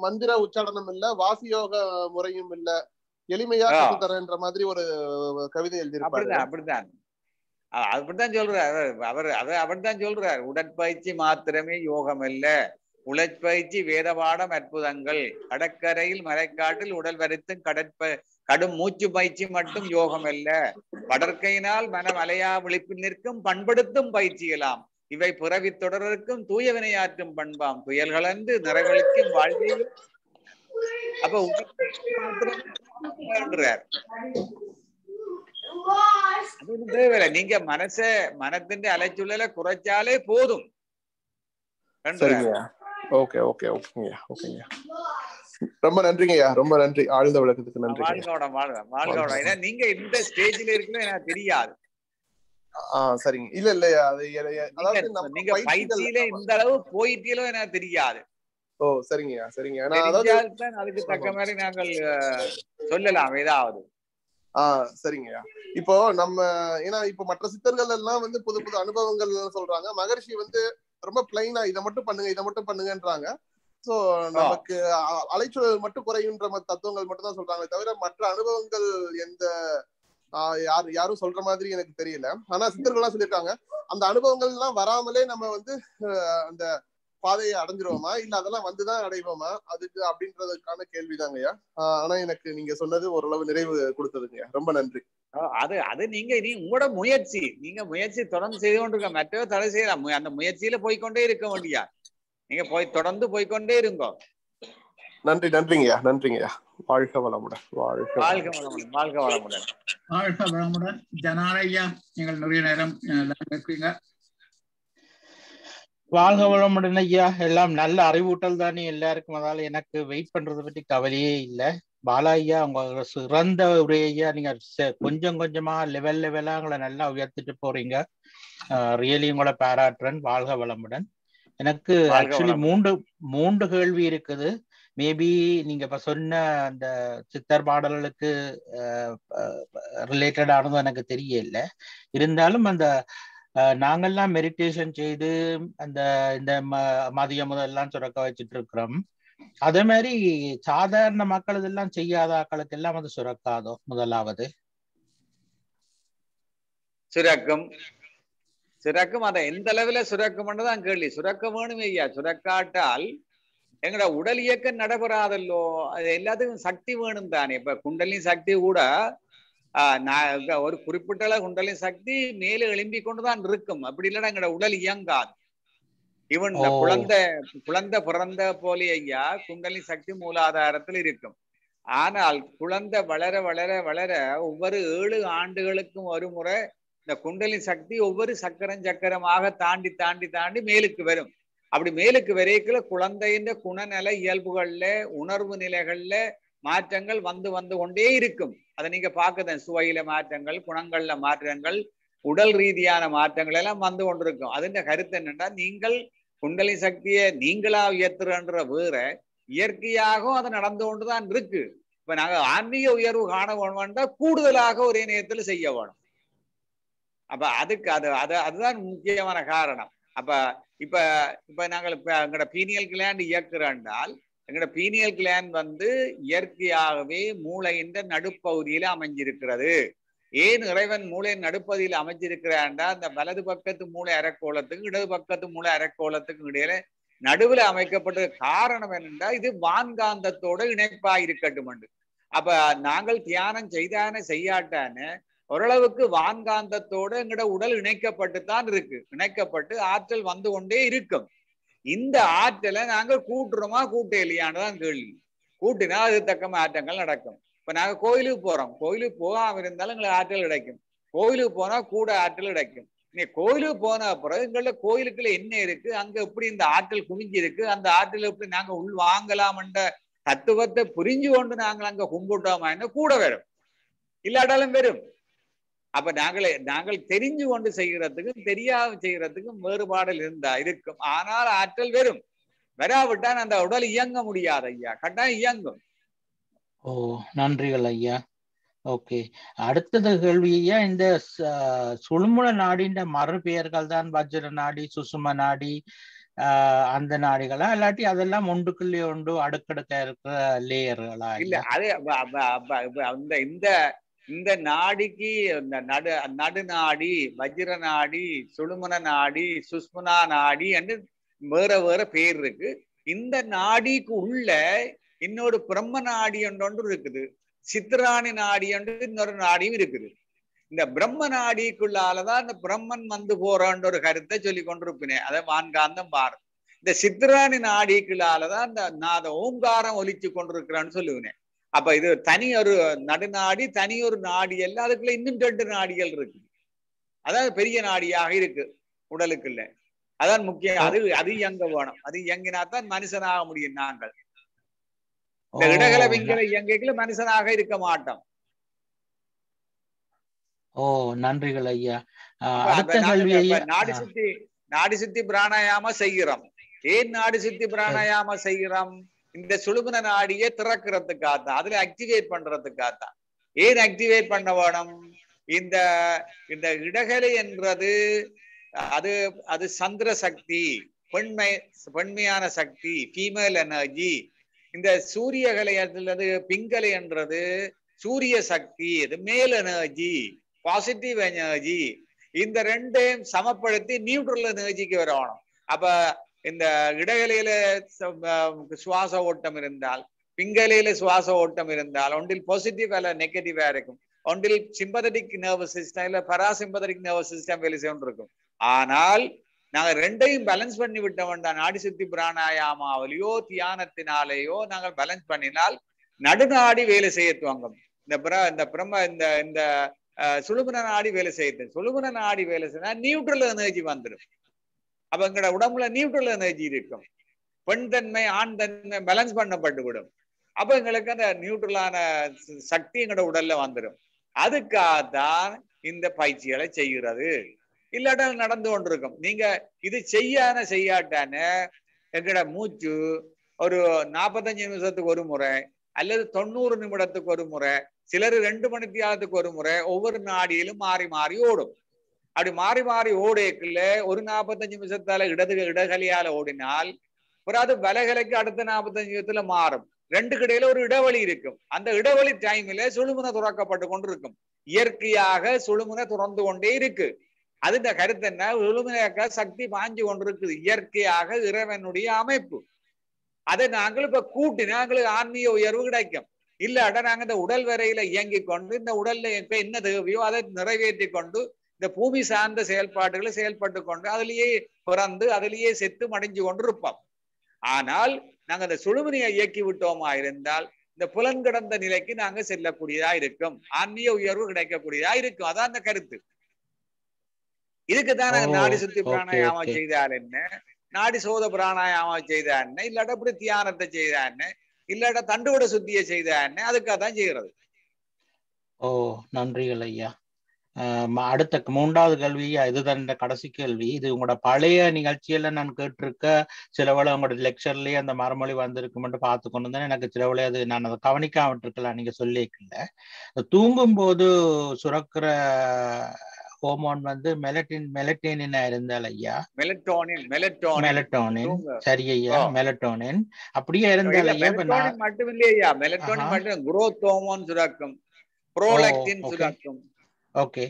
மந்திர உச்சாடனம் இல்ல, வாசியோக முறையும் இல்ல, எளிமையா கத்து தரேன்ற மாதிரி ஒரு கவிதை எழுதியிருப்பாரு. அப்படித்தான் சொல்றாரு அப்படித்தான் சொல்றாரு. உடற்பயிற்சி மாத்திரமே யோகம் இல்ல, உழைப்பயிற்சி வேதபாடம் அற்புதங்கள், கடற்கரையில் மலைக்காட்டில் உடல் வருத்தும் கடும் மூச்சு பயிற்சி மட்டும் யோகம் அல்ல, படற்கையினால் மனம் அலையா விழிப்பில் நிற்கும் பண்படுத்தும் பயிற்சிகளாம், இவை பிறவி தொடருக்கும் தூய வினையாற்றும் பண்பாம், புயல்களன்று நிறைவளிக்கும் வாழ்வியல். அப்ப தேவையில்லை, நீங்க மனத்தின் அலைச்சூழலை குறைச்சாலே போதும். ஓகே ஓகே ஓகேங்க ஓகேங்க, ரொம்ப நன்றிங்கய்யா, ரொம்ப நன்றி, ஆழ்ந்த விளக்கத்துக்கு நன்றி. வாழ்க. ஏன்னா நீங்க இந்த ஸ்டேஜ்ல இருக்குன்னு எனக்கு தெரியாது. சரிங்க. இல்ல இல்லையா, நீங்க பயிற்சியில இந்த அளவு போயிட்டீங்களோ எனக்கு தெரியாது. ஓ சரிங்கய்யா சரிங்க. அதுக்கு தக்க மாதிரி நாங்கள் சொல்லலாம் ஏதாவது. சரிங்கய்யா. இப்போ நம்ம ஏன்னா இப்ப மற்ற சித்தர்கள் எல்லாம் வந்து புது புது அனுபவங்கள் சொல்றாங்க, மகரிஷி வந்து ரொம்ப பிளைனா இதை மட்டும் பண்ணுங்க இதை மட்டும் பண்ணுங்கன்றாங்க. சோ நமக்கு அலைச்சூழல் மட்டும் குறையுன்ற தத்துவங்கள் மட்டும் தான் சொல்றாங்க தவிர மற்ற அனுபவங்கள் எந்த யாரும் சொல்ற மாதிரி எனக்கு தெரியல. ஆனா சித்தர்கள்லாம் சொல்லியிருக்காங்க அந்த அனுபவங்கள் எல்லாம் வராமலே நம்ம வந்து அந்த பாதையை அடைஞ்சிருவோமா இல்ல அதெல்லாம் வந்துதான் அடைவோமா அதுக்கு அப்படின்றதுக்கான கேள்விதாங்கய்யா. ஆனா எனக்கு நீங்க சொன்னது ஓரளவு நிறைவு கொடுத்ததுங்கய்யா, ரொம்ப நன்றி. அது நீங்க உங்களோட முயற்சி தொடர்ந்து செய்து கொண்டிருக்க, மற்றவ தடை செய்யலாம். அந்த முயற்சியில போய்கொண்டே இருக்க வேண்டியா, நீங்க தொடர்ந்து போய்கொண்டே இருங்கோ. நன்றி நன்றிங்கய்யா நன்றிங்கய்யா. வாழ்க வளமுடன். வாழ்க வளமுடன். வாழ்க வளமுடன். வாழ்க வளமுடன். ஜனாரையா நீங்கள் நிறைய நேரம் இருக்கீங்க. வாழ்க வளமுடன் ஐயா. எல்லாம் நல்ல அறிவூட்டல் தானே எல்லாருக்கும், அதால எனக்கு வெயிட் பண்றதை பற்றி கவலையே இல்லை. பாலா ஐயா உங்க சிறந்த உரையா, நீங்க கொஞ்சம் கொஞ்சமா லெவலா உங்களை நல்லா உயர்த்திட்டு போறீங்க. ரியலி உங்களை பாராட்டுறேன். வாழ்க வளமுடன். எனக்கு ஆக்சுவலி மூன்று கேள்வி இருக்குது. மேபி நீங்க இப்ப சொன்ன அந்த சித்தர் பாடல்களுக்கு ரிலேட்டடானதும் எனக்கு தெரியல. இருந்தாலும் அந்த நாங்கள்லாம் மெடிடேஷன் செய்து அந்த இந்த மதிய முதல்லாம் சுரக்க வச்சுட்டு இருக்கிறோம். அதே மாதிரி சாதாரண மக்கள் இதெல்லாம் செய்யாத ஆக்களுக்கு எல்லாம் அது சுரக்காதோ? முதலாவது சுரக்கும் அதை எந்த அளவுல சுரக்கும்ன்றதான் கேள்வி. சுரக்க வேணும் ஐயா. சுரக்காட்டால் எங்கட உடல் இயக்கம் நடைபெறாதல்லோ. அது எல்லாத்துக்கும் சக்தி வேணும் தானே. இப்ப குண்டலினி சக்தி கூட ஒரு குறிப்பிட்ட குண்டலினி சக்தி மேலே எழும்பி கொண்டுதான் இருக்கும். அப்படி இல்லைன்னா எங்கட உடல் இயங்காது. இவன் குழந்தை பிறந்த போலே ஐயா குண்டலினி சக்தி மூலாதாரத்தில் இருக்கும். ஆனால் குழந்தை வளர வளர வளர ஒவ்வொரு 7 ஆண்டுகளுக்கும் ஒரு முறை இந்த குண்டலினி சக்தி ஒவ்வொரு சக்கரமாக தாண்டி தாண்டி தாண்டி மேலுக்கு வரும். அப்படி மேலுக்கு வரைக்குள்ள குழந்தையின் குணநல இயல்புகள்ல உணர்வு நிலைகள்ல மாற்றங்கள் வந்து கொண்டே இருக்கும். அதை நீங்க பார்க்க சுவையில மாற்றங்கள், குணங்கள்ல மாற்றங்கள், உடல் ரீதியான மாற்றங்கள் எல்லாம் வந்து கொண்டிருக்கும். அதுன்ற கருத்து என்னன்னா, நீங்கள் குண்டலினி சக்தியை நீங்களா உயர்த்துறன்ற வேற, இயற்கையாகவும் அது நடந்து கொண்டுதான் இருக்கு. இப்ப நாங்க ஆன்மீக உயர்வு காண வேணும்னா கூடுதலாக ஒரே நேரத்துல செய்ய வேணும். அப்ப அதுக்கு அதுதான் முக்கியமான காரணம். அப்ப இப்ப நாங்கள் எங்களோட பீனியல் கிளாண்ட் இயக்குறாண்டால், எங்களோட பீனியல் கிளாண்ட் வந்து இயற்கையாகவே மூளையின் நடுப்பகுதியில அமைஞ்சிருக்கிறது. ஏன் இறைவன் மூளையின் நடுப்பகுதியில் அமைஞ்சிருக்கிறாண்டா, அந்த வலது பக்கத்து மூளை அரைக்கோளத்துக்கும் இடது பக்கத்து மூளை அரைக்கோளத்துக்கும் இடையில நடுவுல அமைக்கப்பட்ட காரணம் என்னென்றா, இது வான்காந்தத்தோட இணைப்பா இருக்கட்டும். அப்ப நாங்கள் தியானம் செய்யாட்டான ஓரளவுக்கு வான்காந்தத்தோட எங்கட உடல் இணைக்கப்பட்டுத்தான் இருக்கு. இணைக்கப்பட்டு ஆற்றல் வந்து கொண்டே இருக்கும். இந்த ஆற்றலை நாங்கள் கூட்டுறோமா கூட்ட இல்லையானதான் கேள்வி. கூட்டினா அது தக்க மாற்றங்கள் நடக்கும். இப்ப நாங்க கோயிலுக்கு போறோம், கோயிலுக்கு போகாம இருந்தாலும் எங்களுக்கு ஆற்றல் கிடைக்கும். கோயிலுக்கு போனா கூட ஆற்றல் கிடைக்கும். நீ கோயிலுக்கு போன அப்புறம் எங்கள கோயிலுக்குள்ள என்ன இருக்கு, அங்க எப்படி இந்த ஆற்றல் குவிஞ்சு இருக்கு, அந்த ஆற்றல் எப்படி நாங்க உள் வாங்கலாம்ன்ற தத்துவத்தை புரிஞ்சு கொண்டு நாங்கள் அங்க கும்பிட்டோமா என்ன கூட வரும், இல்லாட்டாலும் வரும். அப்ப நாங்கள் தெரிஞ்சு கொண்டு செய்கிறதுக்கும் தெரியாம செய்கிறதுக்கும் வேறுபாடுகள் இருந்தா இருக்கும். ஆனால் ஆற்றல் வரும். வராவிட்டால் அந்த உடல் இயங்க முடியாது ஐயா, கட்டாயம் இயங்கும். ஓ, நன்றிகள் ஐயா. ஓகே, அடுத்தது கேள்வி ஐயா, இந்த சுழுமுனை நாடின்ற மறுபெயர்கள் தான் வஜ்ர நாடி, சுசும நாடி, அந்த நாடிகளா இல்லாட்டி அதெல்லாம் ஒன்றுக்குள்ளே ஒன்று அடுக்கடுக்க இருக்கிற லேயர்களா? இல்ல, அது இந்த நாடிக்கு நடுநாடி, வஜ்ர நாடி, சுழுமுன நாடி, சுஷ்மனா நாடி என்று வேற வேற பேர் இருக்கு. இந்த நாடிக்கு உள்ள இன்னொரு பிரம்ம நாடி ஒன்று இருக்குது, சித்ராணி நாடி என்று இன்னொரு நாடியும் இருக்குது. இந்த பிரம்ம நாடிக்குள்ளாலதான் இந்த பிரம்மன் வந்து போறான்ற ஒரு கருத்தை சொல்லி கொண்டிருப்பினேன். அதை வான்காந்தம் பாரு. இந்த சித்ராணி நாடிக்குள்ளாலதான் இந்த நாத ஓங்காரம் ஒலிச்சு கொண்டிருக்கிறான்னு சொல்லுவேன். அப்ப இது தனி ஒரு நடுநாடி, தனி ஒரு நாடி எல்லாம், அதுக்குள்ள இன்னும் 2 நாடிகள் இருக்கு. அதாவது பெரிய நாடியாக இருக்கு உடலுக்குள்ள. அதான் முக்கியம். அது இயங்க வேணும். அது இயங்கினாத்தான் மனுஷனாக முடியும். நாங்கள் இந்த இடகல விங்கல இயங்கிக்கல மனுஷனாக இருக்க மாட்டோம். ஓ, நன்றிகள் ஐயா. நாடி சுத்தி பிராணாயாம செய்கிறோம். ஏன் நாடி சுத்தி பிராணாயாம செய்கிறோம்? இந்த சுழுமுன நாடியை திறக்கிறதுக்காகத்தான், அதுல ஆக்டிவேட் பண்றதுக்காகத்தான். ஏன் ஆக்டிவேட் பண்ண வேணும்? இந்த இடகலை என்றது அது சந்திர சக்தி, பெண்மையான சக்தி, ஃபீமேல் எனர்ஜி. இந்த சூரியகலை அல்லது பிங்கலை என்றது சூரிய சக்தி, இது மேல் எனர்ஜி, பாசிட்டிவ் எனர்ஜி. இந்த ரெண்டையும் சமப்படுத்தி நியூட்ரல் எனர்ஜிக்கு வரணும். அப்ப இந்த இடகலையில சுவாச ஓட்டம் இருந்தால், பிங்கலையில சுவாச ஓட்டம் இருந்தால், ஒன்றில் பாசிட்டிவ் அல்ல நெகட்டிவா இருக்கும். ஒன்றில் சிம்பதட்டிக் நர்வஸ் சிஸ்டம் இல்ல பராசிம்பதட்டிக் நர்வஸ் சிஸ்டம் வேலை செய்ய இருக்கும். ஆனால் நாங்க ரெண்டையும் பேலன்ஸ் பண்ணி விட்ட வேண்டாம். நாடி சுத்தி பிராணாயாமாவிலையோ தியானத்தினாலேயோ நாங்கள் பேலன்ஸ் பண்ணினால் நடுநாடி வேலை செய்ய துவங்கும். இந்த சுழுமுன நாடி வேலை செய்யுது. சுழுமுன நாடி வேலை செய்ய நியூட்ரல் எனர்ஜி வந்துடும். அப்ப எங்களோட உடம்புல நியூட்ரல் எனர்ஜி இருக்கும். பெண் தன்மை ஆண் தன்மை பேலன்ஸ் பண்ணப்பட்டு விடும். அப்ப எங்களுக்கு அந்த நியூட்ரலான சக்தி எங்களோட உடல்ல வந்துடும். அதுக்காகத்தான் இந்த பயிற்சிகளை செய்கிறது. இல்லாட்டா நடந்து கொண்டிருக்கும். நீங்க இது செய்யாட்டான எங்களோட மூச்சு ஒரு 45 நிமிஷத்துக்கு ஒரு முறை அல்லது 90 நிமிடத்துக்கு ஒரு முறை, சிலர் 2 மணி நேரத்துக்கு ஒரு முறை ஒவ்வொரு நாடியிலும் மாறி மாறி ஓடும். அப்படி மாறி மாறி ஓடைக்குள்ள ஒரு 45 நிமிஷத்தால இடகலியால ஓடினால் அது வலகலைக்கு அடுத்த 45 நிமிஷத்துல மாறும். 2க்கு இடையில ஒரு இடைவெளி இருக்கும். அந்த இடைவெளி டைம்ல சுழுமுனை துறக்கப்பட்டு கொண்டிருக்கும். இயற்கையாக சுழுமுனை துறந்து கொண்டே இருக்கு. அது இந்த கருத்து என்ன? சுழுமுனையாக்க சக்தி பாஞ்சு கொண்டிருக்குது. இயற்கையாக இறைவனுடைய அமைப்பு. அதை நாங்கள் இப்ப கூட்டி நாங்களுக்கு ஆன்மீக உயர்வு கிடைக்கும். இல்லாட்ட நாங்க இந்த உடல் வரையில இயங்கி கொண்டு இந்த உடல்ல இப்ப என்ன தேவையோ அதை நிறைவேற்றி கொண்டு இந்த பூமி சார்ந்த செயல்பாடுகளை செயல்பட்டு கொண்டு அதிலேயே பிறந்து அதிலேயே செத்து மடிஞ்சு கொண்டு இருப்போம். ஆனால் நாங்க இந்த சுழுமுனையை இயக்கி விட்டோமா இருந்தால் இந்த புலன் கடந்த நிலைக்கு நாங்க செல்லக்கூடியதா இருக்கும். ஆன்மீக உயர்வு கிடைக்கக்கூடியதா இருக்கும். அதான் அந்த கருத்து. இதுக்குதான் நாங்க நாடி சுத்தி பிராணாயாமம் செய்தால் என்ன, நாடி சோத பிராணாயாமம் செய்தா என்ன, இல்லாட்ட அப்படி தியானத்தை செய்தா என்ன, இல்லாட்ட தண்டுவிட சுத்தியை செய்தா என்ன, அதுக்காக தான் செய்யறது. ஓ, நன்றிகள் ஐயா. அடுத்த 3வது கேள்வியா, இதுதான் இந்த கடைசி கேள்வி. இது உங்களோட பழைய நிகழ்ச்சியில நான் கேட்டிருக்க சிலவேளை உங்களோட லெக்சர்லயே அந்த மறுமொழி வந்திருக்குமென்று பார்த்து கொண்டு வந்தேன். எனக்கு சிலவேளை அது நான் அதை கவனிக்காம இருக்கலாம். நீங்க சொல்லிக்கல, தூங்கும் போது சுரக்கிற ஹோமோன் வந்து மெலட்டோனின் இருந்தால் ஐயா, மெலட்டோனின் சரி ஐயா, மெலட்டோனின் அப்படியே இருந்தால் ஐயா, மட்டும் இல்லையா, மெலட்டோனின் மட்டும் குரோத் ஹோமோன் சுரக்கும், புரோலாக்டின் சுரக்கும். ஓகே,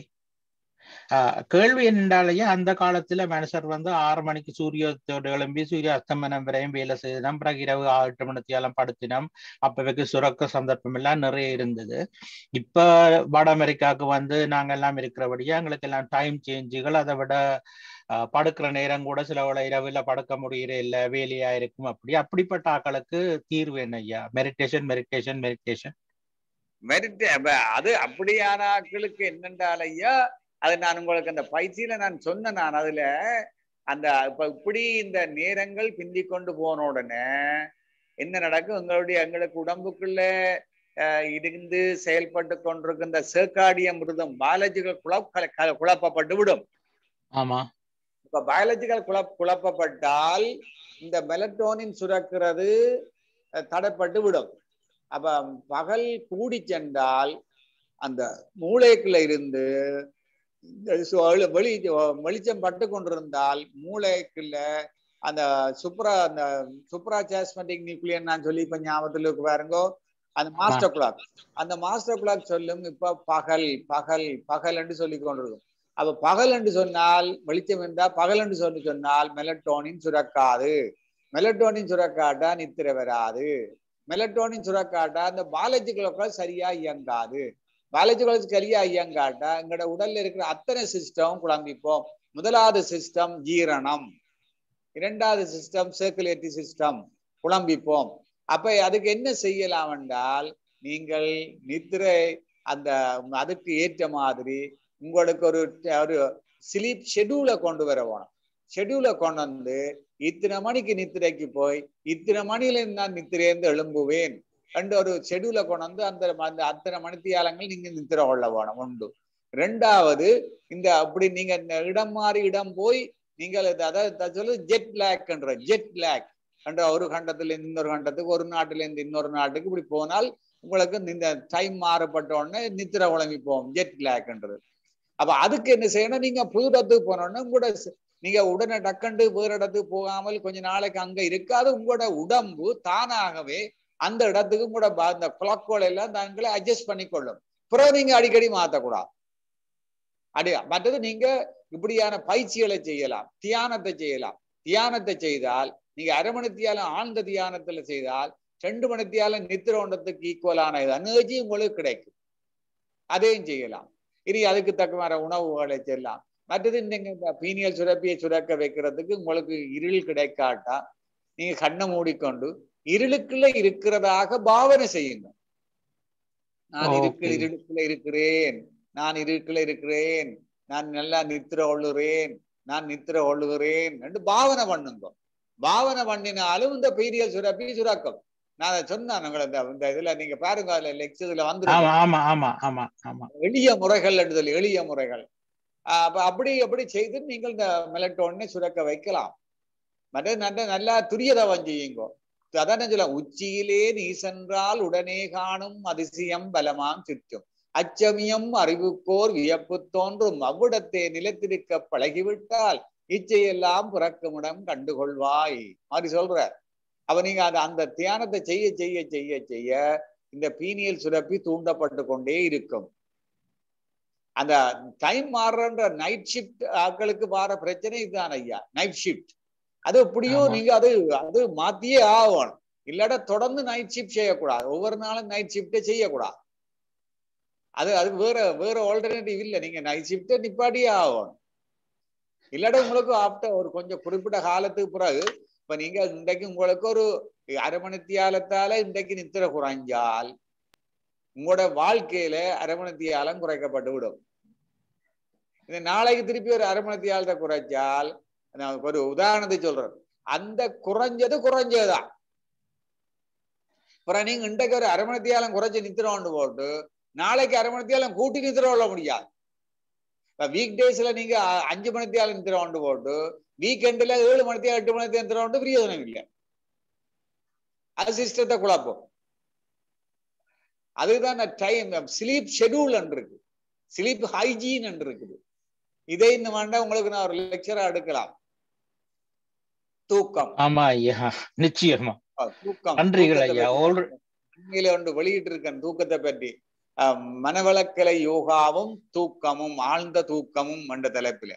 கேள்வி என்னண்டாலையா, அந்த காலத்துல மனுஷர் வந்து 6 மணிக்கு சூரியத்தோடு எழும்பி சூரிய அஸ்தமனம் வரையும் வேலை செய்தோம். பிறகு இரவு 8 மணித்தியாலம் படுத்தினோம். அப்பவைக்கு சுரக்க சந்தர்ப்பம் எல்லாம் நிறைய இருந்தது. இப்ப வட அமெரிக்காவுக்கு வந்து நாங்க எல்லாம் இருக்கிறபடியா எங்களுக்கு எல்லாம் டைம் சேஞ்சுகள், அதை விட படுக்கிற நேரம் கூட சில இரவுல படுக்க முடியற இல்ல, வேலையா இருக்கும். அப்படிப்பட்ட ஆக்களுக்கு தீர்வு என்ன ஐயா? மெடிடேஷன். அது அப்படியான ஆட்களுக்கு என்னென்றால் ஐயா, அது நான் உங்களுக்கு அந்த பயிற்சியில நான் சொன்னேன். நான் அதுல அந்த இப்படி இந்த நேரங்கள் பிந்தி கொண்டு போன உடனே என்ன நடக்கும், எங்களுக்கு உடம்புக்குள்ள இருந்து செயல்பட்டு கொண்டிருக்கின்ற சர்க்காடியம் ரிதம் பயாலஜிக்கல் குழப்பப்பட்டு விடும். ஆமா, இப்ப பயாலஜிக்கல் குழப்பப்பட்டால் இந்த மெலட்டோனின் சுரக்கிறது தடைப்பட்டு விடும். அப்ப பகல் கூடி சென்றால் அந்த மூளைக்குள்ள இருந்து வெளிச்சம் பட்டு கொண்டிருந்தால் மூளைக்குள்ள அந்த சுப்ரா சாஸ்மெட்டிக் நியூக்ளியன் நான் சொல்லி இப்ப ஞாபகத்துல பாருங்கோ, அந்த மாஸ்டர் கிளாக் சொல்லும் இப்ப பகல் பகல் பகல் என்று சொல்லி கொண்டிருக்கும். அப்ப பகல் என்று சொன்னால் வெளிச்சம் என்றால் பகல் என்று சொன்னால் மெலட்டோனின் சுரக்காது. மெலட்டோனின் சுரக்காட்டா நித்திரை வராது. மெலட்டோனின் சுரக்காட்டா அந்த பாலாஜிக்கல் சரியா இயங்காது. பாலாஜிக்கல் சரியா இயங்காட்டா எங்களோட உடல்ல இருக்கிற அத்தனை சிஸ்டம் குழம்பிப்போம். முதலாவது சிஸ்டம் ஜீரணம், இரண்டாவது சிஸ்டம் சர்க்குலேட்டரி சிஸ்டம் குழம்பிப்போம். அப்ப அதுக்கு என்ன செய்யலாம் என்றால், நீங்கள் நித்திரை அந்த அதுக்கு ஏற்ற மாதிரி உங்களுக்கு ஒரு ஸ்லீப் ஷெட்யூலை கொண்டு வர வேணும். ஷெட்யூலை கொண்டு வந்து இத்தனை மணிக்கு நித்திரைக்கு போய் இத்தனை மணியில நான் நித்திரையிருந்து எழும்புவேன் என்று ஒரு ஷெட்யூலை கொண்டு வந்து அந்த அத்தனை மணித்தியாலங்கள் நீங்க நித்திரை கொள்ள வேணும் உண்டு. ரெண்டாவது, இந்த அப்படி நீங்க இடம் மாறி இடம் போய் நீங்கள் அதாவது ஜெட் லேக் என்ற ஒரு கண்டத்துல இருந்து இன்னொரு கண்டத்துக்கு, ஒரு நாட்டுல இருந்து இன்னொரு நாட்டுக்கு இப்படி போனால் உங்களுக்கு இந்த டைம் மாறப்பட்ட உடனே நித்திரை உழம்பி போவோம், ஜெட் லேக்ன்றது. அப்ப அதுக்கு என்ன செய்யணும், நீங்க புது இடத்துக்கு போனோன்னா கூட நீங்க உடனே டக்கண்டு வேறு இடத்துக்கு போகாமல் கொஞ்ச நாளைக்கு அங்க இருக்காது. உங்களோட உடம்பு தானாகவே அந்த இடத்துக்கு கூட அந்த கிளாக்கோல் எல்லாம் தாங்களே அட்ஜஸ்ட் பண்ணிக்கொள்ளும். பிறகு நீங்க அடிக்கடி மாற்றக்கூடாது. மற்றது நீங்க இப்படியான பயிற்சிகளை செய்யலாம், தியானத்தை செய்யலாம். தியானத்தை செய்தால் நீங்க அரை மணி தியாலம் ஆழ்ந்த தியானத்துல செய்தால் 2 மணி தியாலம் நித்திர ஒன்றத்துக்கு ஈக்குவலான எனர்ஜி உங்களுக்கு கிடைக்கும். அதையும் செய்யலாம். இனி அதுக்கு தக்கமான உணவுகளை செய்யலாம். மற்றது நீங்க பீனியல் சுரப்பியை சுரக்க வைக்கிறதுக்கு உங்களுக்கு இருள் கிடைக்காட்டா நீங்க கண்ணை மூடிக்கொண்டு இருளுக்குள்ள இருக்கிறதாக பாவனை செய்யுங்க. நான் இருளுக்குள்ள இருக்கிறேன், நான் இருளுக்குள்ள இருக்கிறேன், நான் நல்லா நித்திர ஒள்ளுகிறேன் என்று பாவனை பண்ணுங்க. பாவனை பண்ணினாலும் இந்த பீனியல் சுரப்பி சுரக்கும். நான் சொன்னேன் உங்களை இந்த இதுல நீங்க பாருங்க, அதுல லெக்சர்ல வந்து எளிய முறைகள் என்று சொல்லி எளிய முறைகள் அப்படி செய்து நீங்கள் இந்த மெலட்டோனை சுரக்க வைக்கலாம். நல்லா துரியதவம் செய்யுங்க. அதான் சொல்ல, உச்சியிலே நீ சென்றால் உடனே காணும் அதிசயம் பலமாம் சுற்றும், அச்சமியம் அறிவுக்கோர் வியப்பு தோன்றும், அவ்விடத்தை நிலைத்திருக்க பழகிவிட்டால் இச்சையெல்லாம் பிறக்குமிடம் கண்டுகொள்வாய் மாதிரி சொல்ற. அப்ப நீங்க அந்த தியானத்தை செய்ய செய்ய செய்ய செய்ய இந்த பீனியல் சுரப்பி தூண்டப்பட்டு கொண்டே இருக்கும். அந்த டைம் மாறுற நைட் ஷிப்ட் ஆட்களுக்கு வர பிரச்சனை இதுதான் ஐயா, நைட் ஷிப்ட். அது எப்படியும் நீங்க அது மாத்தியே ஆகணும். இல்லாட்ட தொடர்ந்து நைட் ஷிப்ட் செய்யக்கூடாது, ஒவ்வொரு நாளும் நைட் ஷிப்டை செய்யக்கூடாது. அது வேற ஆல்டர்னேட்டிவ் இல்லை. நீங்க நைட் ஷிப்டை நிப்பாட்டியே ஆகணும். இல்லாட்ட உங்களுக்கு ஆஃப்டர் ஒரு கொஞ்சம் குறிப்பிட்ட காலத்துக்கு பிறகு, இப்ப நீங்க இன்றைக்கு உங்களுக்கு ஒரு அரை மணி தியாலத்தால இன்றைக்கு நித்திர குறைஞ்சால் உங்களோட வாழ்க்கையில அரை மணி தியாலம் குறைக்கப்பட்டு விடும். இந்த நாளைக்கு திருப்பி ஒரு அரை மணி தியாலத்தை குறைச்சால், நான் ஒரு உதாரணத்தை சொல்றேன், அந்த குறைஞ்சதுதான். அப்புறம் நீங்க இன்றைக்கு ஒரு அரை மணி தியாலம் குறைச்சு நித்திரம் போட்டு நாளைக்கு அரை மணி தியாலம் கூட்டி நித்திரம் கொள்ள முடியாது. இப்ப வீக் டேஸ்ல நீங்க 5 மணி தியாலம் நித்திரம் போட்டு வீக்கெண்ட்ல 7 மணி 8 மணி நித்திரம் பிரயோஜனம் இல்லை. அது சிஸ்டத்தை குழப்பம். அதுதான் டைம் ஸ்லீப் ஷெட்யூல் என்று இருக்கு, ஸ்லீப் ஹைஜீன் என்று இருக்குது. இதை இந்த வேண்டா உங்களுக்கு நான் ஒரு லெக்சரா எடுக்கலாம். தூக்கம். ஆமா ஐயா, நிச்சயமா. தூக்கம் நன்றிகள் ஐயா. ஒன்று வெளியிட்டு இருக்கேன் தூக்கத்தை பற்றி, மனவளக்கலை யோகாவும் தூக்கமும் ஆழ்ந்த தூக்கமும் என்ற தலைப்பில.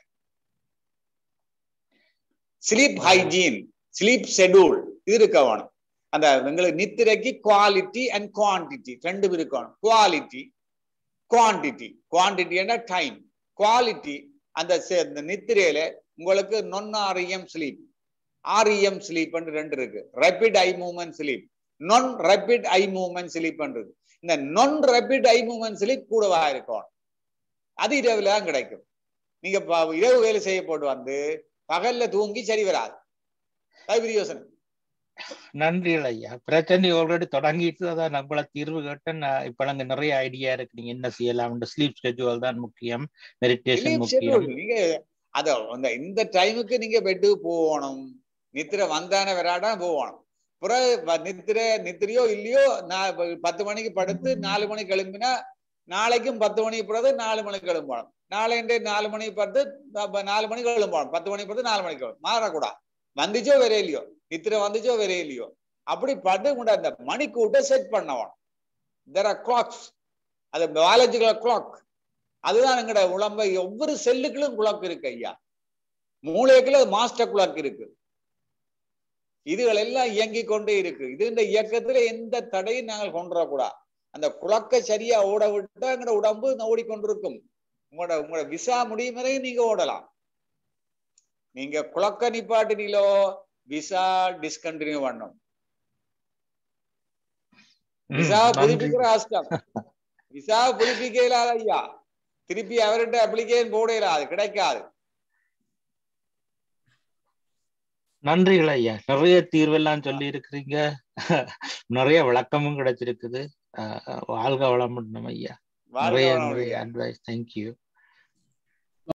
ஸ்லீப் ஹைஜீன், ஸ்லீப் ஷெட்யூல் இது இருக்க வேணும். அந்த எங்களுக்கு நித்திரைக்கு குவாலிட்டி அண்ட் குவான்டிட்டி ரெண்டும் இருக்கணும். குவாலிட்டி குவான்டிட்டி டைம், குவாலிட்டி அந்த நித்திரையில உங்களுக்கு non-REM ஸ்லீப், REM ஸ்லீப் ரெண்டு இருக்கு. ரேபிட் ஐ மூவ்மெண்ட் ஸ்லீப், நான் ரேபிட் ஐ மூவ்மெண்ட் ஸ்லீப் இருக்கு. இந்த நான் ரேபிட் ஐ மூவ்மெண்ட் ஸ்லிப் கூடவா இருக்கும். அது இரவுல தான் கிடைக்கும். நீங்க இரவு வேலை செய்ய போட்டு வந்து பகல்ல தூங்கி சரி வராது. யோசனை. நன்றிகள் ஐயா. பிரச்சனை ஆல்ரெடி தொடங்கிட்டு அதான் நம்மள தீர்வு கேட்டேன். இப்ப நாங்க நிறைய ஐடியா இருக்கு நீங்க என்ன செய்யலாம். ஸ்லீப் ஸ்கெட்யூல் தான் முக்கியம், மெடிடேஷன் முக்கியம். நீங்க அத இந்த டைமுக்கு நீங்க பெட்டுக்கு போகணும். நித்திர வந்தான விராடா போகணும். நித்திரையோ இல்லையோ 10 மணிக்கு படுத்து 4 மணிக்கு எழும்பினா நாளைக்கும் 10 மணிக்கு பிறகு 4 மணிக்கு எழும்பணும். நாளைண்டே 4 மணிக்கு படுத்து 4 மணிக்கு எழும்பணும். 10 மணிக்கு படுத்து 4 மணிக்கு மாறக்கூடாது. வந்துச்சோ வேற இல்லையோ, நித்திரை வந்துச்சோ வேற இல்லையோ, அப்படி பட்டு கூட அந்த மணிக்கூட்ட செட் பண்ணணும். there are clocks. அது பயாலஜிக்கல் கிளாக். அதுதான் எங்கட உடம்ப ஒவ்வொரு செல்லுக்களும் குளாக் இருக்கு ஐயா. மூளைக்குள்ள மாஸ்டர் குளாக் இருக்கு. இதுகள் எல்லாம் இயங்கி கொண்டே இருக்கு. இது இந்த இயக்கத்துல எந்த தடையும் நாங்கள் கொண்டு வரக்கூடாது. அந்த குளக்க சரியா ஓட விட்டா எங்கட உடம்பு ஓடிக்கொண்டிருக்கும். உங்களோட விசா முடியும் வரை நீங்க ஓடலாம். நீங்க குளக்க நிப்பாட்டினீங்களோ விசா டிஸ்கண்டினியூ பண்ணும். விசா புதுப்பிக்கிற கஷ்டம். விசா புதுப்பிக்க இல்லாத ஐயா. திருப்பி அவர்கிட்ட அப்ளிகேஷன் போட இல்லாது, கிடைக்காது. நன்றிகள் ஐயா. நிறைய தீர்வெல்லாம் சொல்லி இருக்கிறீங்க. நிறைய விளக்கமும் கிடைச்சிருக்குது. வாழ்க வளமுடன் ஐயா. நிறைய அட்வைஸ். தேங்க்யூ.